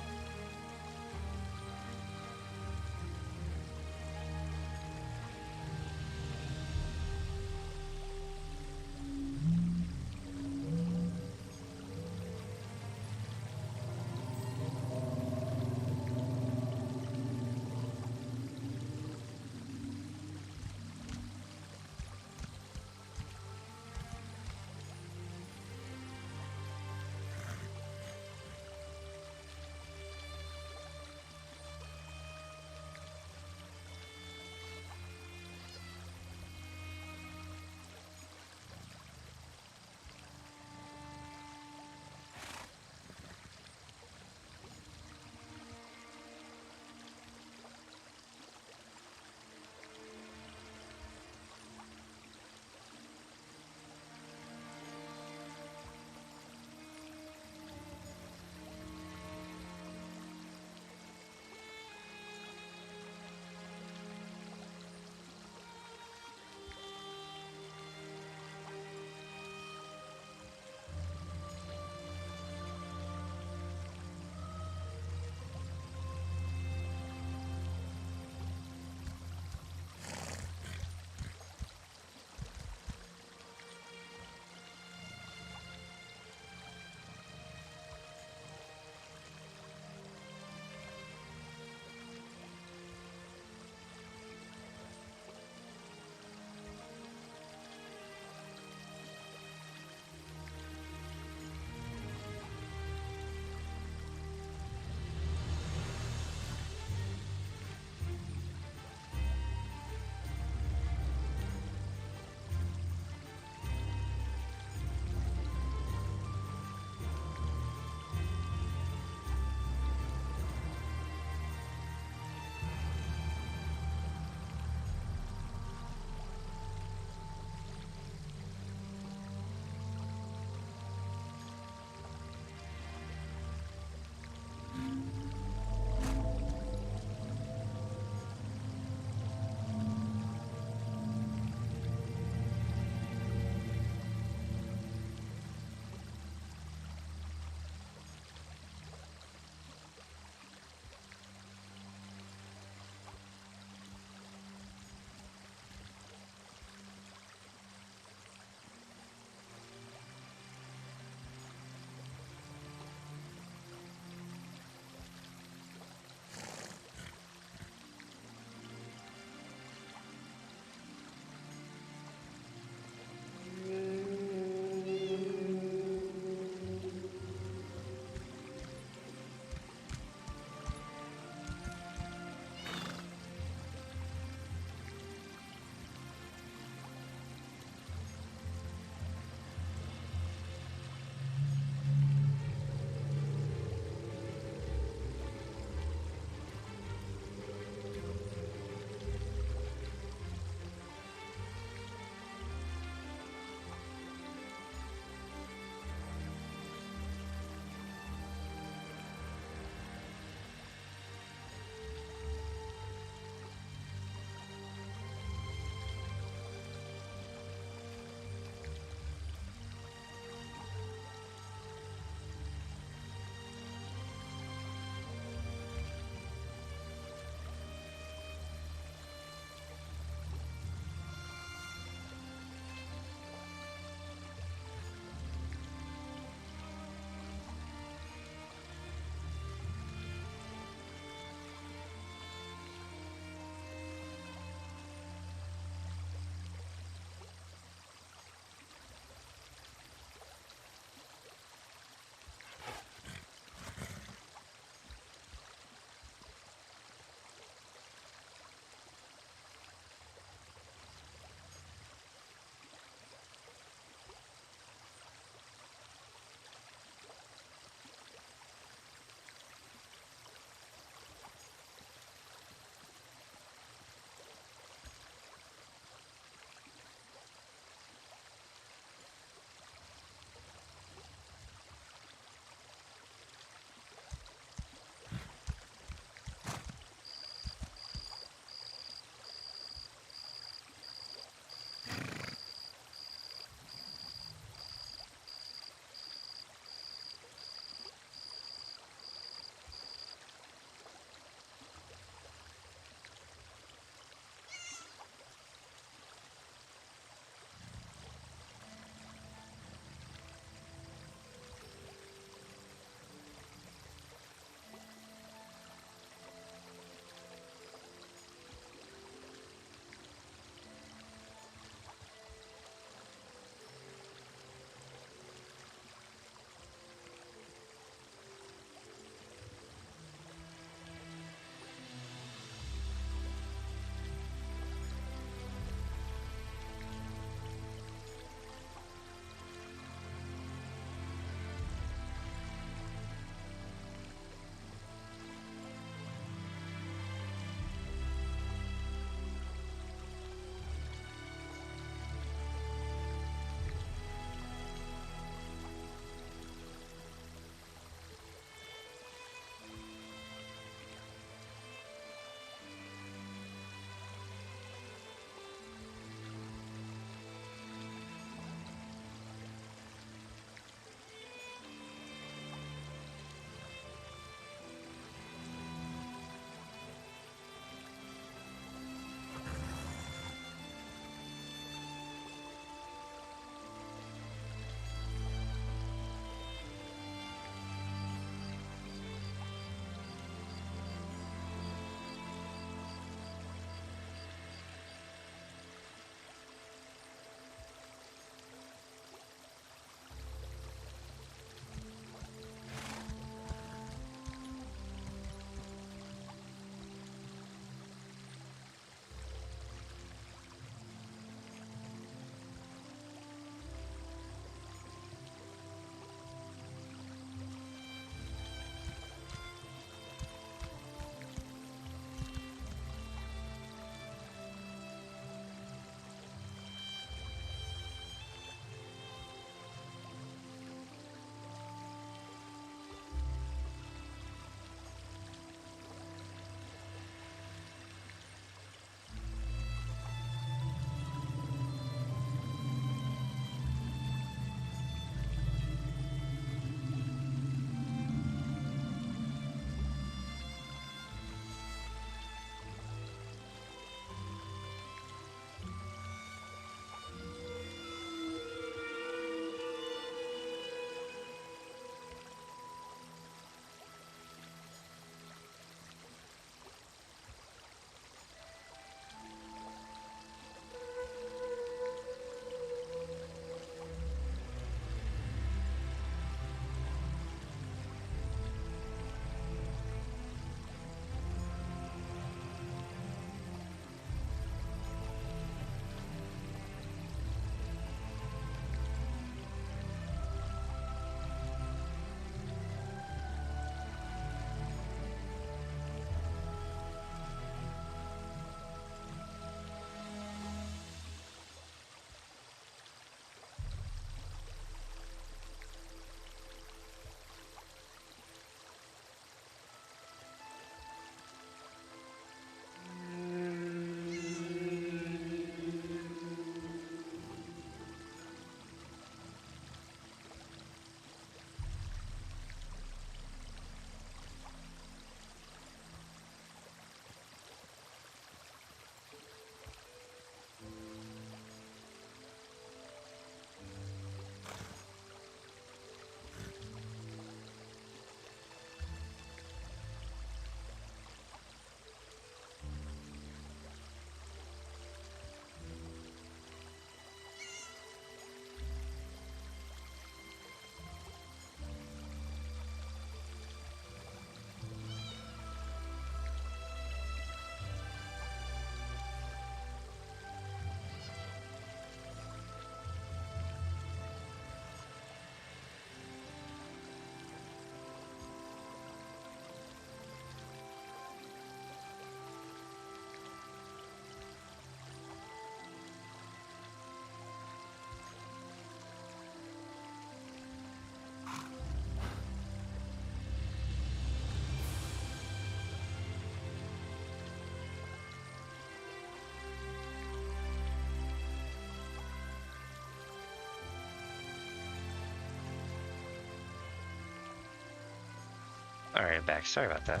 Alright, I'm back. Sorry about that.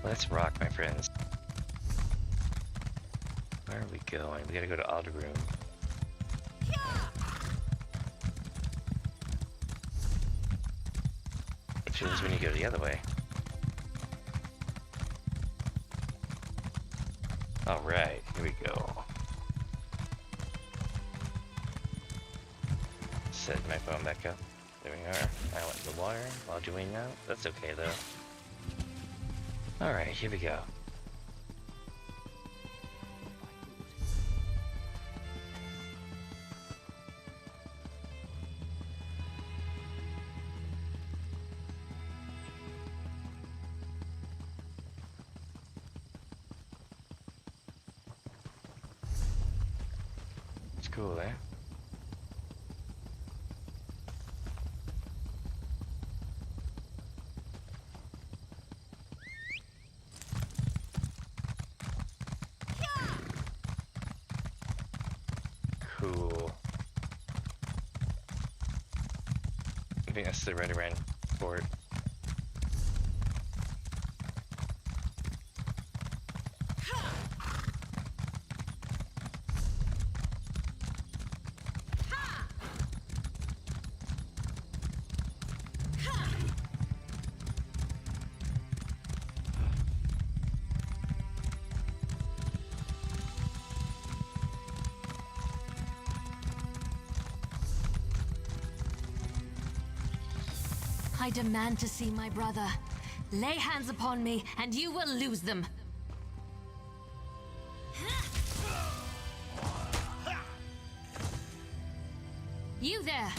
Let's rock, my friends. Where are we going? We gotta go to Aldmeri. Which is when you go the other way. Alright, here we go. Set my phone back up. There we are. I went in the water while doing that. That's okay though. Alright, here we go. It's cool, eh? Cool. I think that's the right around fort. I demand to see my brother. Lay hands upon me, and you will lose them. You there!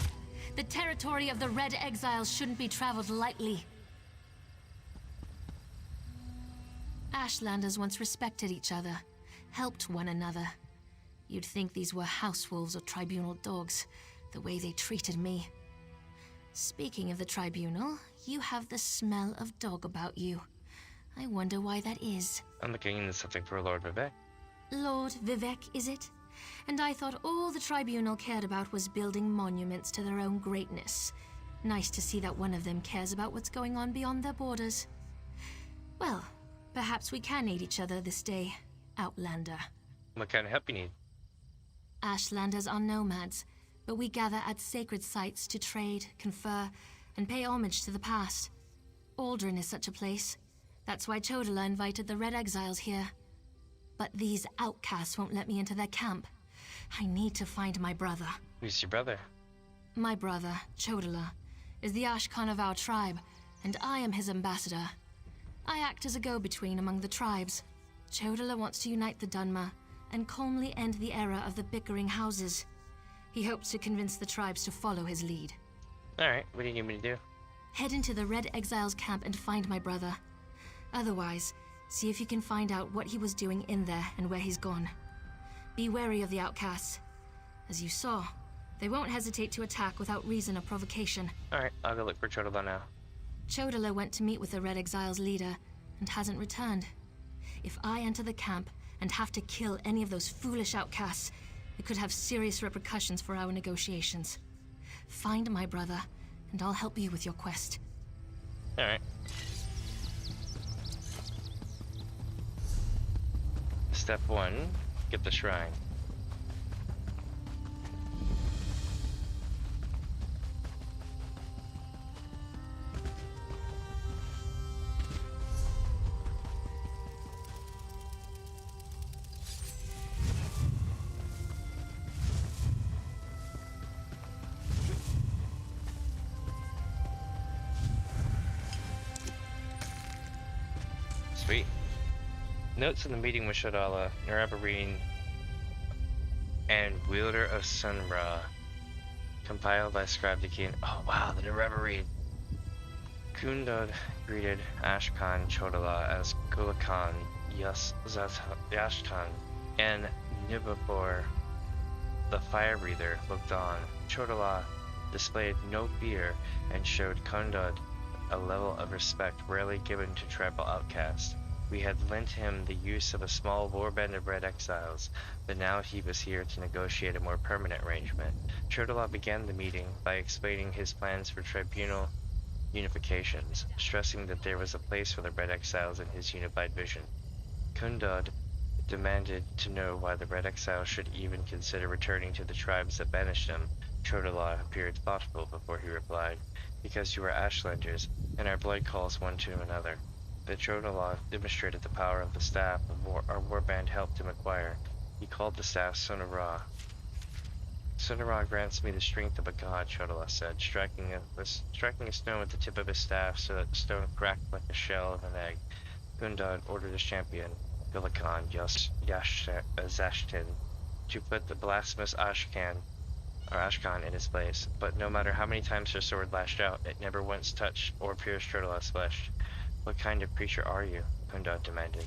The territory of the Red Exiles shouldn't be traveled lightly. Ashlanders once respected each other, helped one another. You'd think these were house wolves or tribunal dogs, the way they treated me. Speaking of the tribunal, you have the smell of dog about you. I wonder why that is. I'm looking into something for Lord Vivek. Lord Vivek, is it? And I thought all the tribunal cared about was building monuments to their own greatness. Nice to see that one of them cares about what's going on beyond their borders. Well, perhaps we can aid each other this day, Outlander. What kind of help you need? Ashlanders are nomads, but we gather at sacred sites to trade, confer, and pay homage to the past. Aldrin is such a place. That's why Chodala invited the Red Exiles here. But these outcasts won't let me into their camp. I need to find my brother. Who's your brother? My brother, Chodala, is the Ashkan of our tribe, and I am his ambassador. I act as a go-between among the tribes. Chodala wants to unite the Dunmer and calmly end the era of the bickering houses. He hopes to convince the tribes to follow his lead. Alright, what do you need me to do? Head into the Red Exiles camp and find my brother. Otherwise, see if you can find out what he was doing in there and where he's gone. Be wary of the outcasts. As you saw, they won't hesitate to attack without reason or provocation. Alright, I'll go look for Chodala now. Chodala went to meet with the Red Exiles leader and hasn't returned. If I enter the camp and have to kill any of those foolish outcasts, it could have serious repercussions for our negotiations. Find my brother, and I'll help you with your quest. Alright. Step 1, get the shrine. Sweet. Notes in the meeting with Chodala, Narabarine, and Wielder of Sunra. Compiled by Scribe the King. Oh wow, the Narabarine. Kundod greeted Ashkan Chodala as Gulakan, Yashtan, and Nibabor, the Fire Breather, looked on. Chodala displayed no fear and showed Kundod a level of respect rarely given to tribal outcasts. We had lent him the use of a small warband of Red Exiles, but now he was here to negotiate a more permanent arrangement. Chodala began the meeting by explaining his plans for tribunal unifications, stressing that there was a place for the Red Exiles in his unified vision. Kundad demanded to know why the Red Exiles should even consider returning to the tribes that banished them. Chodala appeared thoughtful before he replied, "Because you are Ashlanders, and our blood calls one to another." The Chodala demonstrated the power of the staff our warband helped him acquire. He called the staff Sonara. "Sonara grants me the strength of a god," Chodala said, striking a stone with the tip of his staff so that the stone cracked like the shell of an egg. Gundad ordered his champion, Gulakan Zashtin, to put the blasphemous Ashkan in his place, but no matter how many times her sword lashed out, it never once touched or pierced Chodala's flesh. "What kind of creature are you?" Gundad demanded.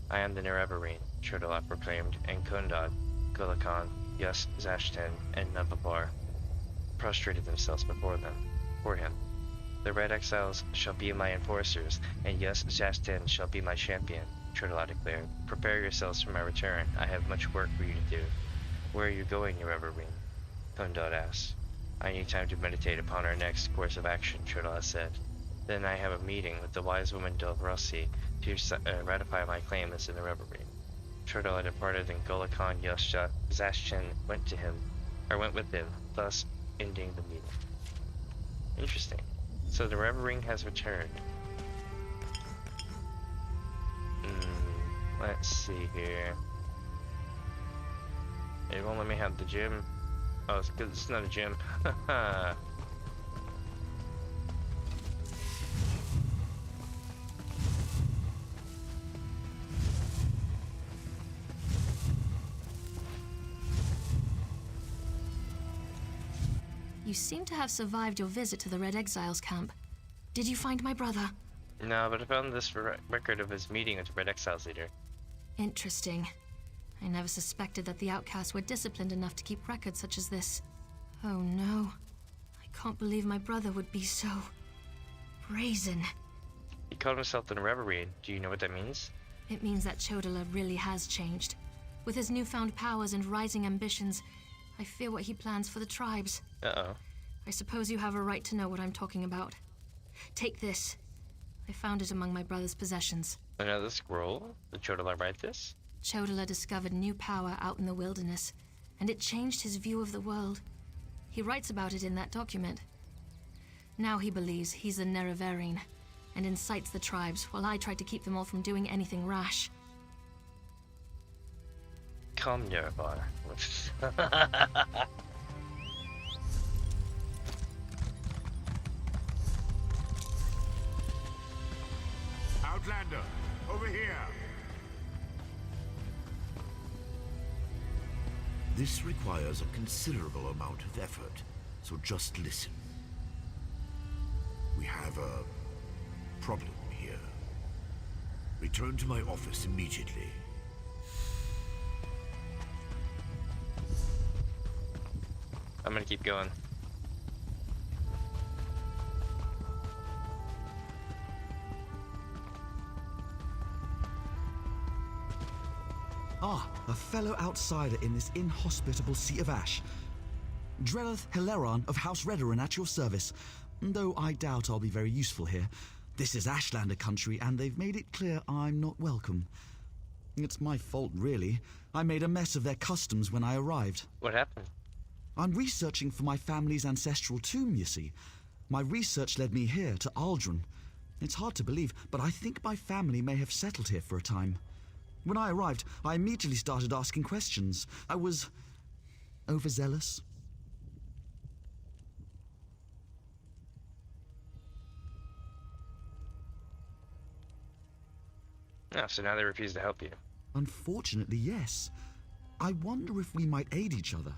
"I am the Nerevarine," Chodala proclaimed, and Gundad, Gulakan, Zashtin, and Navabar prostrated themselves before him. "The Red Exiles shall be my enforcers, and Zashtin shall be my champion," Chodala declared. "Prepare yourselves for my return. I have much work for you to do." "Where are you going, Nerevarine?" Gundad asked. "I need time to meditate upon our next course of action," Chodala said. "Then I have a meeting with the wise woman Delvrossi to ratify my claim as the Nerevarine." Chodala departed, and Gulakan Zashtin went with him, thus ending the meeting. Interesting. So the Nerevarine has returned. Let's see here. It won't let me have the gym. Oh, it's because it's not a gym. You seem to have survived your visit to the Red Exiles camp. Did you find my brother? No, but I found this record of his meeting with the Red Exiles leader. Interesting. I never suspected that the outcasts were disciplined enough to keep records such as this. Oh no. I can't believe my brother would be so brazen. He called himself the Nerevarine. Do you know what that means? It means that Chodala really has changed. With his newfound powers and rising ambitions, I fear what he plans for the tribes. Uh-oh. I suppose you have a right to know what I'm talking about. Take this. I found it among my brother's possessions. Another scroll? Did Chodala write this? Chodala discovered new power out in the wilderness, and it changed his view of the world. He writes about it in that document. Now he believes he's the Nerevarine, and incites the tribes while I try to keep them all from doing anything rash. Come, Nerevar. Outlander, over here. This requires a considerable amount of effort, so just listen. We have a problem here. Return to my office immediately. I'm gonna keep going. Ah, a fellow outsider in this inhospitable sea of ash. Drelleth Hilaron of House Redoran at your service, though I doubt I'll be very useful here. This is Ashlander country, and they've made it clear I'm not welcome. It's my fault, really. I made a mess of their customs when I arrived. What happened? I'm researching for my family's ancestral tomb, you see. My research led me here, to Aldrin. It's hard to believe, but I think my family may have settled here for a time. When I arrived, I immediately started asking questions. I was overzealous. Oh, so now they refuse to help you. Unfortunately, yes. I wonder if we might aid each other.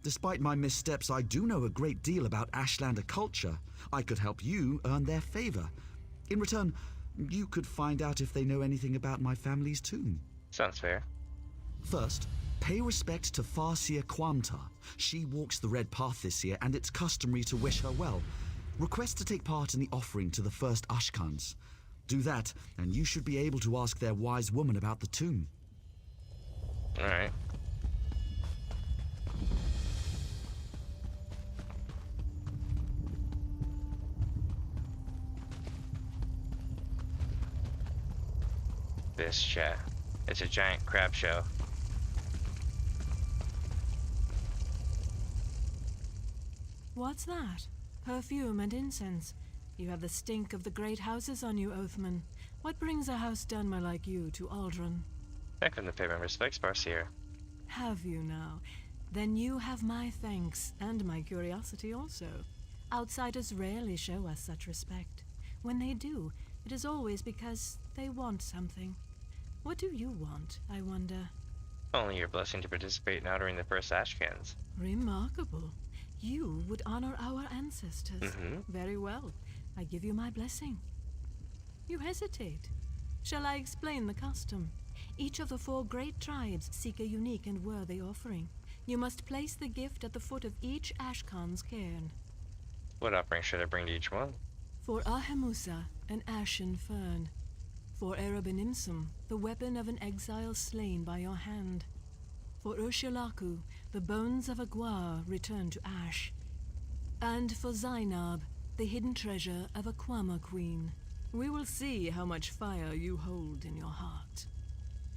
Despite my missteps, I do know a great deal about Ashlander culture. I could help you earn their favor. In return, you could find out if they know anything about my family's tomb. Sounds fair. First, pay respect to Farsia Quamta. She walks the Red Path this year, and it's customary to wish her well. Request to take part in the offering to the first Ashkans. Do that, and you should be able to ask their wise woman about the tomb. Alright. this chat? It's a giant crab show. What's that? Perfume and incense. You have the stink of the great houses on you, Oathman. What brings a house Dunmer like you to Aldrin? Back from the pay my respects, Barcier. Have you now? Then you have my thanks, and my curiosity also. Outsiders rarely show us such respect. When they do, it is always because they want something. What do you want, I wonder? Only your blessing to participate in honoring the first Ashcans. Remarkable. You would honor our ancestors. Very well. I give you my blessing. You hesitate. Shall I explain the custom? Each of the 4 great tribes seek a unique and worthy offering. You must place the gift at the foot of each Ashkan's cairn. What offering should I bring to each one? For Ahemusa, an ashen fern. For Erebinimsum, the weapon of an exile slain by your hand. For Urshilaku, the bones of a Gwar returned to ash. And for Zainab, the hidden treasure of a Kwama queen. We will see how much fire you hold in your heart.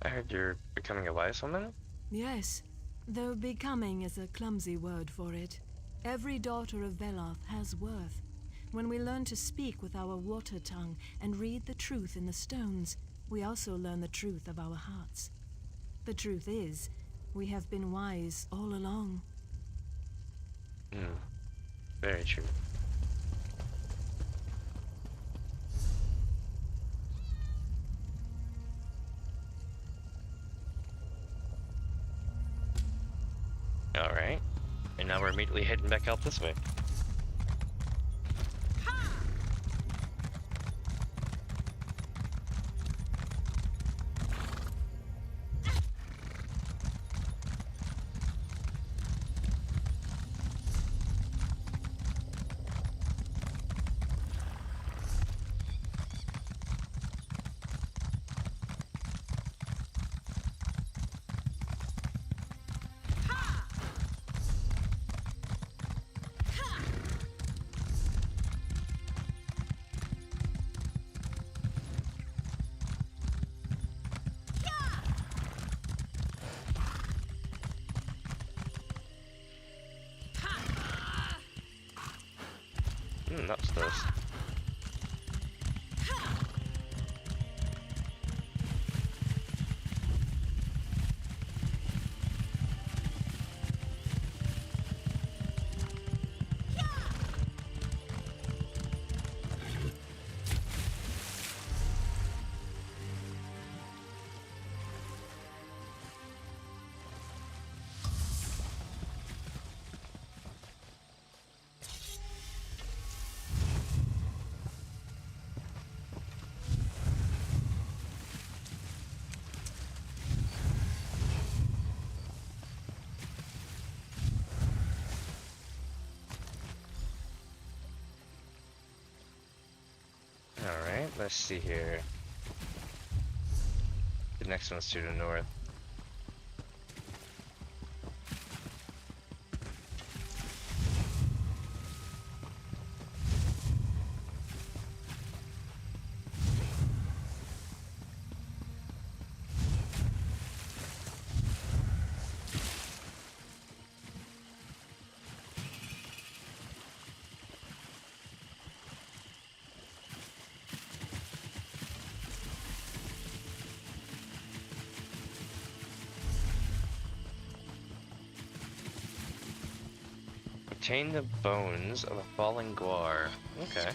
I heard you're becoming a wise woman? Yes, though becoming is a clumsy word for it. Every daughter of Veloth has worth. When we learn to speak with our water tongue and read the truth in the stones, we also learn the truth of our hearts. The truth is, we have been wise all along. Very true. Alright. And now we're immediately heading back out this way. That was close. Alright, let's see here. The next one's to the north. Obtain the bones of a fallen Gwar. Okay.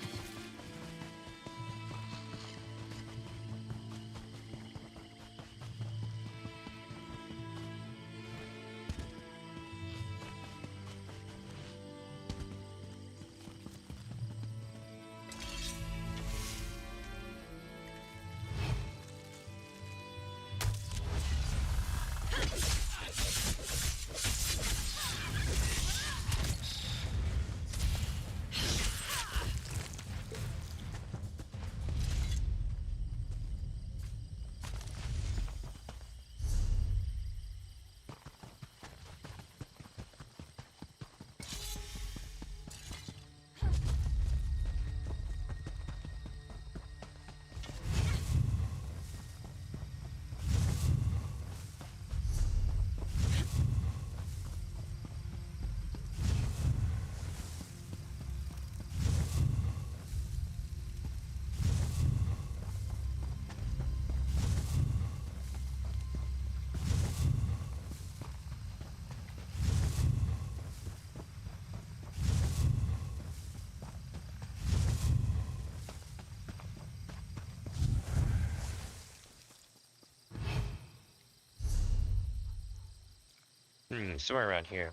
Somewhere around here.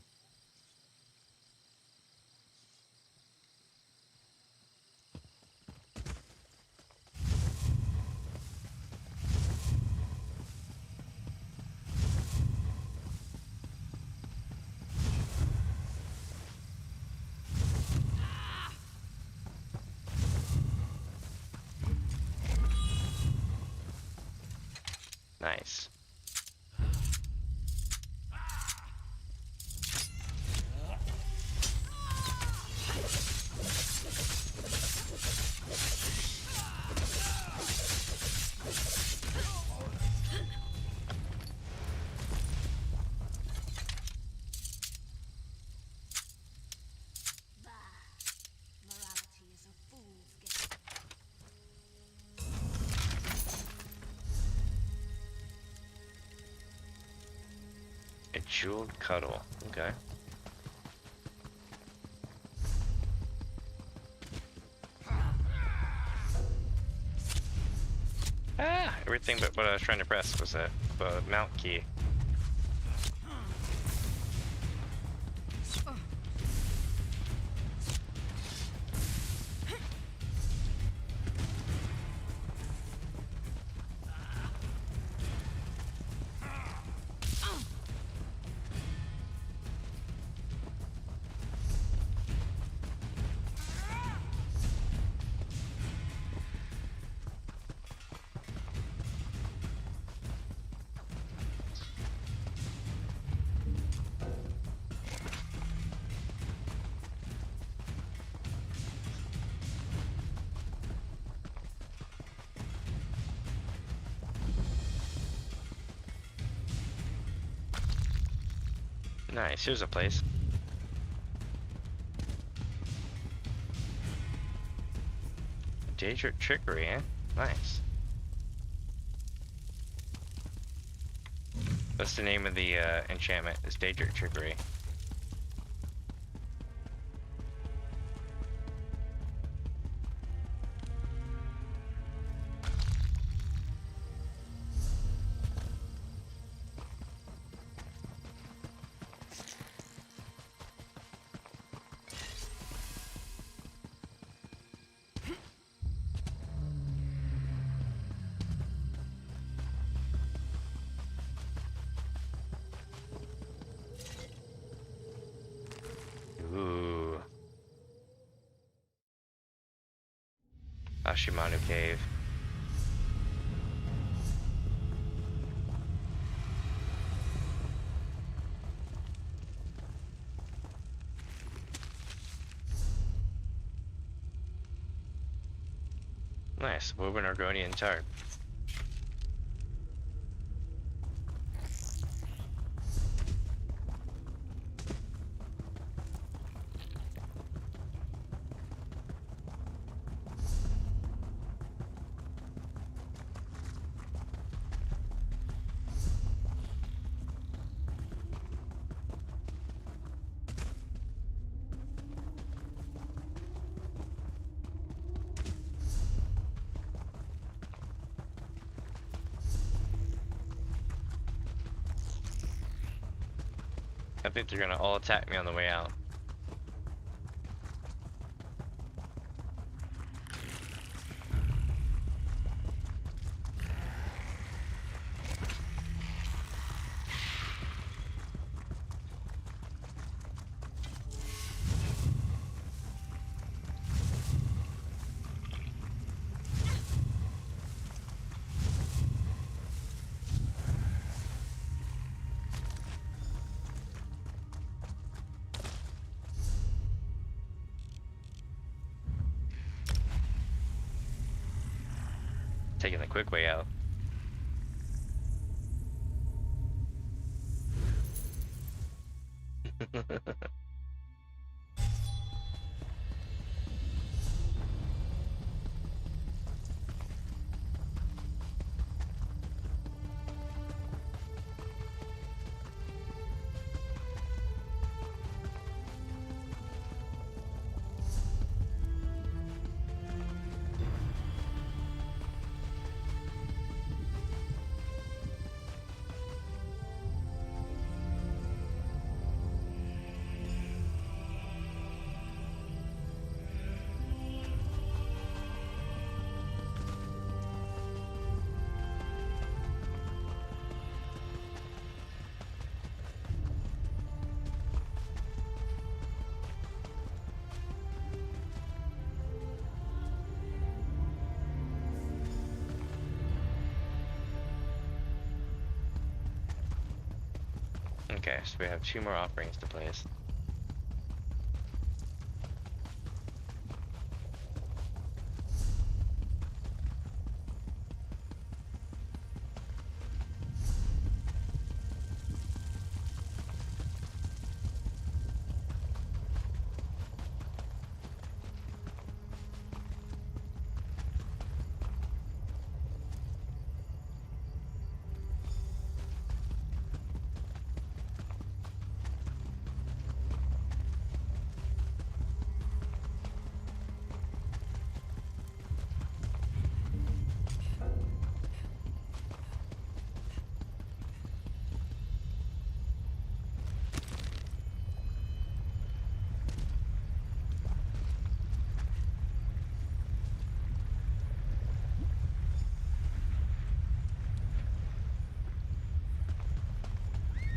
Nice. Morality is a fool's game. A jeweled cuddle. Okay. Ah! Everything but what I was trying to press was that mount key. Nice, here's a place. Daedric Trickery, eh? Nice. What's the name of the enchantment? It's Daedric Trickery. Ooh. Ashimanu Cave. Nice, woven Argonian tart. I think they're gonna all attack me on the way out. Taking the quick way out. Okay, so we have 2 more offerings to place.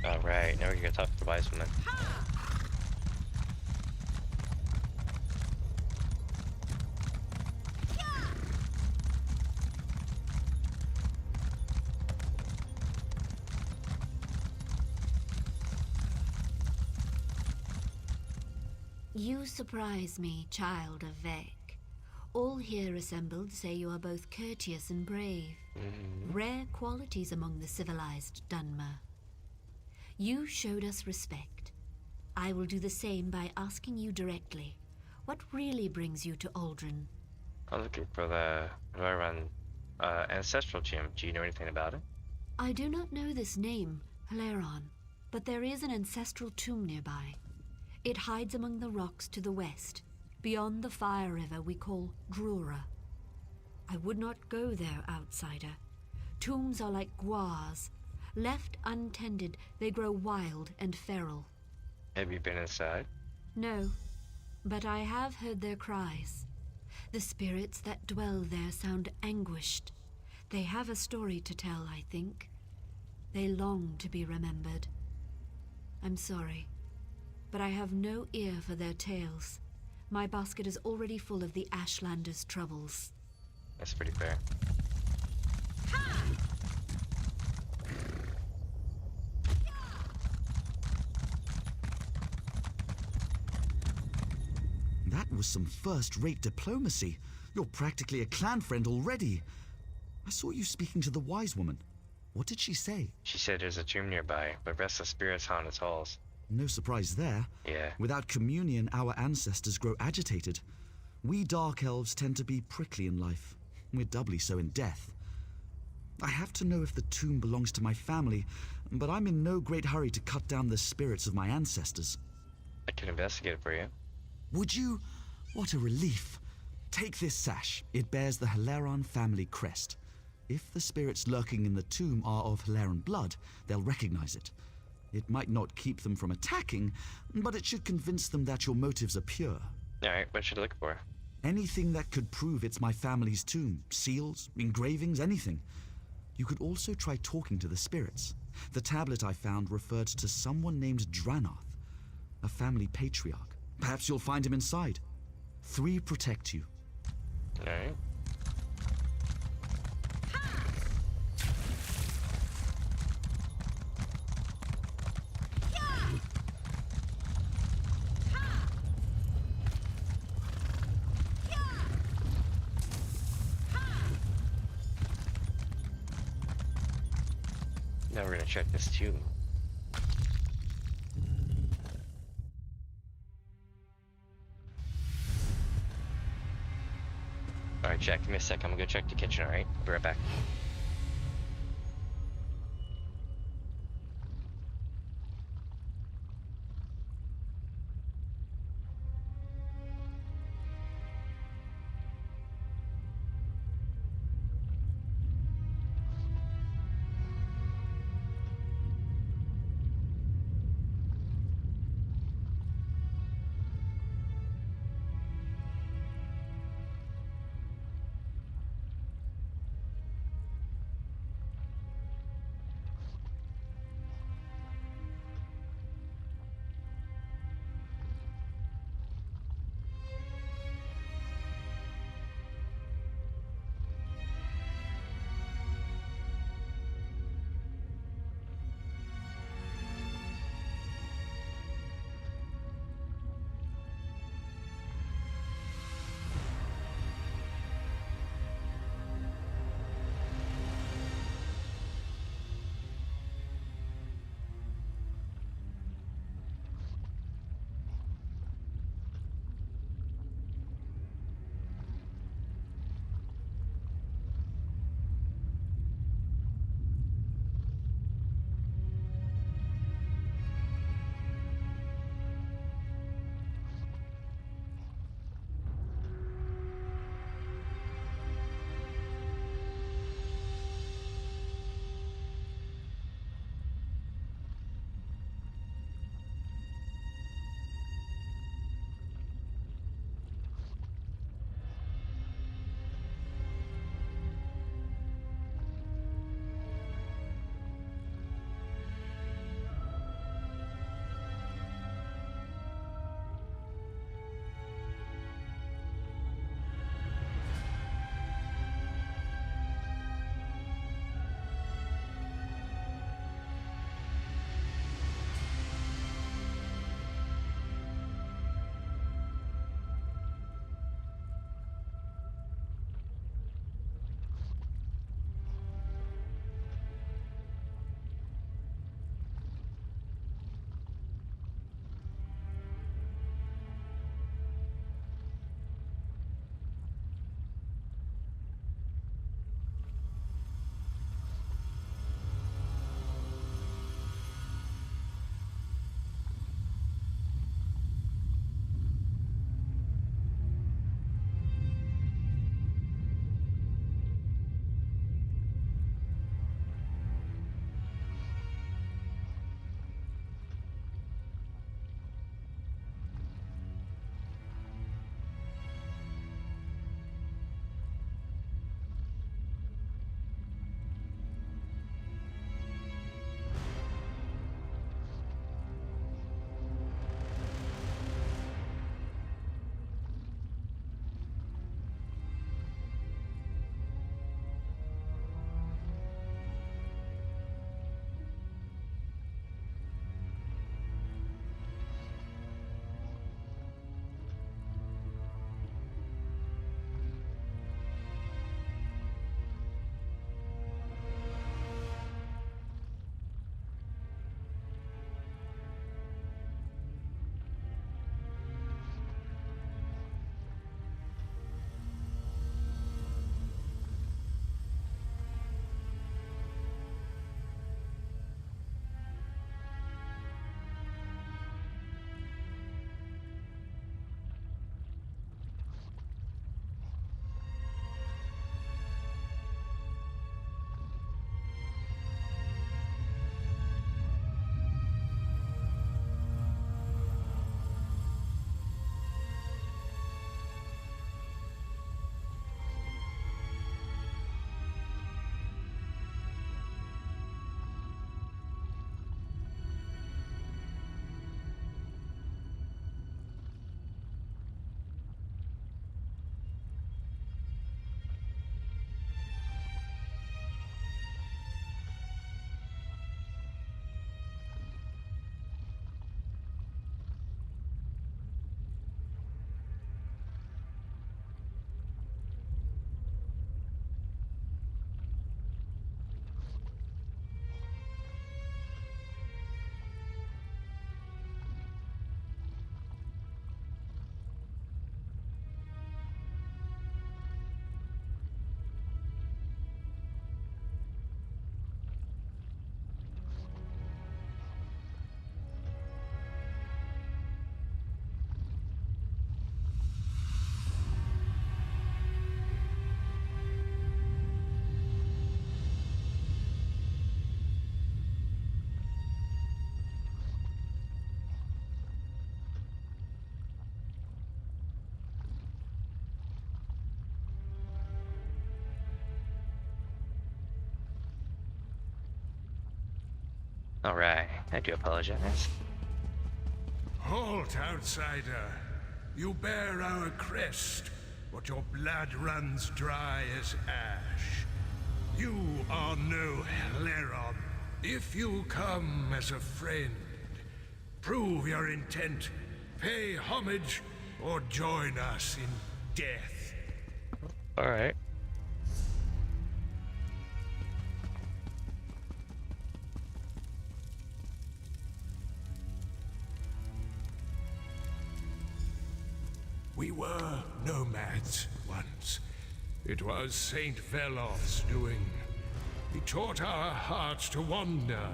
Alright, now we're gonna talk to the wise woman. You surprise me, child of Vek. All here assembled say you are both courteous and brave. Rare qualities among the civilized Dunmer. You showed us respect. I will do the same by asking you directly. What really brings you to Aldrin? I'm looking for the Vvardenfell ancestral gem. Do you know anything about it? I do not know this name, Haleron, but there is an ancestral tomb nearby. It hides among the rocks to the west, beyond the fire river we call Drura. I would not go there, outsider. Tombs are like guars. Left untended, they grow wild and feral. Have you been inside? No, but I have heard their cries. The spirits that dwell there sound anguished. They have a story to tell, I think. They long to be remembered. I'm sorry, but I have no ear for their tales. My basket is already full of the Ashlanders' troubles. That's pretty fair. That was some first-rate diplomacy. You're practically a clan friend already. I saw you speaking to the wise woman. What did she say? She said there's a tomb nearby, but restless spirits haunt its halls. No surprise there. Yeah. Without communion, our ancestors grow agitated. We Dark Elves tend to be prickly in life. We're doubly so in death. I have to know if the tomb belongs to my family, but I'm in no great hurry to cut down the spirits of my ancestors. I can investigate it for you. Would you? What a relief. Take this sash. It bears the Haleron family crest. If the spirits lurking in the tomb are of Haleron blood, they'll recognize it. It might not keep them from attacking, but it should convince them that your motives are pure. Alright, what should I look for? Anything that could prove it's my family's tomb. Seals, engravings, anything. You could also try talking to the spirits. The tablet I found referred to someone named Dranath, a family patriarch. Perhaps you'll find him inside. 3 protect you. Alright. Now we're gonna check this tomb. Alright, Jack, give me a sec. I'm gonna go check the kitchen, alright? Be right back. Alright, I do apologize. Halt, outsider. You bear our crest, but your blood runs dry as ash. You are no Heleron. If you come as a friend, prove your intent, pay homage, or join us in death. Alright. We were nomads once. It was Saint Veloth's doing. He taught our hearts to wander.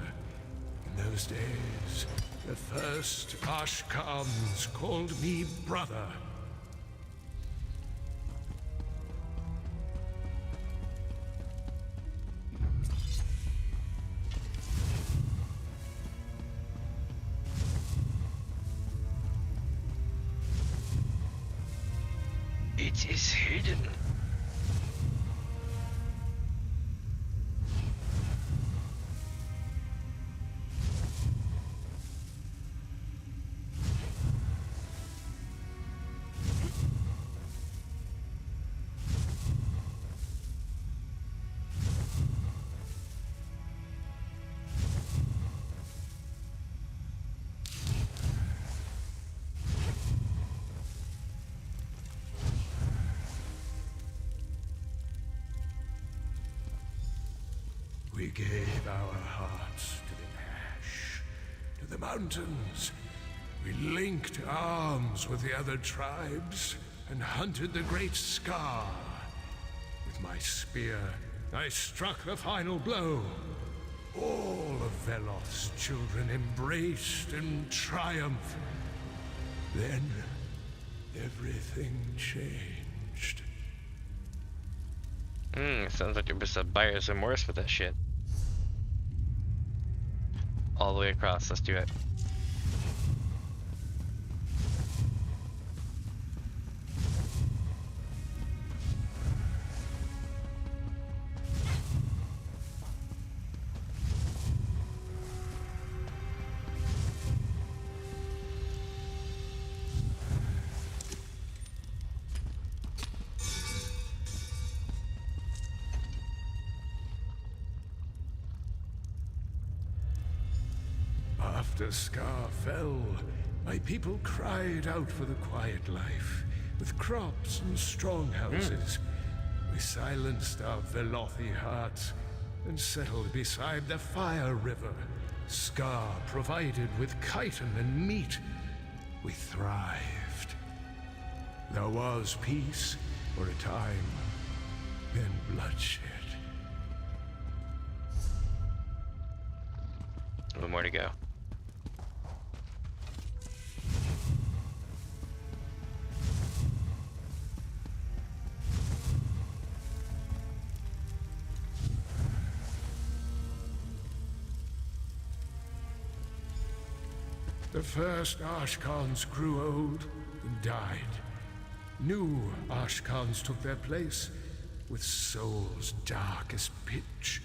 In those days, the first Ashkans called me brother. It is hidden. We gave our hearts to the ash, to the mountains. We linked arms with the other tribes and hunted the great Scar. With my spear, I struck the final blow. All of Veloth's children embraced in triumph. Then, everything changed. Sounds like there was a buyer's remorse with that shit. All the way across, let's do it. After Scar fell, my people cried out for the quiet life, with crops and strong houses. We silenced our Velothi hearts and settled beside the Fire River. Scar provided with chitin and meat. We thrived. There was peace for a time, then bloodshed. A little more to go. The first Ashkans grew old and died. New Ashkans took their place, with souls dark as pitch.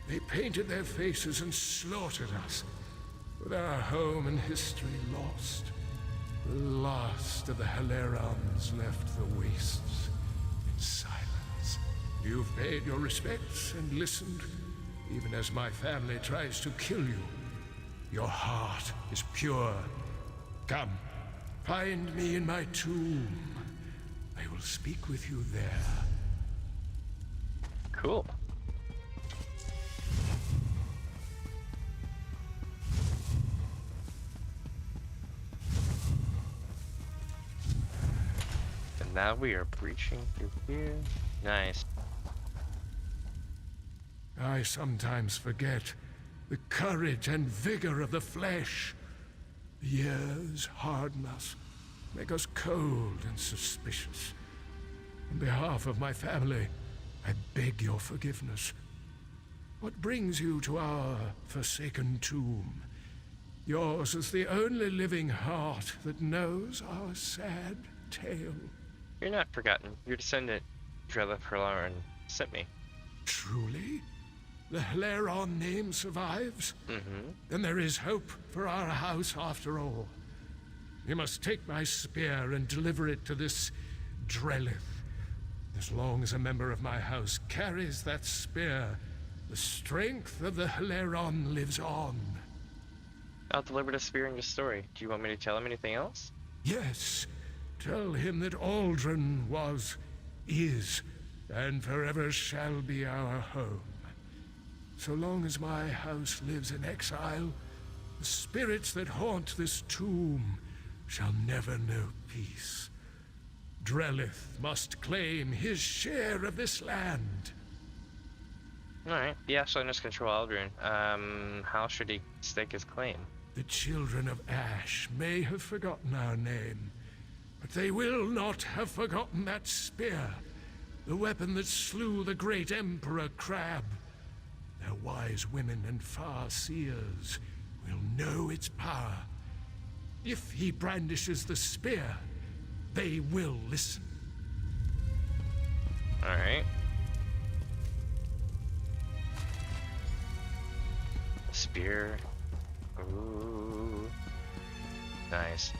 They painted their faces and slaughtered us, with our home and history lost. The last of the Helerans left the wastes in silence. You've paid your respects and listened, even as my family tries to kill you. Your heart is pure. Come, find me in my tomb. I will speak with you there. Cool. And now we are breaching through here. Nice. I sometimes forget the courage and vigor of the flesh. The years harden us, make us cold and suspicious. On behalf of my family, I beg your forgiveness. What brings you to our forsaken tomb? Yours is the only living heart that knows our sad tale. You're not forgotten. Your descendant, Drella Perlaran, sent me. Truly? the Hleron name survives, then there is hope for our house after all. You must take my spear and deliver it to this Drellith. As long as a member of my house carries that spear, the strength of the Hleron lives on. I'll deliver the spear in your story. Do you want me to tell him anything else? Yes. Tell him that Aldrin was, is, and forever shall be our home. So long as my house lives in exile, the spirits that haunt this tomb shall never know peace. Drellith must claim his share of this land. Alright, the Ashlanders control Aldrin. How should he stake his claim? The children of Ash may have forgotten our name, but they will not have forgotten that spear, the weapon that slew the great Emperor Crab. Their wise women and far seers will know its power. If he brandishes the spear, they will listen. Alright. Spear. Ooh. Nice.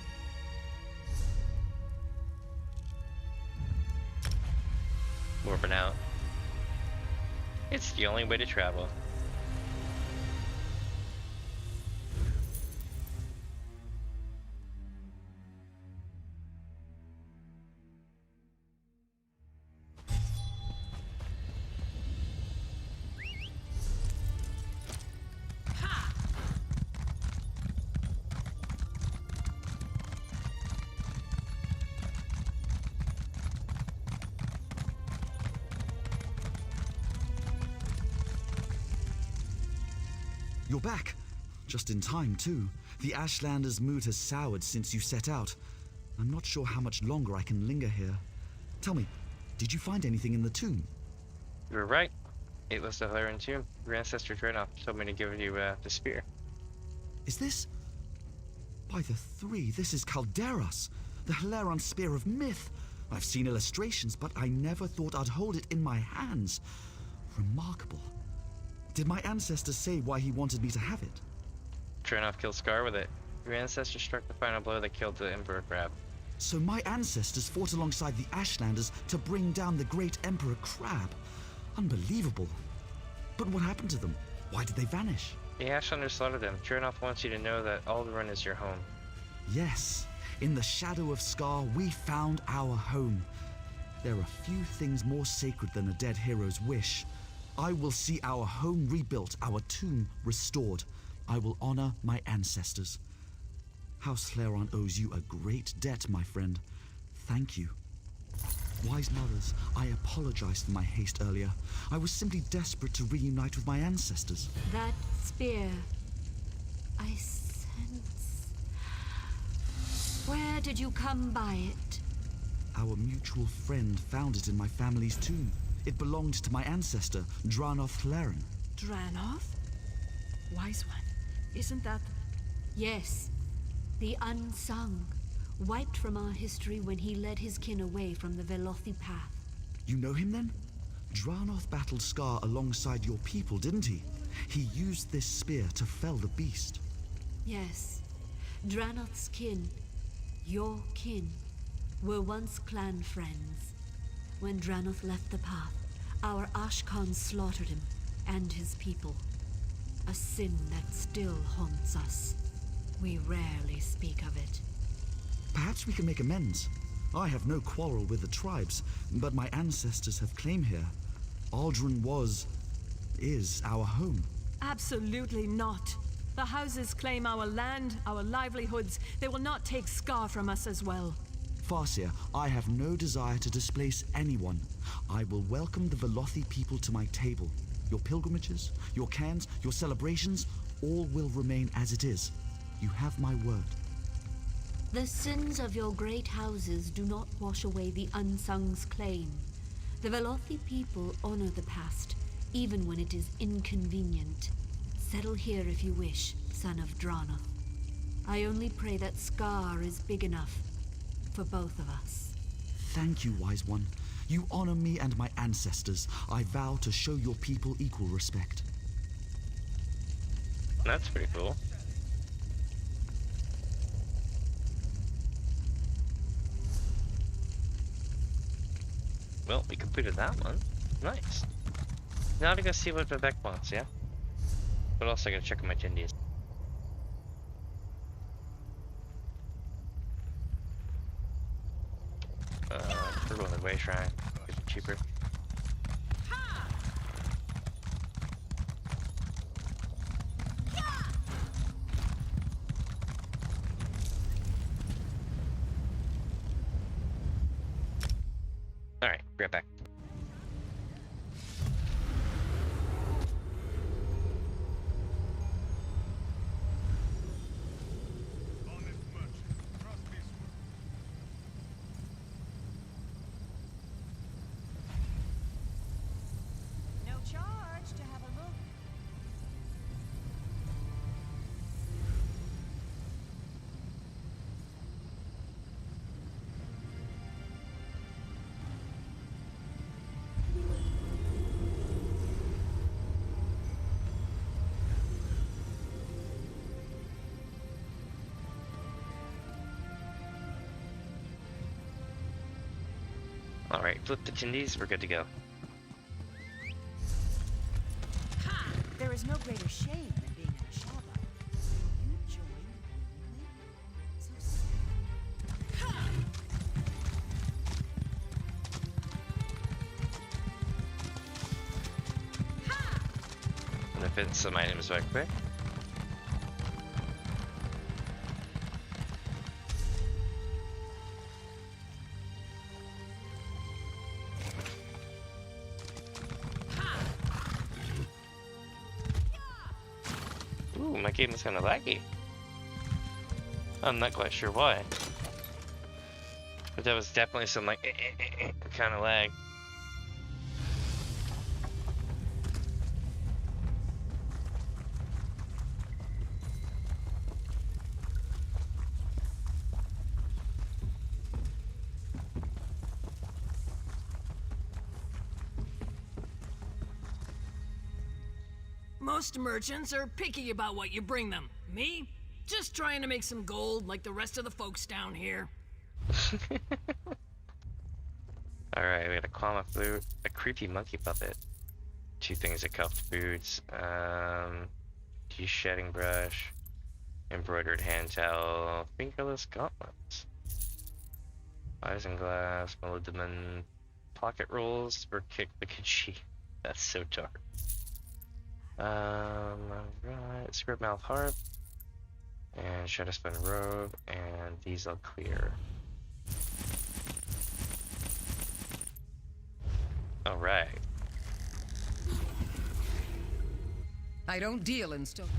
Warping out. It's the only way to travel. You're back. Just in time, too. The Ashlanders' mood has soured since you set out. I'm not sure how much longer I can linger here. Tell me, did you find anything in the tomb? You were right. It was the Hleron tomb. Your ancestor Drenoff told me to give you the spear. Is this... By the three, this is Calderas, the Hleron spear of myth. I've seen illustrations, but I never thought I'd hold it in my hands. Remarkable. Did my ancestor say why he wanted me to have it? Drenoff killed Scar with it. Your ancestor struck the final blow that killed the Emperor Crab. So my ancestors fought alongside the Ashlanders to bring down the great Emperor Crab. Unbelievable. But what happened to them? Why did they vanish? The Ashlanders slaughtered them. Drenoff wants you to know that Aldrin is your home. Yes. In the shadow of Scar, we found our home. There are few things more sacred than a dead hero's wish. I will see our home rebuilt, our tomb restored. I will honor my ancestors. House Hleron owes you a great debt, my friend. Thank you. Wise mothers, I apologize for my haste earlier. I was simply desperate to reunite with my ancestors. That spear, I sense. Where did you come by it? Our mutual friend found it in my family's tomb. It belonged to my ancestor, Dranoth Hleron. Dranoth? Wise one. Isn't that... Yes. The unsung. Wiped from our history when he led his kin away from the Velothi path. You know him then? Dranoth battled Scar alongside your people, didn't he? He used this spear to fell the beast. Yes. Dranoth's kin, your kin, were once clan friends. When Dranoth left the path, our Ashkan slaughtered him and his people. A sin that still haunts us. We rarely speak of it. Perhaps we can make amends. I have no quarrel with the tribes, but my ancestors have claim here. Aldrin is our home. Absolutely not. The houses claim our land, our livelihoods. They will not take Scar from us as well. Farseer, I have no desire to displace anyone. I will welcome the Velothi people to my table. Your pilgrimages, your cairns, your celebrations, all will remain as it is. You have my word. The sins of your great houses do not wash away the unsung's claim. The Velothi people honor the past, even when it is inconvenient. Settle here if you wish, son of Dranoth. I only pray that Scar is big enough for both of us. Thank you, Wise One. You honor me and my ancestors. I vow to show your people equal respect. That's pretty cool. Well, we completed that one. Nice. Now to go see what Vivek wants, yeah? But also I gotta check on my attendees. We're going the way shrine. It's cheaper. Alright, be right back. No charge to have a look. Alright, flip the attendees, we're good to go. There is no greater shame than being in a Shabbat. You join willingly? So I'm gonna fit some items right quick. Ooh, my game is kind of laggy. I'm not quite sure why. But that was definitely some like kind of lag. Most merchants are picky about what you bring them. Me? Just trying to make some gold like the rest of the folks down here. Alright, we got a Kwama flute, a creepy monkey puppet, 2 things of cuffed boots, de-shedding brush, embroidered hand towel, fingerless gauntlets, isinglass, molybdenum, pocket rolls, or kick the Kachi. That's so dark. Alright, script mouth harp, and shadowspun robe, and these I'll clear. Alright. I don't deal in stone.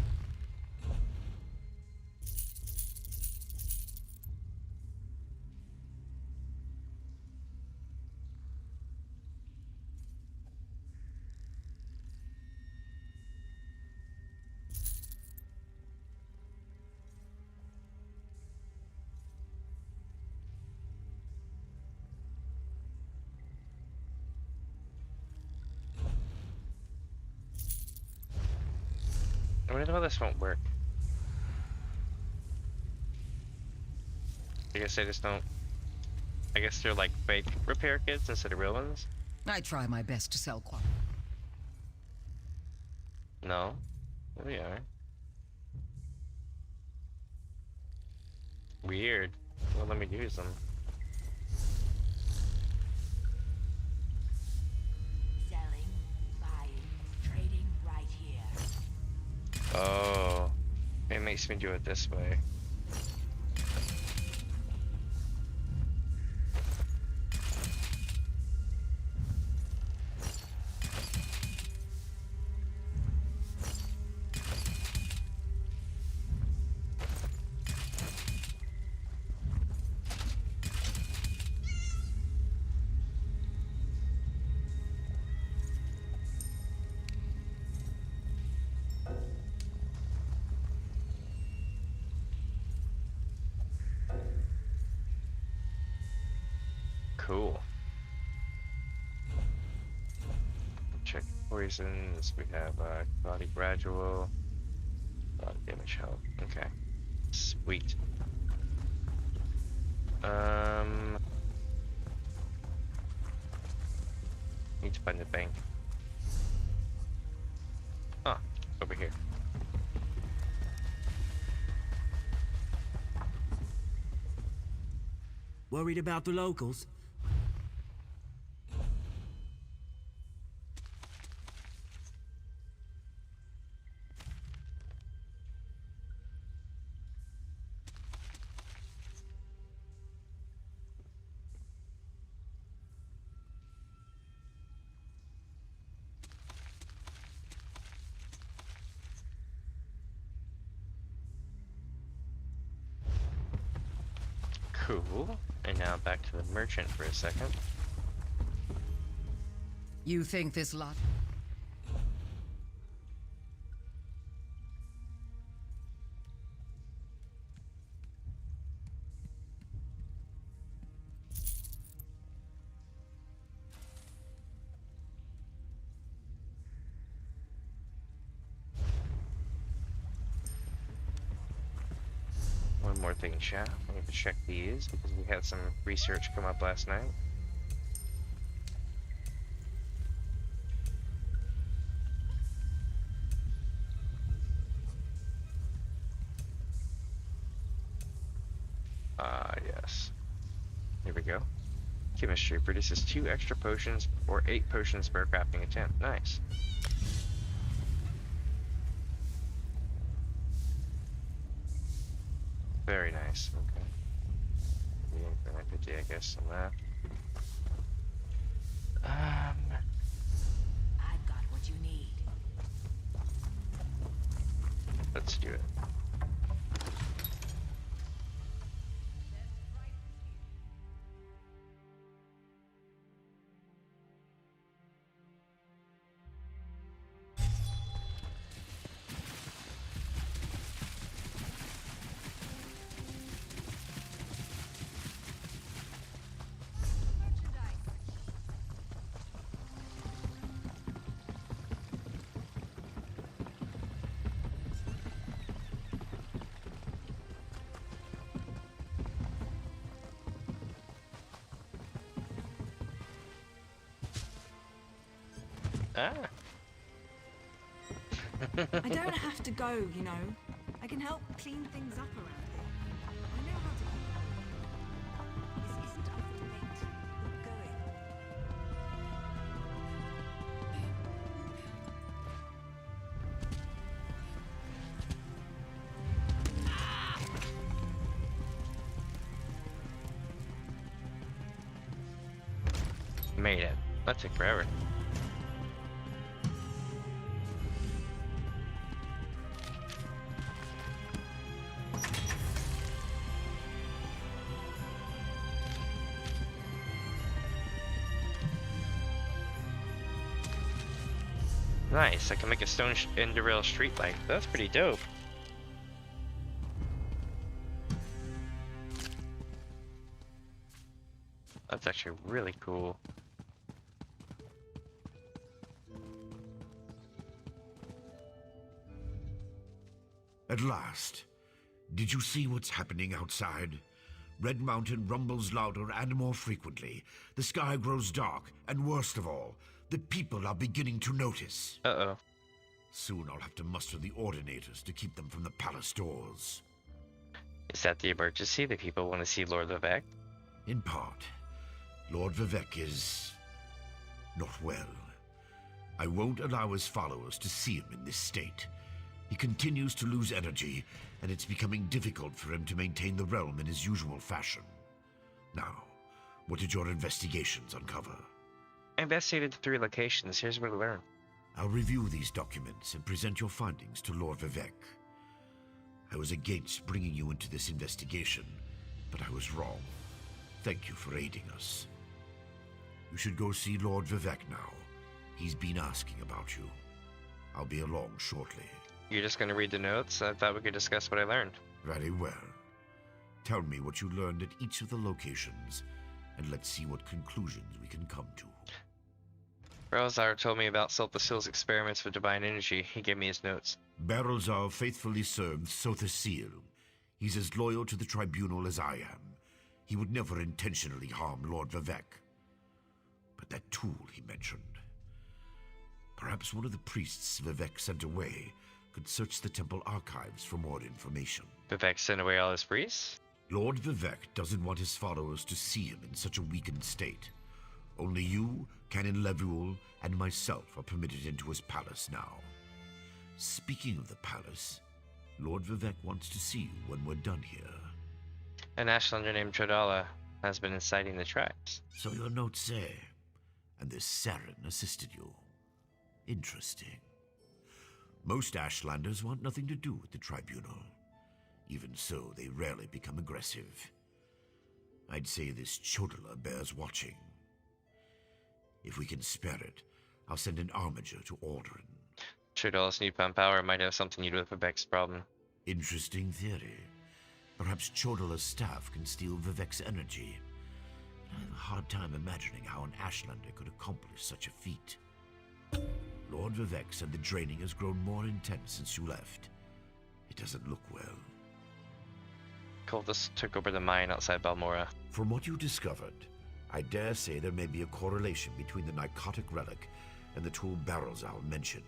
I wonder how this won't work. I guess they just don't. I guess they're like fake repair kits instead of real ones. I try my best to sell quality. No, there we are. Weird. Well, let me use them. selling, buying, trading right here. Oh, it makes me do it this way. Cool. Check poisons. We have body gradual. A lot of damage health. Okay. Sweet. Need to find the bank. Ah, over here. Worried about the locals? Cool. And now back to the merchant for a second. You think this lot... One more thing, chat. I need to check these because we had some research come up last night. Yes. Here we go. Chemistry produces 2 extra potions or 8 potions per crafting attempt. Nice. Very nice. Okay. I guess on that. I've got what you need. Let's do it. Ah. I don't have to go, you know. I can help clean things up around here. I know how to keep it moving. This isn't up for debate. We're going. Made it. That took forever. Nice, I can make a stone and derail street light. That's pretty dope. That's actually really cool. At last. Did you see what's happening outside? Red Mountain rumbles louder and more frequently. The sky grows dark, and worst of all, the people are beginning to notice. Uh-oh. Soon I'll have to muster the Ordinators to keep them from the palace doors. Is that the emergency? The people want to see Lord Vivek? In part. Lord Vivek is... not well. I won't allow his followers to see him in this state. He continues to lose energy, and it's becoming difficult for him to maintain the realm in his usual fashion. Now, what did your investigations uncover? I investigated the 3 locations. Here's what I learned. I'll review these documents and present your findings to Lord Vivek. I was against bringing you into this investigation, but I was wrong. Thank you for aiding us. You should go see Lord Vivek now. He's been asking about you. I'll be along shortly. You're just going to read the notes? I thought we could discuss what I learned. Very well. Tell me what you learned at each of the locations, and let's see what conclusions we can come to. Rosar told me about Sulpasil's experiments with divine energy. He gave me his notes. Barrelzar faithfully served Sothasil. He's as loyal to the tribunal as I am. He would never intentionally harm Lord Vivek. But that tool he mentioned... Perhaps one of the priests Vivek sent away could search the temple archives for more information. Vivek sent away all his priests? Lord Vivek doesn't want his followers to see him in such a weakened state. Only you, Canon Levuel, and myself are permitted into his palace now. Speaking of the palace, Lord Vivek wants to see you when we're done here. An Ashlander named Trodala has been inciting the tribes. So your notes say, and this Saren assisted you. Interesting. Most Ashlanders want nothing to do with the tribunal. Even so, they rarely become aggressive. I'd say this Chodala bears watching. If we can spare it, I'll send an armiger to Aldrin. Trodala's newfound power might have something to do with Vivek's problem. Interesting theory. Perhaps Chodala's staff can steal Vivek's energy. I have a hard time imagining how an Ashlander could accomplish such a feat. Lord Vivek said the draining has grown more intense since you left. It doesn't look well. Cultists took over the mine outside Balmora. From what you discovered, I dare say there may be a correlation between the narcotic relic and the tool Barrelzal mentioned.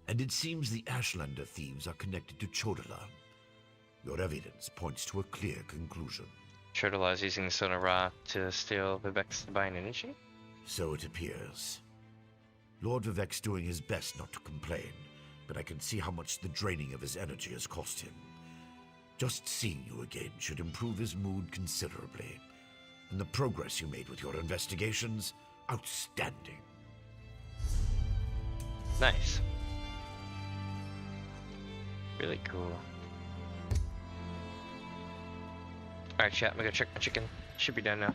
And it seems the Ashlander thieves are connected to Chodala. Your evidence points to a clear conclusion. Trodala is using the Sonar Ra to steal Vivek's divine energy? So it appears. Lord Vivek's doing his best not to complain, but I can see how much the draining of his energy has cost him. Just seeing you again should improve his mood considerably. And the progress you made with your investigations, outstanding. Nice. Really cool. Alright chat, I'm gonna go check my chicken. Should be done now.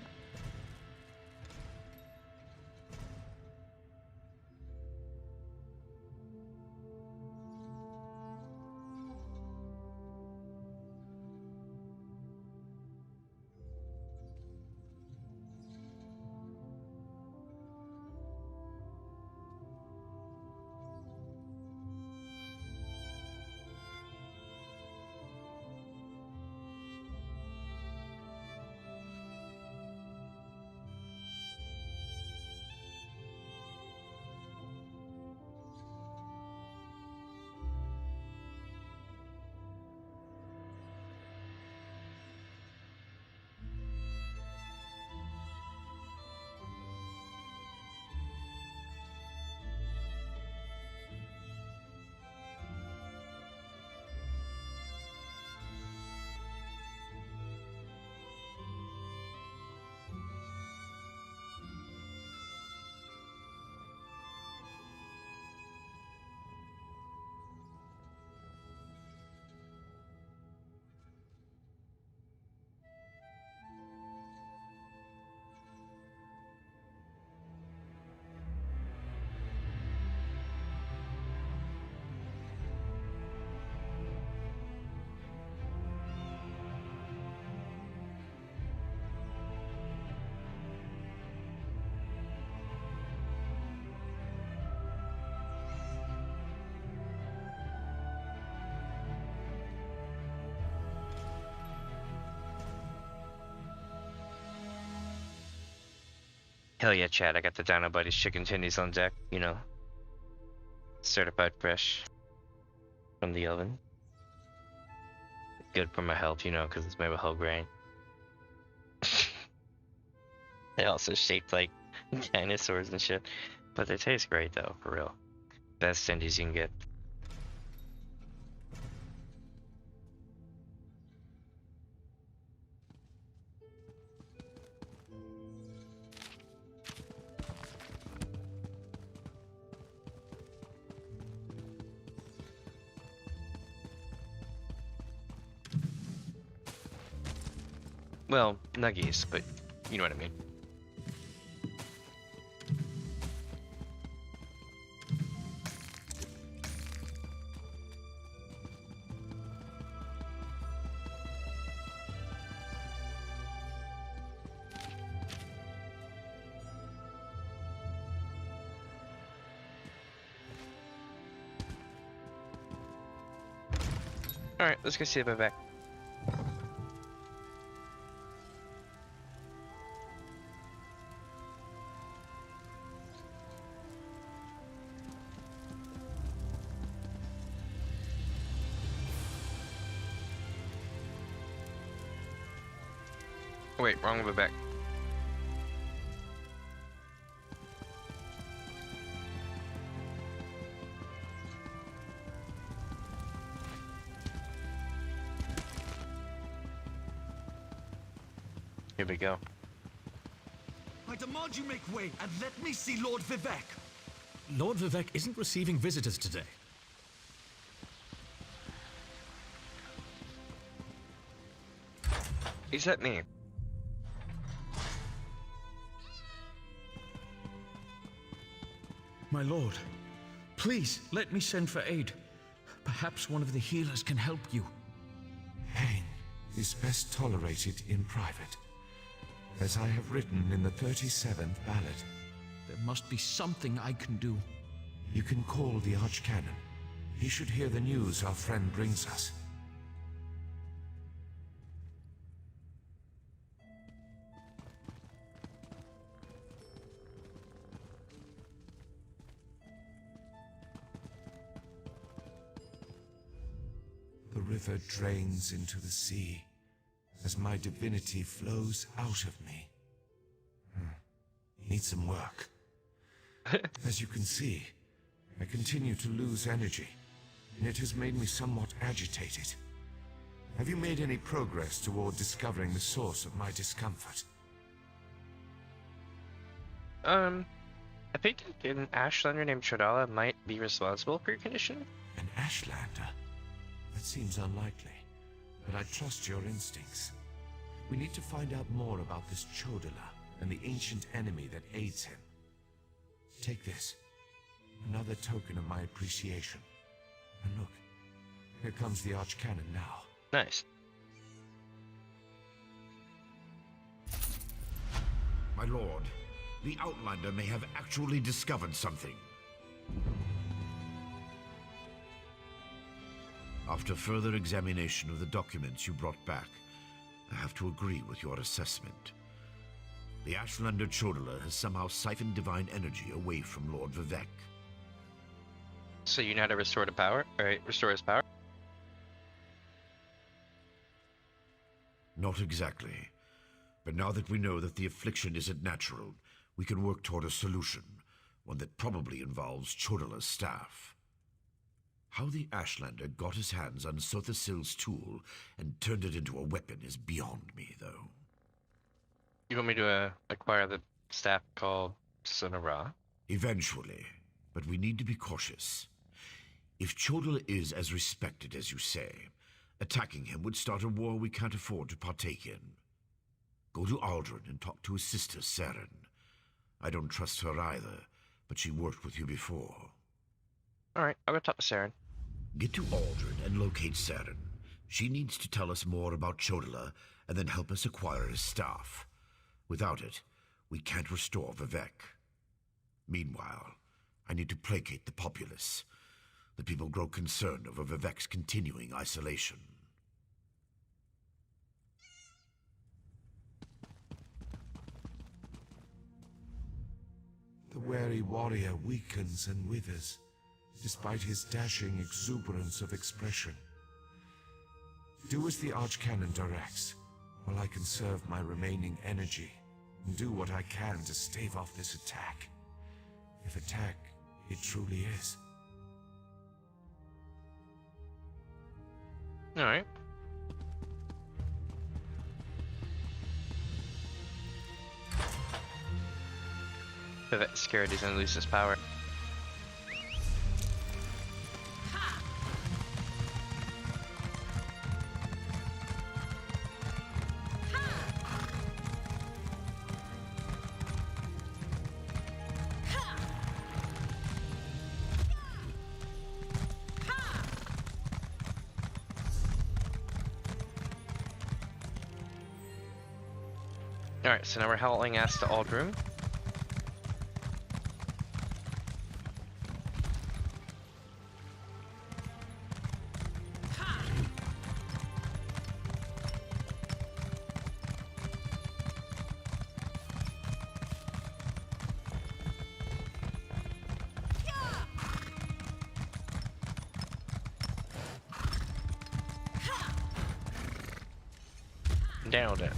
Hell yeah, Chad, I got the Dino Buddies chicken tendies on deck, you know. Certified fresh from the oven. Good for my health, you know, because it's made with whole grain. They also shaped like dinosaurs and shit. But they taste great though, for real. Best tendies you can get. Well, nuggies, but you know what I mean. Alright, let's go see the Vivek. Wait, wrong Vivek. Here we go. I demand you make way and let me see Lord Vivek. Lord Vivek isn't receiving visitors today. Is that me? My lord, please let me send for aid. Perhaps one of the healers can help you. Pain is best tolerated in private, as I have written in the 37th ballad. There must be something I can do. You can call the Archcanon. He should hear the news our friend brings us. The river drains into the sea as my divinity flows out of me. Need some work. As you can see, I continue to lose energy, and it has made me somewhat agitated. Have you made any progress toward discovering the source of my discomfort? I think an Ashlander named Chodala might be responsible for your condition. An Ashlander? That seems unlikely, but I trust your instincts. We need to find out more about this Chodala and the ancient enemy that aids him. Take this. Another token of my appreciation. And look, here comes the Archcanon now. Nice. My lord, the Outlander may have actually discovered something. After further examination of the documents you brought back, I have to agree with your assessment. The Ashlander Chodala has somehow siphoned divine energy away from Lord Vivek. So you know how to restore the power? Alright, restore his power? Not exactly. But now that we know that the affliction isn't natural, we can work toward a solution, one that probably involves Chodala's staff. How the Ashlander got his hands on Sothasil's tool and turned it into a weapon is beyond me, though. You want me to acquire the staff called Sonara? Eventually, but we need to be cautious. If Chodala is as respected as you say, attacking him would start a war we can't afford to partake in. Go to Aldrin and talk to his sister, Saren. I don't trust her either, but she worked with you before. Alright, I'm gonna talk to Saren. Get to Aldrin and locate Saren. She needs to tell us more about Chodala and then help us acquire his staff. Without it, we can't restore Vivek. Meanwhile, I need to placate the populace. The people grow concerned over Vivek's continuing isolation. The wary warrior weakens and withers, despite his dashing exuberance of expression. Do as the Archcanon directs, while I conserve my remaining energy, and do what I can to stave off this attack. If attack it truly is. Alright. Vivek's scared he's gonna lose his power. Alright, so now we're hauling ass to Aldroom. Nailed it.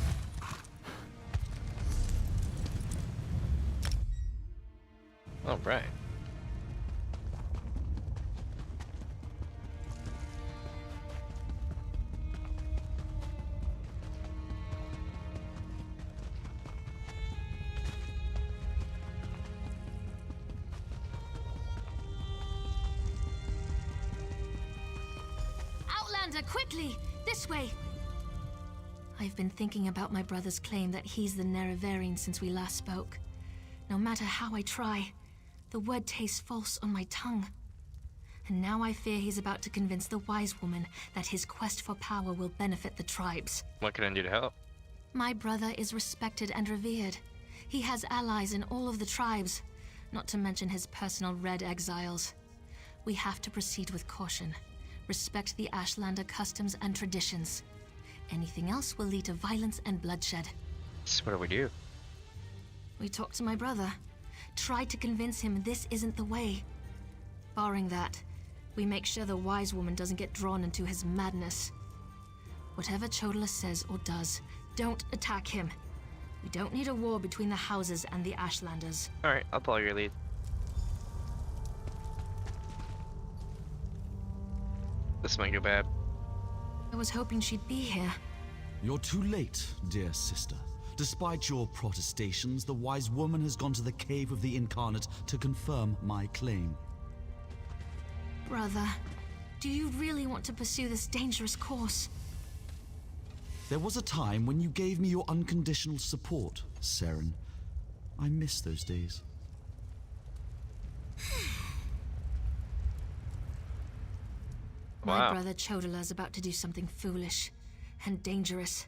All right. Outlander, quickly! This way! I've been thinking about my brother's claim that he's the Nerevarine since we last spoke. No matter how I try, the word tastes false on my tongue. And now I fear he's about to convince the wise woman that his quest for power will benefit the tribes. What can I do to help? My brother is respected and revered. He has allies in all of the tribes, not to mention his personal Red Exiles. We have to proceed with caution. Respect the Ashlander customs and traditions. Anything else will lead to violence and bloodshed. So what do we do? We talked to my brother. Tried to convince him this isn't the way. Barring that, we make sure the wise woman doesn't get drawn into his madness. Whatever Chodala says or does, don't attack him. We don't need a war between the houses and the Ashlanders. Alright, I'll follow your lead. This might go bad. I was hoping she'd be here. You're too late, dear sister. Despite your protestations, the wise woman has gone to the cave of the incarnate to confirm my claim. Brother, do you really want to pursue this dangerous course? There was a time when you gave me your unconditional support, Seren. I miss those days. My brother Chodala's about to do something foolish and dangerous.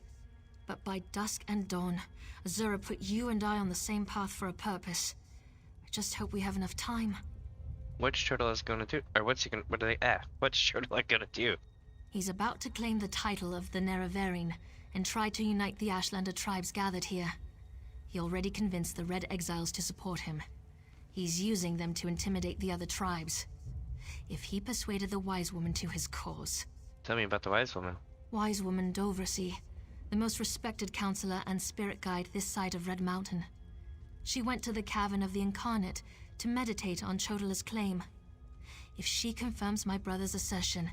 But by dusk and dawn, Azura put you and I on the same path for a purpose. I just hope we have enough time. What's Chodala's gonna do? Or what's Chodala gonna do? He's about to claim the title of the Nerevarine and try to unite the Ashlander tribes gathered here. He already convinced the Red Exiles to support him. He's using them to intimidate the other tribes. If he persuaded the Wise Woman to his cause... Tell me about the Wise Woman. Wise Woman Dovrasi, the most respected counselor and spirit guide this side of Red Mountain. She went to the Cavern of the Incarnate to meditate on Chodala's claim. If she confirms my brother's assertion,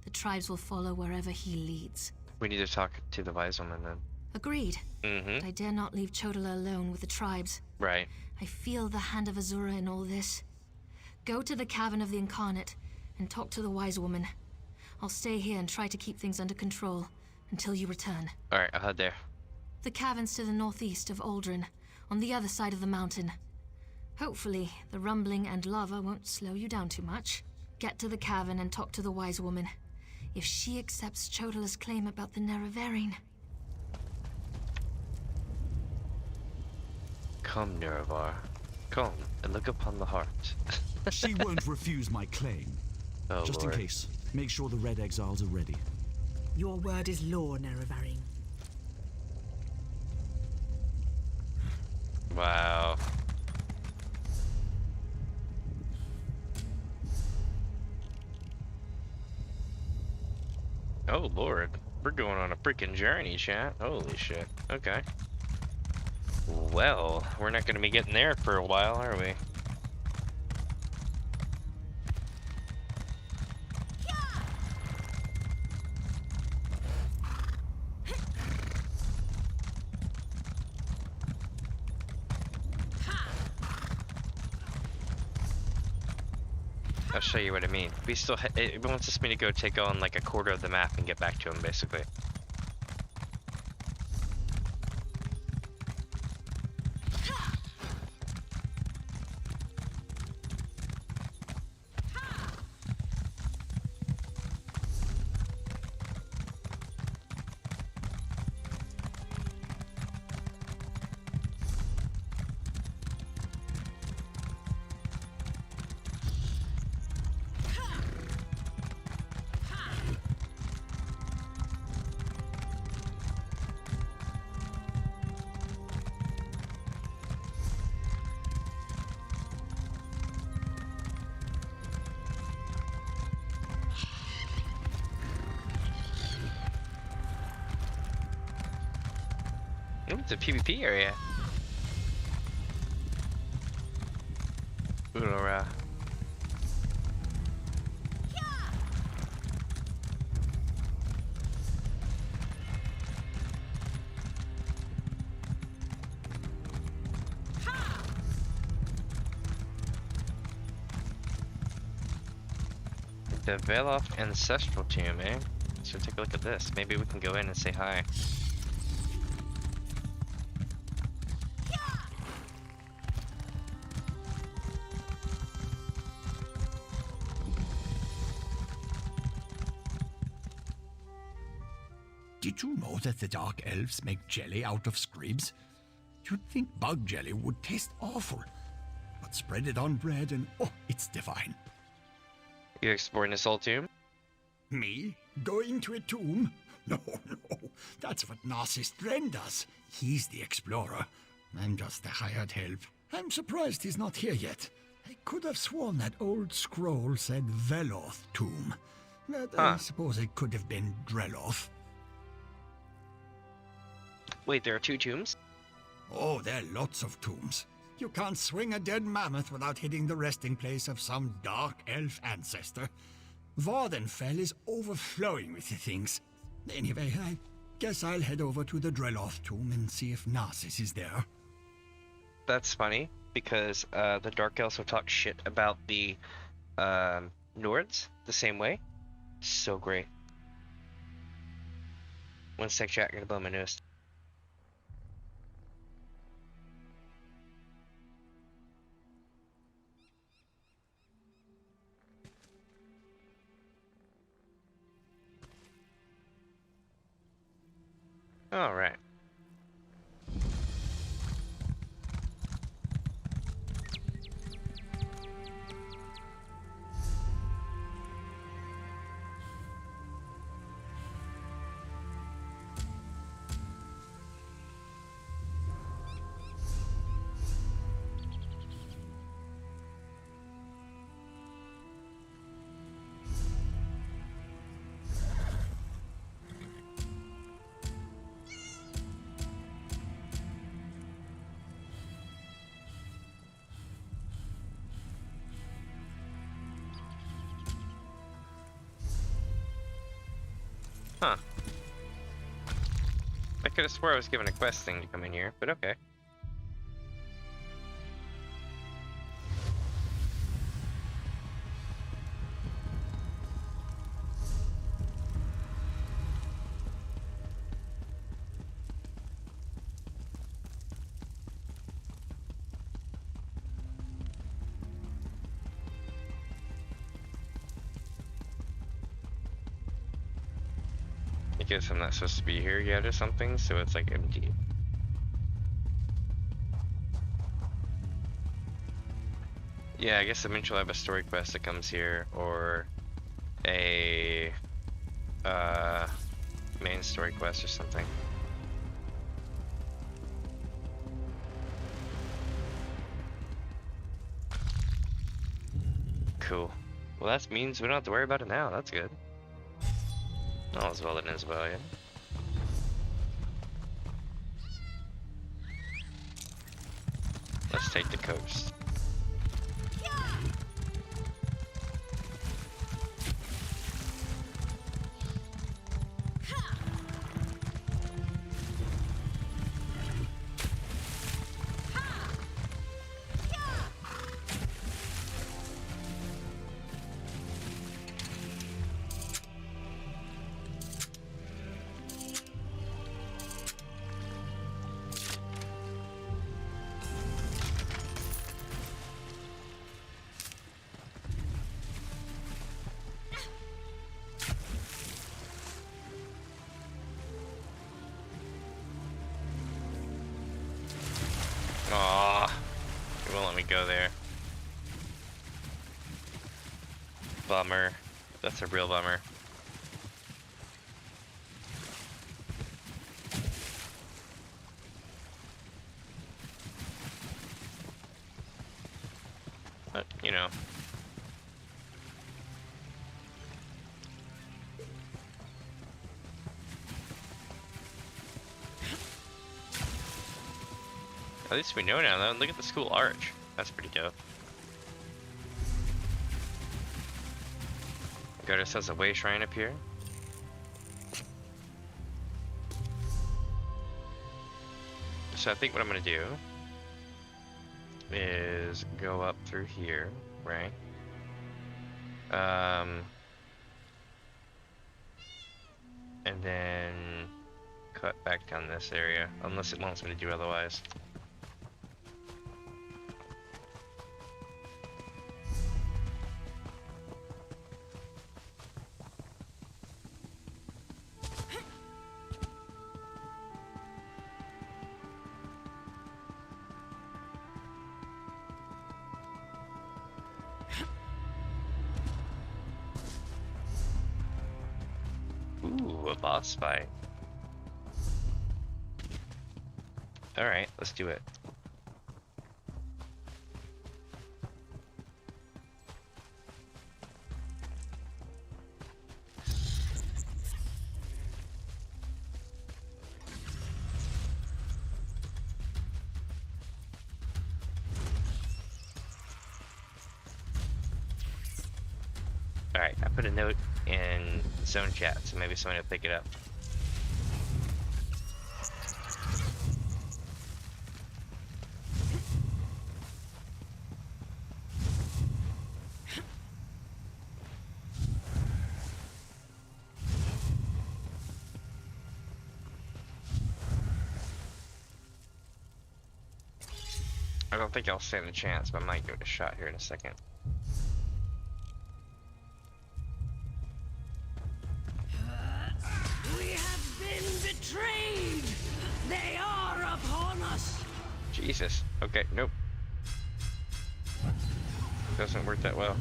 the tribes will follow wherever he leads. We need to talk to the Wise Woman then. Agreed. But I dare not leave Chodala alone with the tribes. Right. I feel the hand of Azura in all this. Go to the Cavern of the Incarnate and talk to the Wise Woman. I'll stay here and try to keep things under control until you return. Alright, I'll head there. The cavern's to the northeast of Aldrin, on the other side of the mountain. Hopefully, the rumbling and lava won't slow you down too much. Get to the cavern and talk to the Wise Woman. If she accepts Chodala's claim about the Nerevarine... Come, Nerevar. Come and look upon the heart. She won't refuse my claim. Oh, Just Lord. in case, make sure the Red Exiles are ready. Your word is law, Nerevarine. Wow. Oh, Lord. We're going on a freaking journey, chat. Holy shit. Okay. Well, we're not going to be getting there for a while, are we? I'll show you what I mean. We still it wants us me to go take on like a quarter of the map and get back to him, basically. Ooh, it's a PvP area. Ulora. The Veloth Ancestral Tomb, eh? So take a look at this. Maybe we can go in and say hi. Did you know that the Dark Elves make jelly out of scribs? You'd think bug jelly would taste awful, but spread it on bread and oh, it's divine. You exploring this old tomb? Me? Going to a tomb? No, no, that's what Narcissus Dren does. He's the explorer. I'm just the hired help. I'm surprised he's not here yet. I could have sworn that old scroll said Veloth tomb, but I suppose it could have been Dreloth. Wait, there are 2 tombs? Oh, there are lots of tombs. You can't swing a dead mammoth without hitting the resting place of some dark elf ancestor. Vvardenfell is overflowing with the things. Anyway, I guess I'll head over to the Dreloth tomb and see if Narcissus is there. That's funny, because the Dark Elves will talk shit about the Nords the same way. So great. One sec, chat, gonna blow my nose. All right. Huh. I could have swore I was given a quest thing to come in here, but okay. I guess I'm not supposed to be here yet or something, so it's like empty. Yeah, I guess eventually I'll have a story quest that comes here, or a main story quest or something. Cool. Well, that means we don't have to worry about it now. That's good. All as well as well, yeah. Let's take the coast. Aw, it won't let me go there. Bummer. That's a real bummer. But, you know. At least we know now, though. Look at the school arch. That's pretty dope. Got ourselves a way shrine up here. So I think what I'm gonna do is go up through here, right? And then cut back down this area, unless it wants me to do otherwise. Ooh, a boss fight. Alright, let's do it. Alright, I put a note in zone chat, so maybe someone will pick it up. I don't think I'll stand a chance, but I might give it a shot here in a second. We have been betrayed! They are upon us! Jesus. Okay, nope. Doesn't work that well.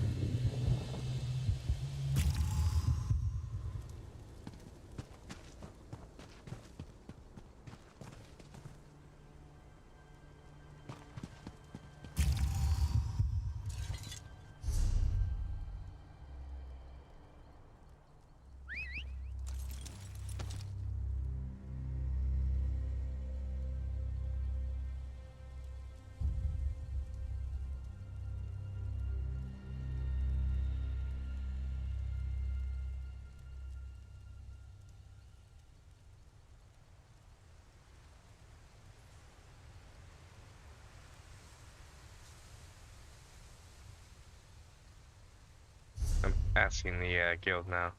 I'm asking the guild now.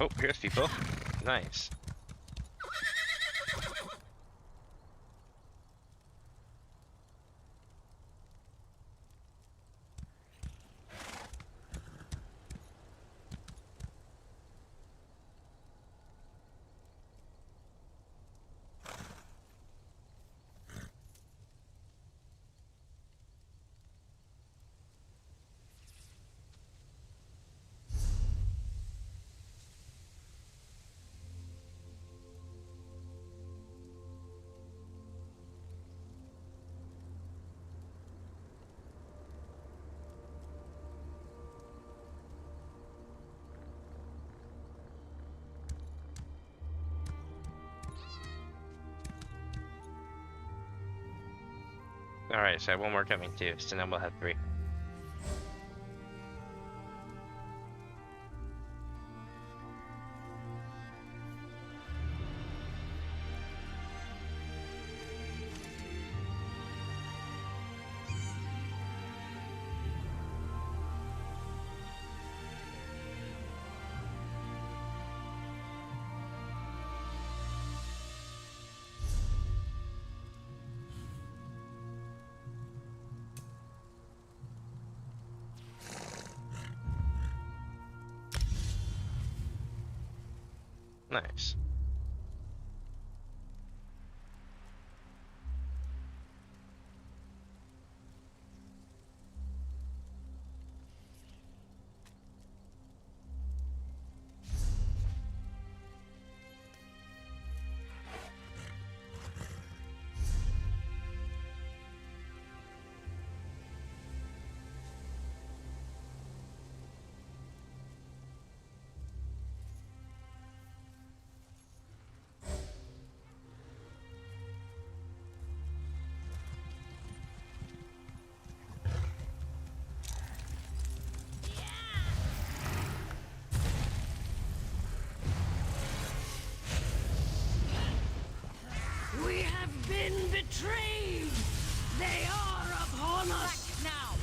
Oh, here's people. Nice. Alright, so I have one more coming too, so now we'll have 3. Nice. have been betrayed! They are upon us! Now!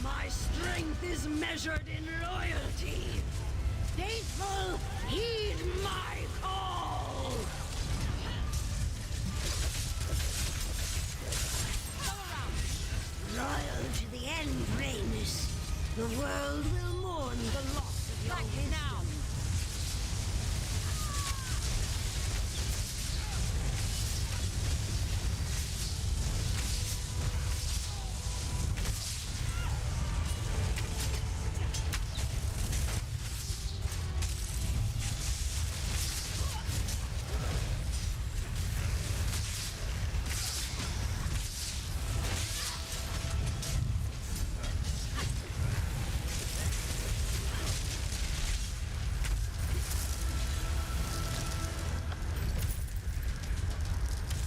My strength is measured in loyalty. Faithful, heed my call! Loyal to the end, Rhaenys. The world will mourn the loss of your wisdom. Now.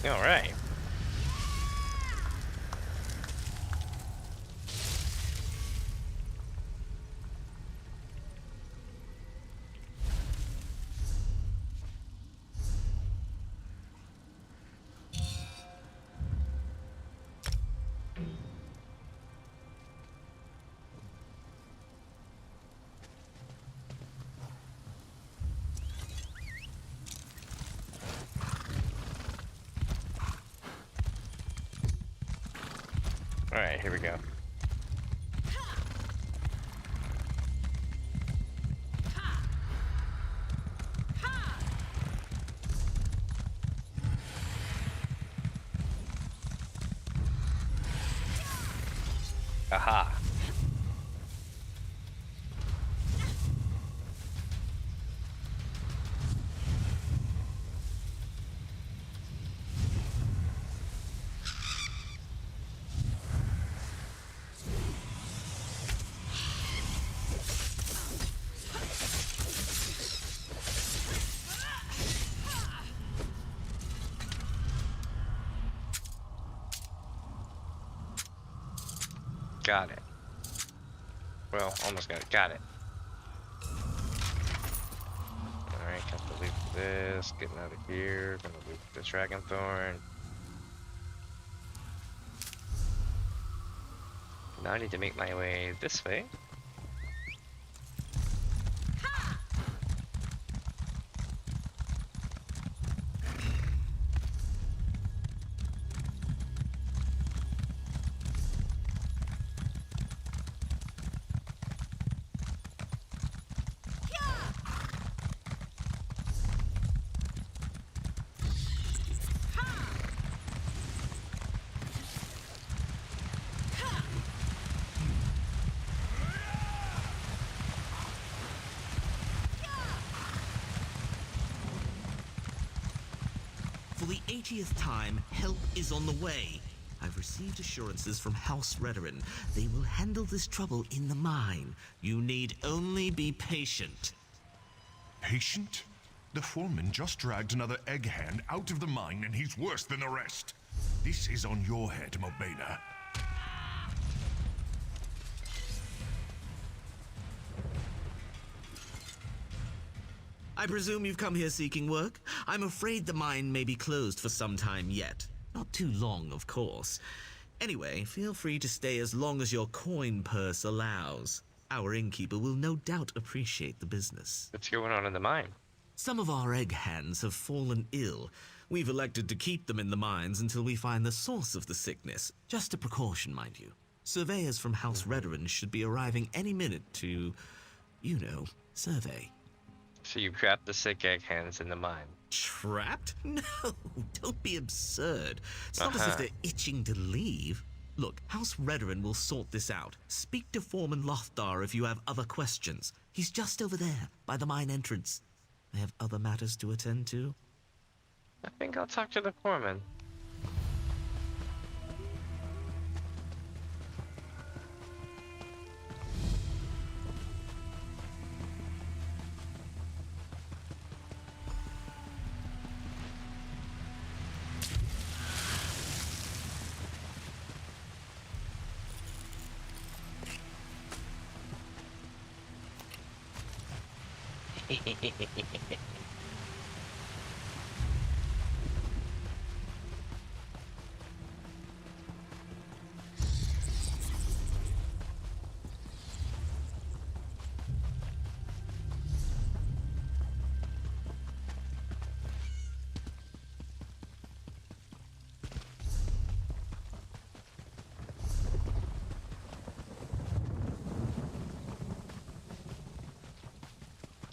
All right. Alright, here we go. Aha. Got it. Well, almost got it. Got it. Alright, have to loot this. Getting out of here. Gonna loot the Dragonthorn. Now I need to make my way this way. For the 80th time, help is on the way. I've received assurances from House Redoran. They will handle this trouble in the mine. You need only be patient. Patient? The foreman just dragged another egghand out of the mine and he's worse than the rest. This is on your head, Mobena. I presume you've come here seeking work? I'm afraid the mine may be closed for some time yet. Not too long, of course. Anyway, feel free to stay as long as your coin purse allows. Our innkeeper will no doubt appreciate the business. What's going on in the mine? Some of our egg hands have fallen ill. We've elected to keep them in the mines until we find the source of the sickness. Just a precaution, mind you. Surveyors from House Redoran should be arriving any minute to, you know, survey. So you trapped the sick egg hands in the mine. Trapped? No, don't be absurd. It's not as if they're itching to leave. Look, House Redoran will sort this out. Speak to Foreman Lothdar if you have other questions. He's just over there, by the mine entrance. I have other matters to attend to. I think I'll talk to the foreman.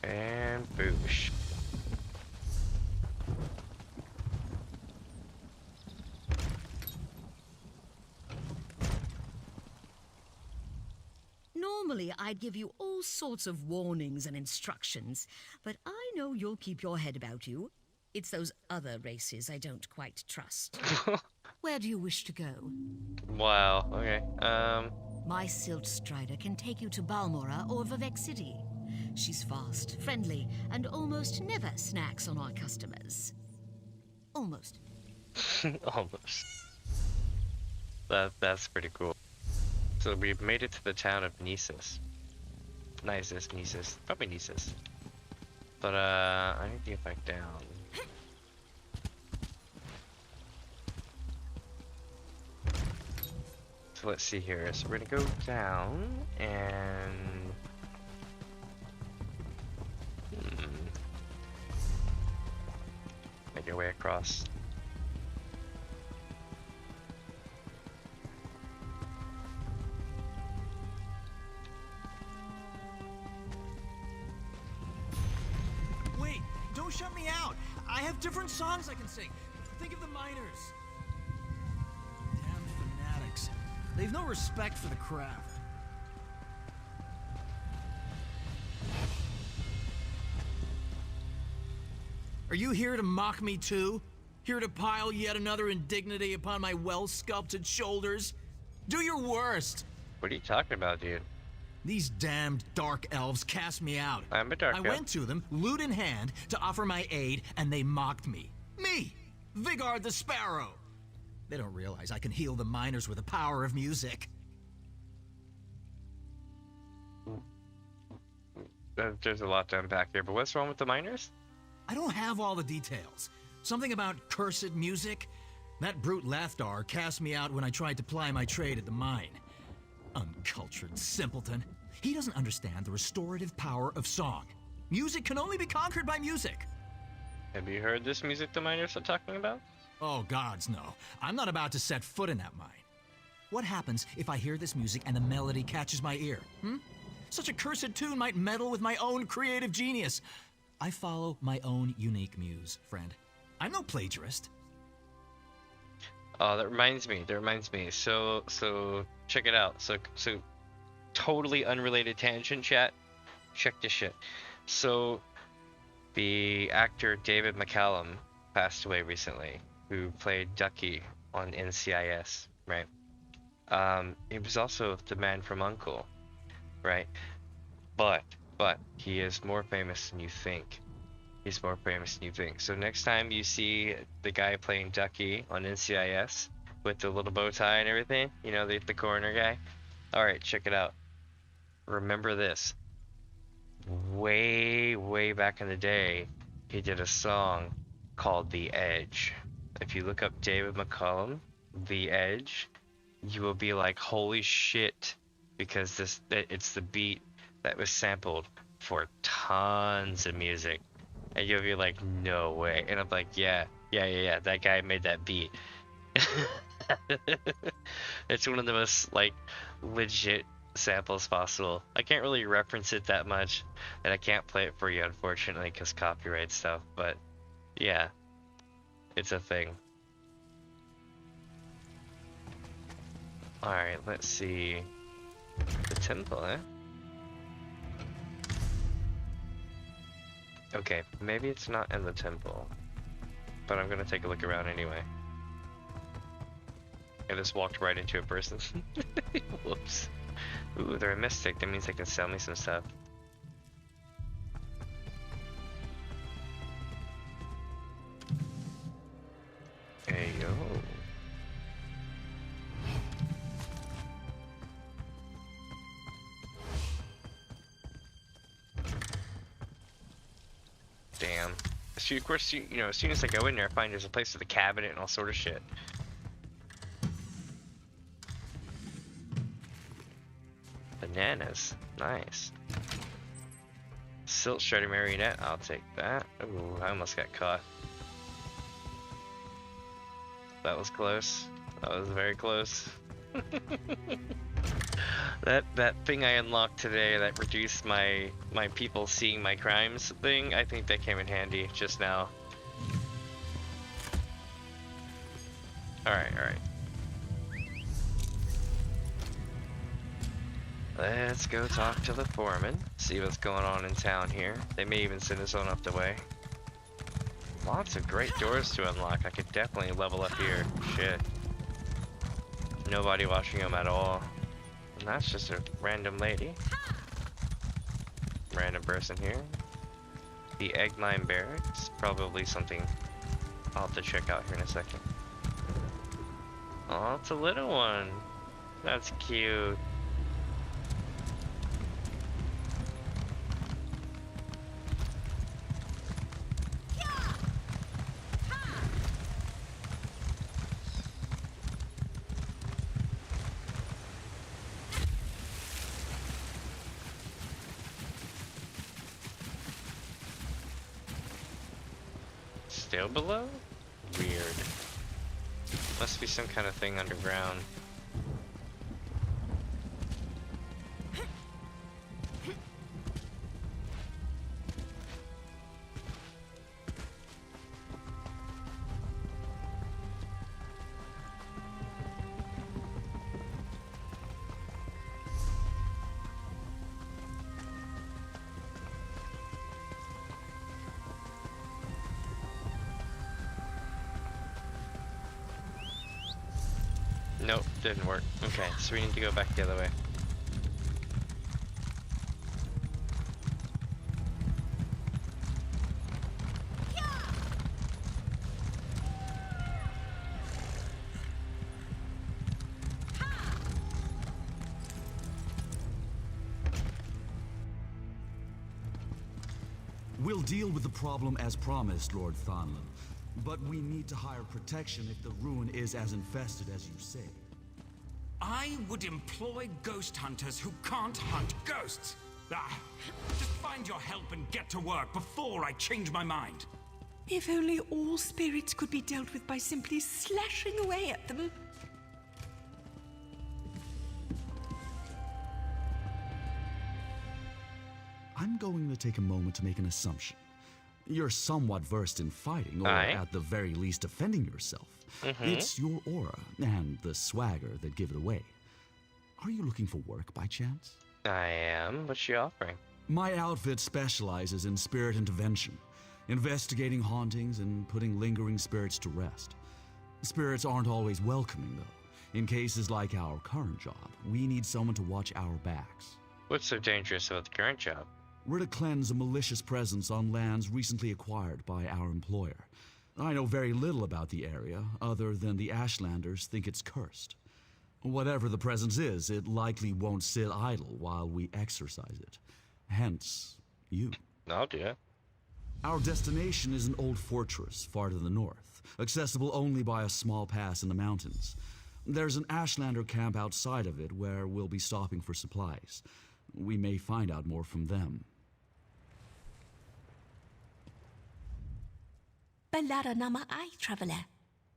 And boosh. Normally, I'd give you all sorts of warnings and instructions, but I know you'll keep your head about you. It's those other races I don't quite trust. Where do you wish to go? Wow, okay. My Silt Strider can take you to Balmora or Vivek City. She's fast, friendly, and almost never snacks on our customers. Almost. Almost. That's pretty cool. So we've made it to the town of Nisus. Nisus. Probably Nisus. But I need to get back down. So let's see here. So we're gonna go down and make our way across. Wait, don't shut me out. I have different songs I can sing. Think of the miners. Damn fanatics. They've no respect for the craft. Are you here to mock me too? Here to pile yet another indignity upon my well-sculpted shoulders? Do your worst! What are you talking about, dude? These damned dark elves cast me out. I'm a dark elf. I went to them, lute in hand, to offer my aid, and they mocked me. Me! Vigard the Sparrow! They don't realize I can heal the miners with the power of music. There's a lot to unpack here, but what's wrong with the miners? I don't have all the details. Something about cursed music? That brute Lathdar cast me out when I tried to ply my trade at the mine. Uncultured simpleton. He doesn't understand the restorative power of song. Music can only be conquered by music. Have you heard this music the miners are talking about? Oh, gods, no. I'm not about to set foot in that mine. What happens if I hear this music and the melody catches my ear? Such a cursed tune might meddle with my own creative genius. I follow my own unique muse, friend. I'm no plagiarist. Oh, that reminds me. So check it out. So totally unrelated tangent, chat. Check this shit. So the actor David McCallum passed away recently, who played Ducky on NCIS, right? He was also the man from U.N.C.L.E., right? But he is more famous than you think. So next time you see the guy playing Ducky on NCIS with the little bow tie and everything, you know, the coroner guy. Alright, check it out. Remember this. Way back in the day, he did a song called The Edge. If you look up David McCallum, The Edge, you will be like, holy shit, because it's the beat that was sampled for tons of music. And you'll be like, no way. And I'm like, yeah, that guy made that beat. It's one of the most, like, legit samples possible. I can't really reference it that much, and I can't play it for you, unfortunately, because copyright stuff, but yeah, it's a thing. Alright, let's see. The temple, eh? Okay, maybe it's not in the temple. But I'm gonna take a look around anyway. I just walked right into a person. Whoops. Ooh, they're a mystic. That means they can sell me some stuff. Hey yo. Damn. Of course, you know, as soon as I go in there, I find there's a place with a cabinet and all sort of shit. Bananas. Nice. Silt shredder marionette. I'll take that. Ooh, I almost got caught. That was close. That was very close. That thing I unlocked today that reduced my people seeing my crimes thing, I think that came in handy just now. Alright. Let's go talk to the foreman, see what's going on in town here. They may even send us on up the way. Lots of great doors to unlock. I could definitely level up here. Shit. Nobody watching them at all. And that's just a random lady. Random person here. The egg mine barracks. Probably something I'll have to check out here in a second. Oh, it's a little one. That's cute. Still below? Weird. Must be some kind of thing underground. Nope, didn't work. Okay, so we need to go back the other way. We'll deal with the problem as promised, Lord Thonlin. But we need to hire protection if the ruin is as infested as you say. I would employ ghost hunters who can't hunt ghosts. Just find your help and get to work before I change my mind. If only all spirits could be dealt with by simply slashing away at them. I'm going to take a moment to make an assumption. You're somewhat versed in fighting, or at the very least defending yourself. It's your aura and the swagger that give it away. Are you looking for work by chance? I am. What's she offering? My outfit specializes in spirit intervention, investigating hauntings and putting lingering spirits to rest. Spirits aren't always welcoming, though. In cases like our current job, we need someone to watch our backs. What's so dangerous about the current job? We're to cleanse a malicious presence on lands recently acquired by our employer. I know very little about the area, other than the Ashlanders think it's cursed. Whatever the presence is, it likely won't sit idle while we exorcise it. Hence, you. Oh dear. Our destination is an old fortress far to the north, accessible only by a small pass in the mountains. There's an Ashlander camp outside of it where we'll be stopping for supplies. We may find out more from them. Balara Nama I, traveler.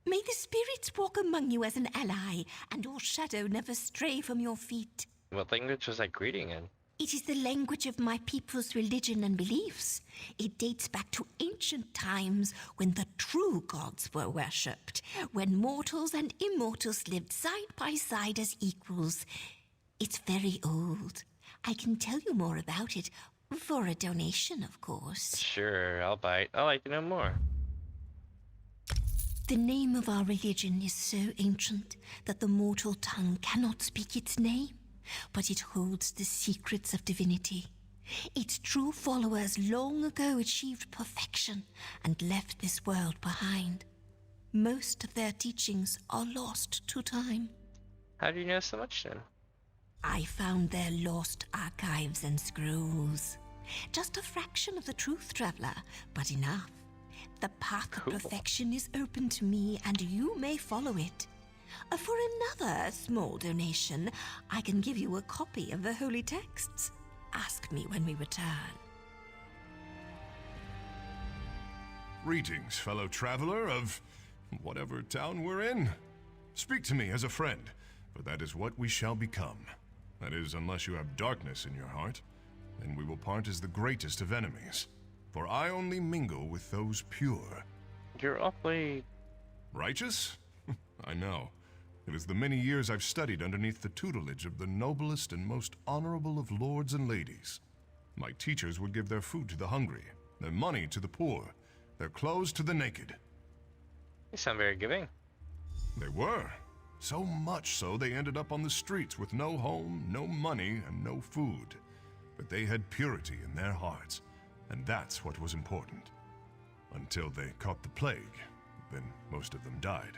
May the spirits walk among you as an ally, and your shadow never stray from your feet. What language was that greeting in? It is the language of my people's religion and beliefs. It dates back to ancient times when the true gods were worshipped, when mortals and immortals lived side by side as equals. It's very old. I can tell you more about it, for a donation, of course. Sure, I'll bite. I'd like to know more. The name of our religion is so ancient that the mortal tongue cannot speak its name, but it holds the secrets of divinity. Its true followers long ago achieved perfection and left this world behind. Most of their teachings are lost to time. How do you know so much then? I found their lost archives and scrolls. Just a fraction of the truth, traveler, but enough. The path of perfection is open to me, and you may follow it. For another small donation, I can give you a copy of the holy texts. Ask me when we return. Greetings, fellow traveler of whatever town we're in. Speak to me as a friend, for that is what we shall become. That is, unless you have darkness in your heart, then we will part as the greatest of enemies. For I only mingle with those pure. You're awfully... righteous? I know. It is the many years I've studied underneath the tutelage of the noblest and most honorable of lords and ladies. My teachers would give their food to the hungry, their money to the poor, their clothes to the naked. You sound very giving. They were. So much so they ended up on the streets with no home, no money, and no food. But they had purity in their hearts, and that's what was important. Until they caught the plague, then most of them died.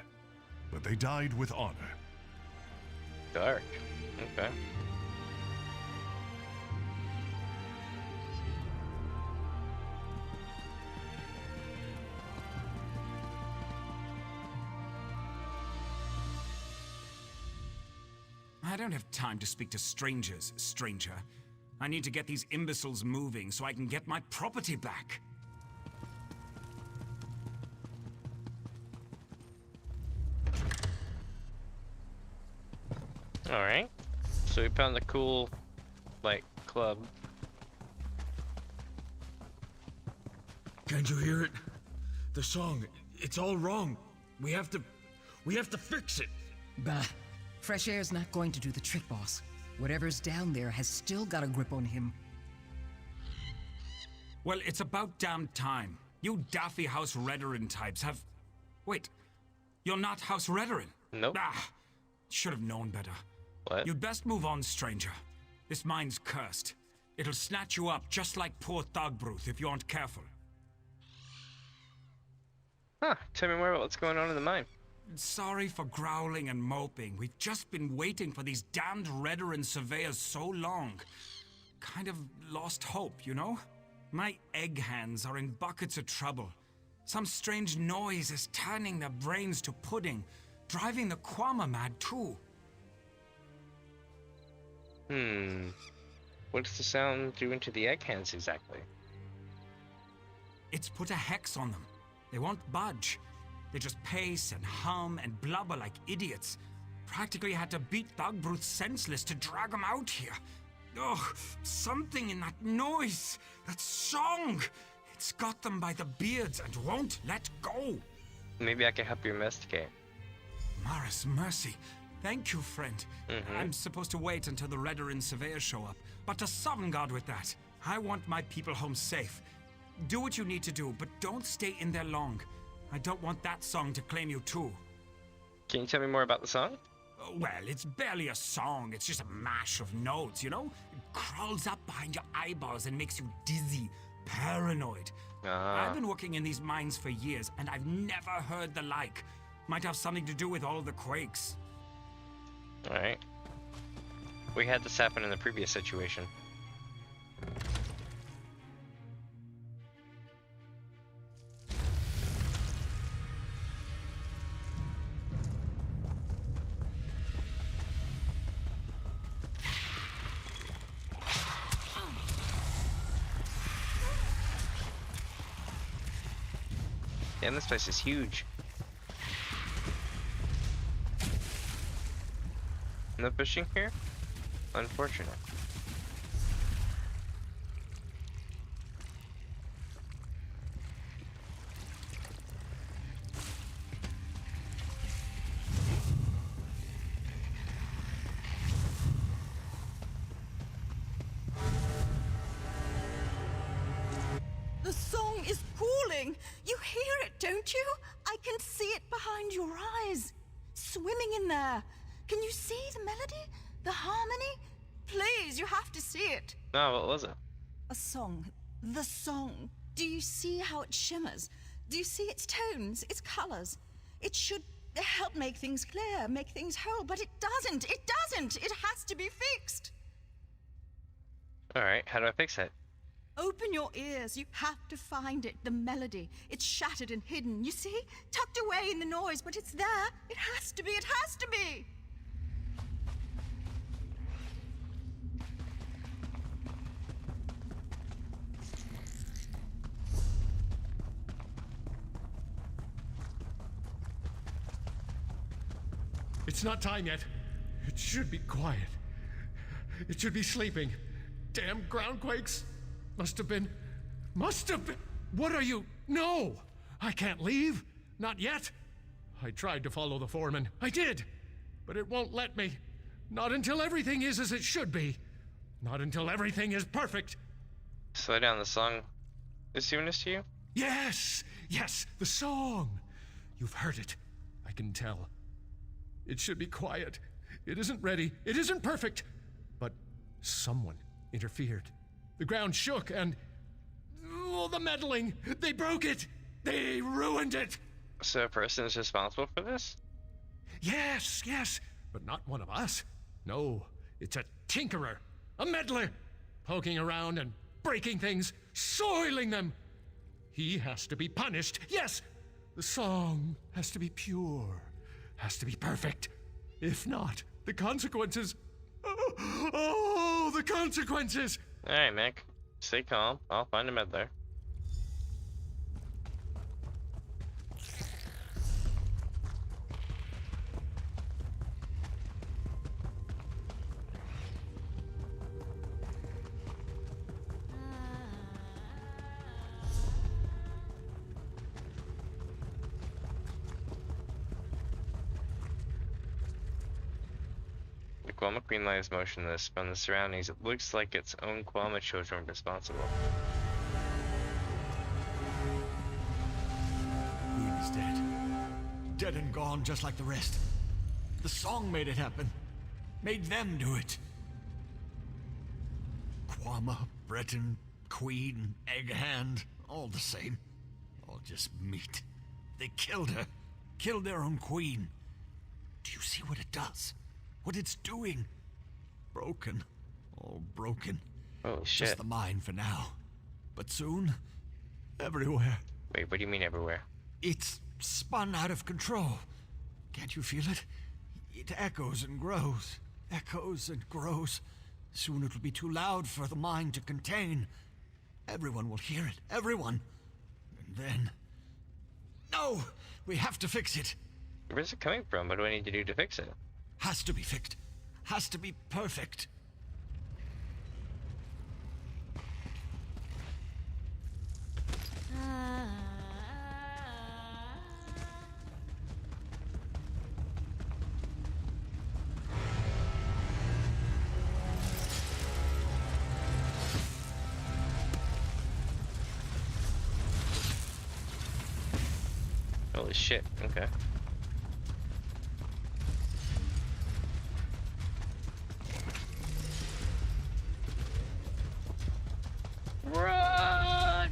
But they died with honor. Dark. Okay. I don't have time to speak to strangers, stranger. I need to get these imbeciles moving so I can get my property back. Alright. So we found the cool, like, club. Can't you hear it? The song, it's all wrong. We have to fix it. Bah. Fresh air's not going to do the trick, boss. Whatever's down there has still got a grip on him. Well, it's about damn time. You daffy House Redoran types have... Wait, you're not House Redoran? Nope. Ah, should have known better. What? You'd best move on, stranger. This mine's cursed. It'll snatch you up just like poor Thogbruth if you aren't careful. Huh, tell me more about what's going on in the mine. Sorry for growling and moping. We've just been waiting for these damned Redoran surveyors so long. Kind of lost hope, you know? My egg hands are in buckets of trouble. Some strange noise is turning their brains to pudding, driving the Kwama mad too. What's the sound doing to the egg hands exactly? It's put a hex on them. They won't budge. They just pace and hum and blubber like idiots. Practically had to beat Thogbruth senseless to drag him out here. Ugh, something in that noise, that song. It's got them by the beards and won't let go. Maybe I can help you investigate. Maris Mercy. Thank you, friend. I'm supposed to wait until the Redoran surveyors show up, but to Sovngarde with that. I want my people home safe. Do what you need to do, but don't stay in there long. I don't want that song to claim you too. Can you tell me more about the song? Well, it's barely a song. It's just a mash of notes, you know? It crawls up behind your eyeballs and makes you dizzy, paranoid. I've been working in these mines for years, and I've never heard the like. Might have something to do with all the quakes. Alright. We had this happen in the previous situation. Damn, this place is huge. No fishing here? Unfortunate. something. You hear it, don't you? I can see it behind your eyes. Swimming in there. Can you see the melody? The harmony? Please, you have to see it. No, what was it? A song. The song. Do you see how it shimmers? Do you see its tones, its colors? It should help make things clear, make things whole, but it doesn't. It doesn't. It has to be fixed. Alright, how do I fix it? Open your ears. You have to find it. The melody. It's shattered and hidden. You see? Tucked away in the noise, but it's there. It has to be. It has to be. It's not time yet. It should be quiet. It should be sleeping. Damn groundquakes. Must have been. What are you? No! I can't leave. Not yet. I tried to follow the foreman. I did. But it won't let me. Not until everything is as it should be. Not until everything is perfect. Slow down, the song is doing this to you? Yes! Yes, the song! You've heard it. I can tell. It should be quiet. It isn't ready. It isn't perfect. But someone interfered. The ground shook and... oh, the meddling! They broke it! They ruined it! So a person is responsible for this? Yes, yes, but not one of us. No, it's a tinkerer, a meddler, poking around and breaking things, soiling them. He has to be punished. Yes, the song has to be pure, has to be perfect. If not, the consequences... oh, the consequences! Alright, Mick. Stay calm. I'll find a meddler. The Quama Queen lies motionless. From the surroundings, it looks like its own Quama children were responsible. Queen is dead. Dead and gone just like the rest. The song made it happen. Made them do it. Quama, Breton, Queen, Egghand, all the same. All just meat. They killed her. Killed their own queen. Do you see what it does? What it's doing? Broken. All broken. Oh, shit. Just the mine for now. But soon, everywhere. Wait, what do you mean everywhere? It's spun out of control. Can't you feel it? It echoes and grows. Echoes and grows. Soon it'll be too loud for the mine to contain. Everyone will hear it. Everyone. And then... No! We have to fix it. Where's it coming from? What do I need to do to fix it? Has to be fixed. Has to be perfect. Holy shit, okay. Run!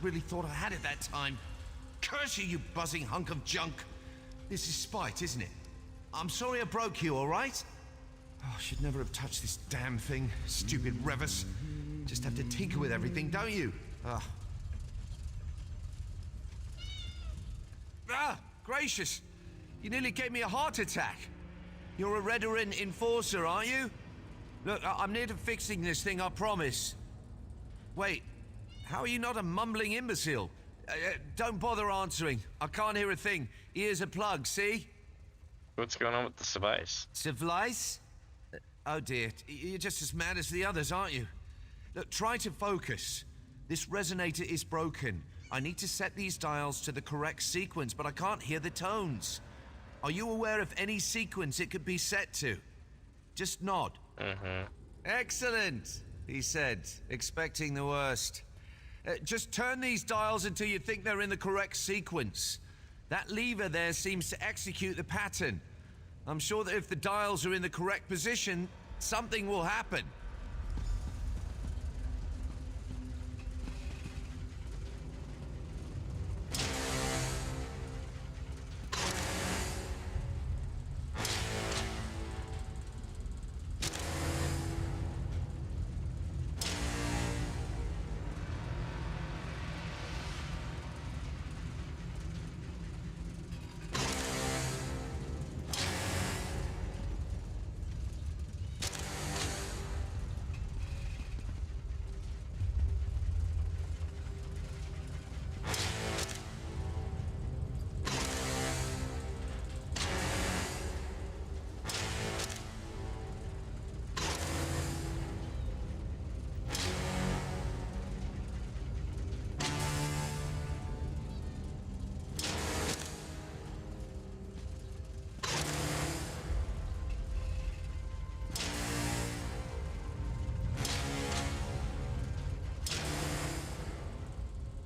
really thought I had it that time. Curse you, you buzzing hunk of junk. This is spite, isn't it? I'm sorry I broke you, all right? Oh, I should never have touched this damn thing. Stupid Revis. Just have to tinker with everything, don't you? Gracious. You nearly gave me a heart attack. You're a Redoran enforcer, aren't you? Look, I'm near to fixing this thing, I promise. Wait, how are you not a mumbling imbecile? Don't bother answering. I can't hear a thing. Ears are plugged, see? What's going on with the device? Device? Oh dear, you're just as mad as the others, aren't you? Look, try to focus. This resonator is broken. I need to set these dials to the correct sequence, but I can't hear the tones. Are you aware of any sequence it could be set to? Just nod. Excellent, he said, expecting the worst. Just turn these dials until you think they're in the correct sequence. That lever there seems to execute the pattern. I'm sure that if the dials are in the correct position, something will happen.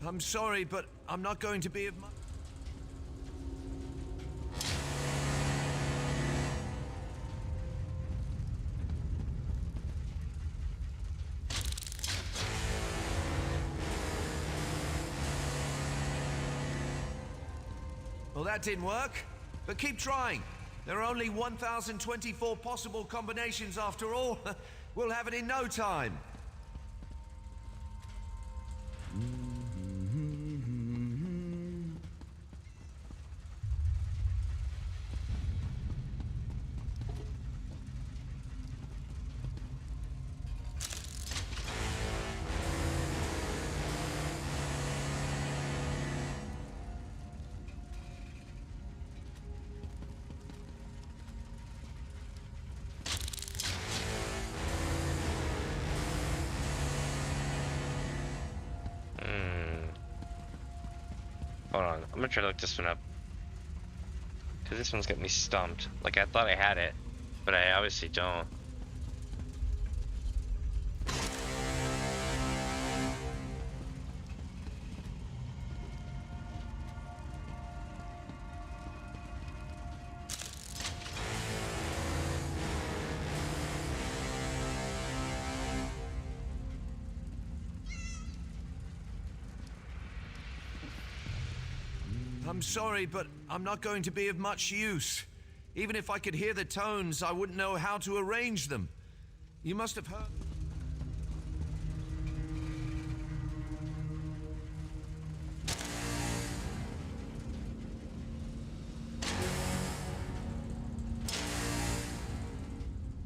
I'm sorry, but I'm not going to be of much... Well, that didn't work, but keep trying. There are only 1,024 possible combinations after all. We'll have it in no time. Hold on, I'm gonna try to look this one up. Because this one's got me stumped. Like, I thought I had it, but I obviously don't. I'm sorry, but I'm not going to be of much use. Even if I could hear the tones, I wouldn't know how to arrange them. You must have heard...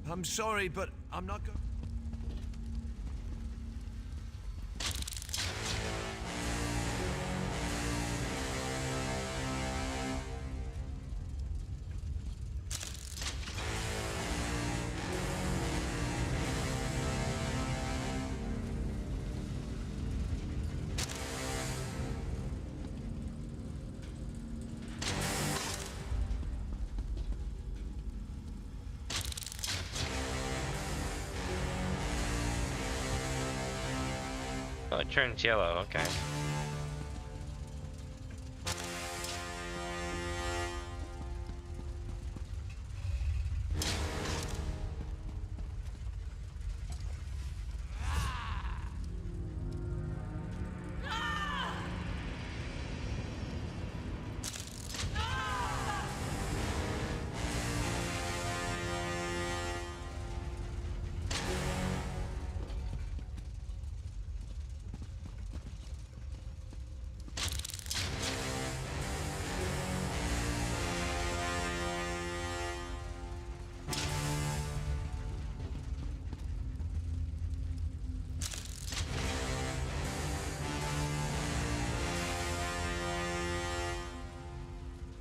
I'm sorry, but I'm not going... Oh, it turns yellow, okay.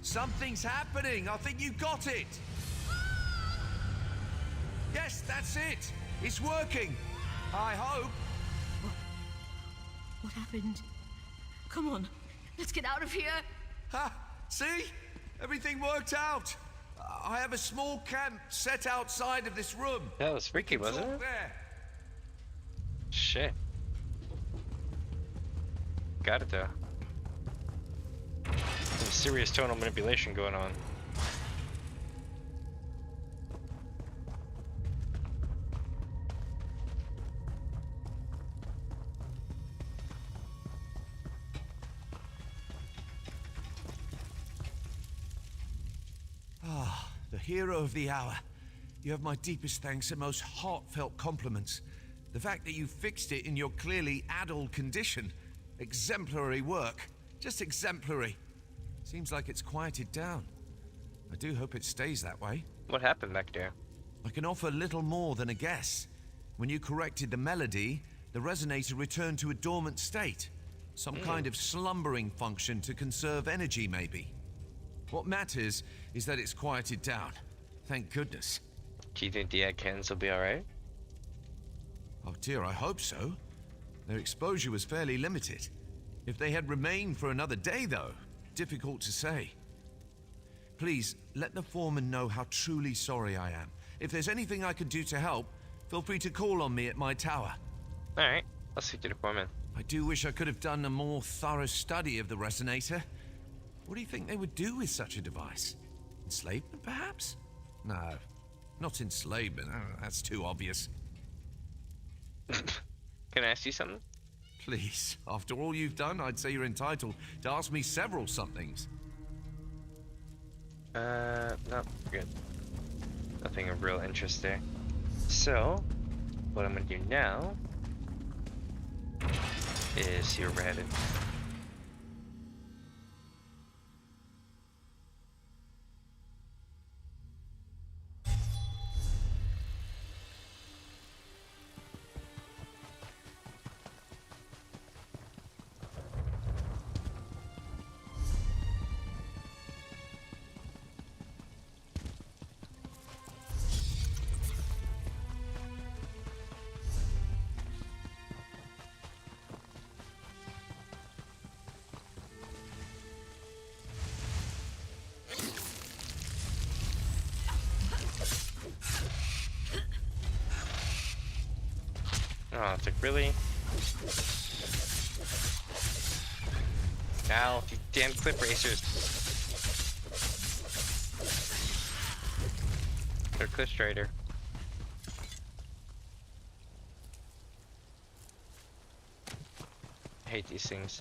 Something's happening. I think you got it. Yes, that's it. It's working. I hope. What happened? Come on, let's get out of here. Ha! See? Everything worked out. I have a small camp set outside of this room. That was freaky, wasn't it? There. Shit. Got it though. Some serious tonal manipulation going on. Ah, the hero of the hour. You have my deepest thanks and most heartfelt compliments. The fact that you fixed it in your clearly addled condition. Exemplary work. Just exemplary. Seems like it's quieted down. I do hope it stays that way. What happened back there? I can offer little more than a guess. When you corrected the melody, the resonator returned to a dormant state. Some kind of slumbering function to conserve energy, maybe. What matters is that it's quieted down. Thank goodness. Do you think the egg cans will be alright? Oh dear, I hope so. Their exposure was fairly limited. If they had remained for another day, though, difficult to say. Please, let the foreman know how truly sorry I am. If there's anything I could do to help, feel free to call on me at my tower. Alright, I'll speak to the foreman. I do wish I could have done a more thorough study of the resonator. What do you think they would do with such a device? Enslavement, perhaps? No, not enslavement. That's too obvious. Can I ask you something? Please, after all you've done, I'd say you're entitled to ask me several somethings. No, good. Nothing of real interest there. So, what I'm gonna do now is see where we're headed. Oh, it's like, really? Ow, you damn clip racers. They're clip strider. I hate these things.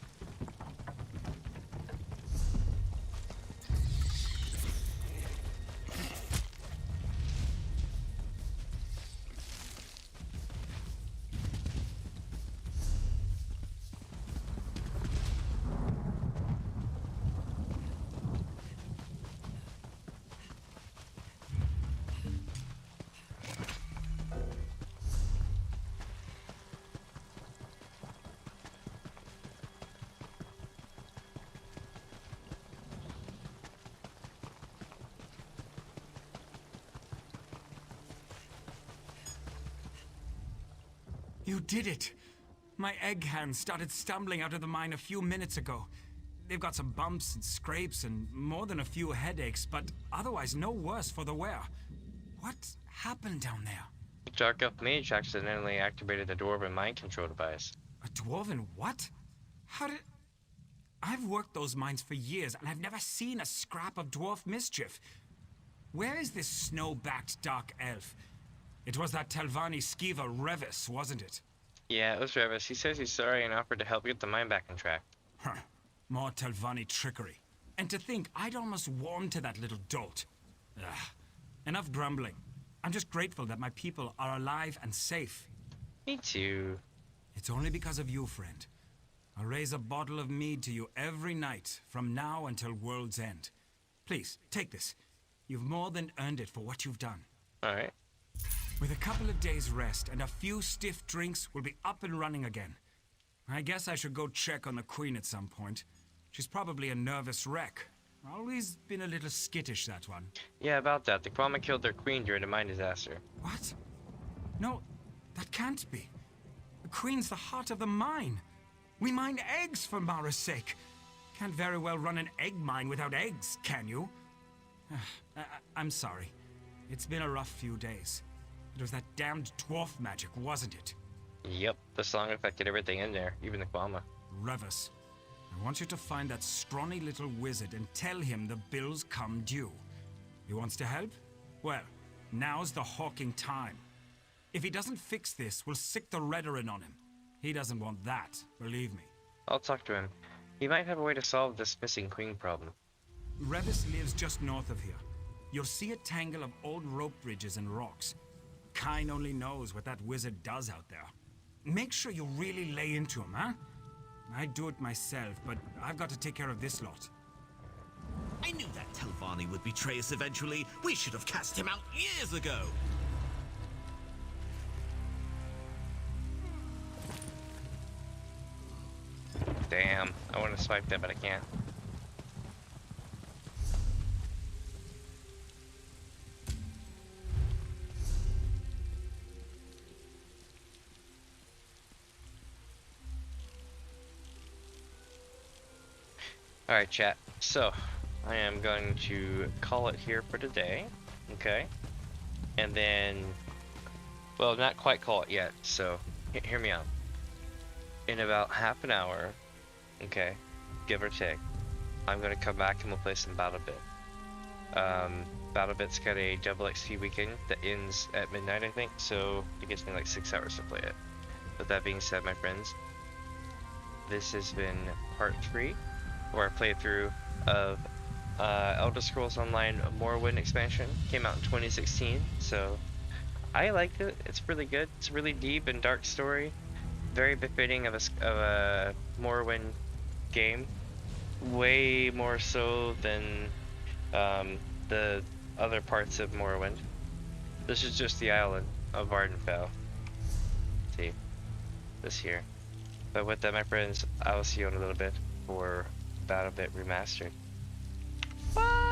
You did it! My egg hands started stumbling out of the mine a few minutes ago. They've got some bumps and scrapes and more than a few headaches, but otherwise no worse for the wear. What happened down there? The Dark Elf Mage accidentally activated the Dwarven mind control device. A dwarven what? How did... I've worked those mines for years and I've never seen a scrap of dwarf mischief. Where is this snow-backed dark elf? It was that Telvanni skeever Revis, wasn't it? Yeah, it was Revis. He says he's sorry and offered to help get the mine back on track. Huh. More Telvanni trickery. And to think I'd almost warmed to that little dolt. Ugh. Enough grumbling. I'm just grateful that my people are alive and safe. Me too. It's only because of you, friend. I'll raise a bottle of mead to you every night, from now until world's end. Please, take this. You've more than earned it for what you've done. Alright. With a couple of days' rest and a few stiff drinks, we'll be up and running again. I guess I should go check on the Queen at some point. She's probably a nervous wreck. Always been a little skittish, that one. Yeah, about that. The Kwama killed their queen during a mine disaster. What? No, that can't be. The queen's the heart of the mine. We mine eggs for Mara's sake. Can't very well run an egg mine without eggs, can you? I'm sorry. It's been a rough few days. It was that damned dwarf magic, wasn't it? Yep, the song affected everything in there, even the Kwama. Revis, I want you to find that scrawny little wizard and tell him the bills come due. He wants to help? Well, now's the hawking time. If he doesn't fix this, we'll sick the Redoran on him. He doesn't want that, believe me. I'll talk to him. He might have a way to solve this missing queen problem. Revis lives just north of here. You'll see a tangle of old rope bridges and rocks. Kine only knows what that wizard does out there. Make sure you really lay into him, huh? I'd do it myself, but I've got to take care of this lot. I knew that Telvanni would betray us eventually. We should have cast him out years ago. Damn, I want to swipe that, but I can't. Alright, chat. So, I am going to call it here for today. Okay? And then, well, not quite call it yet, so hear me out. In about half an hour, okay, give or take, I'm going to come back and we'll play some BattleBit. BattleBit's got a double XP weekend that ends at midnight, I think, so it gives me like 6 hours to play it. With that being said, my friends, this has been part 3 of our playthrough of Elder Scrolls Online Morrowind expansion. Came out in 2016, so I liked it. It's really good. It's a really deep and dark story. Very befitting of a Morrowind game. Way more so than the other parts of Morrowind. This is just the island of Vvardenfell. See, this here. But with that, my friends, I will see you in a little bit for BattleBit Remastered. Bye!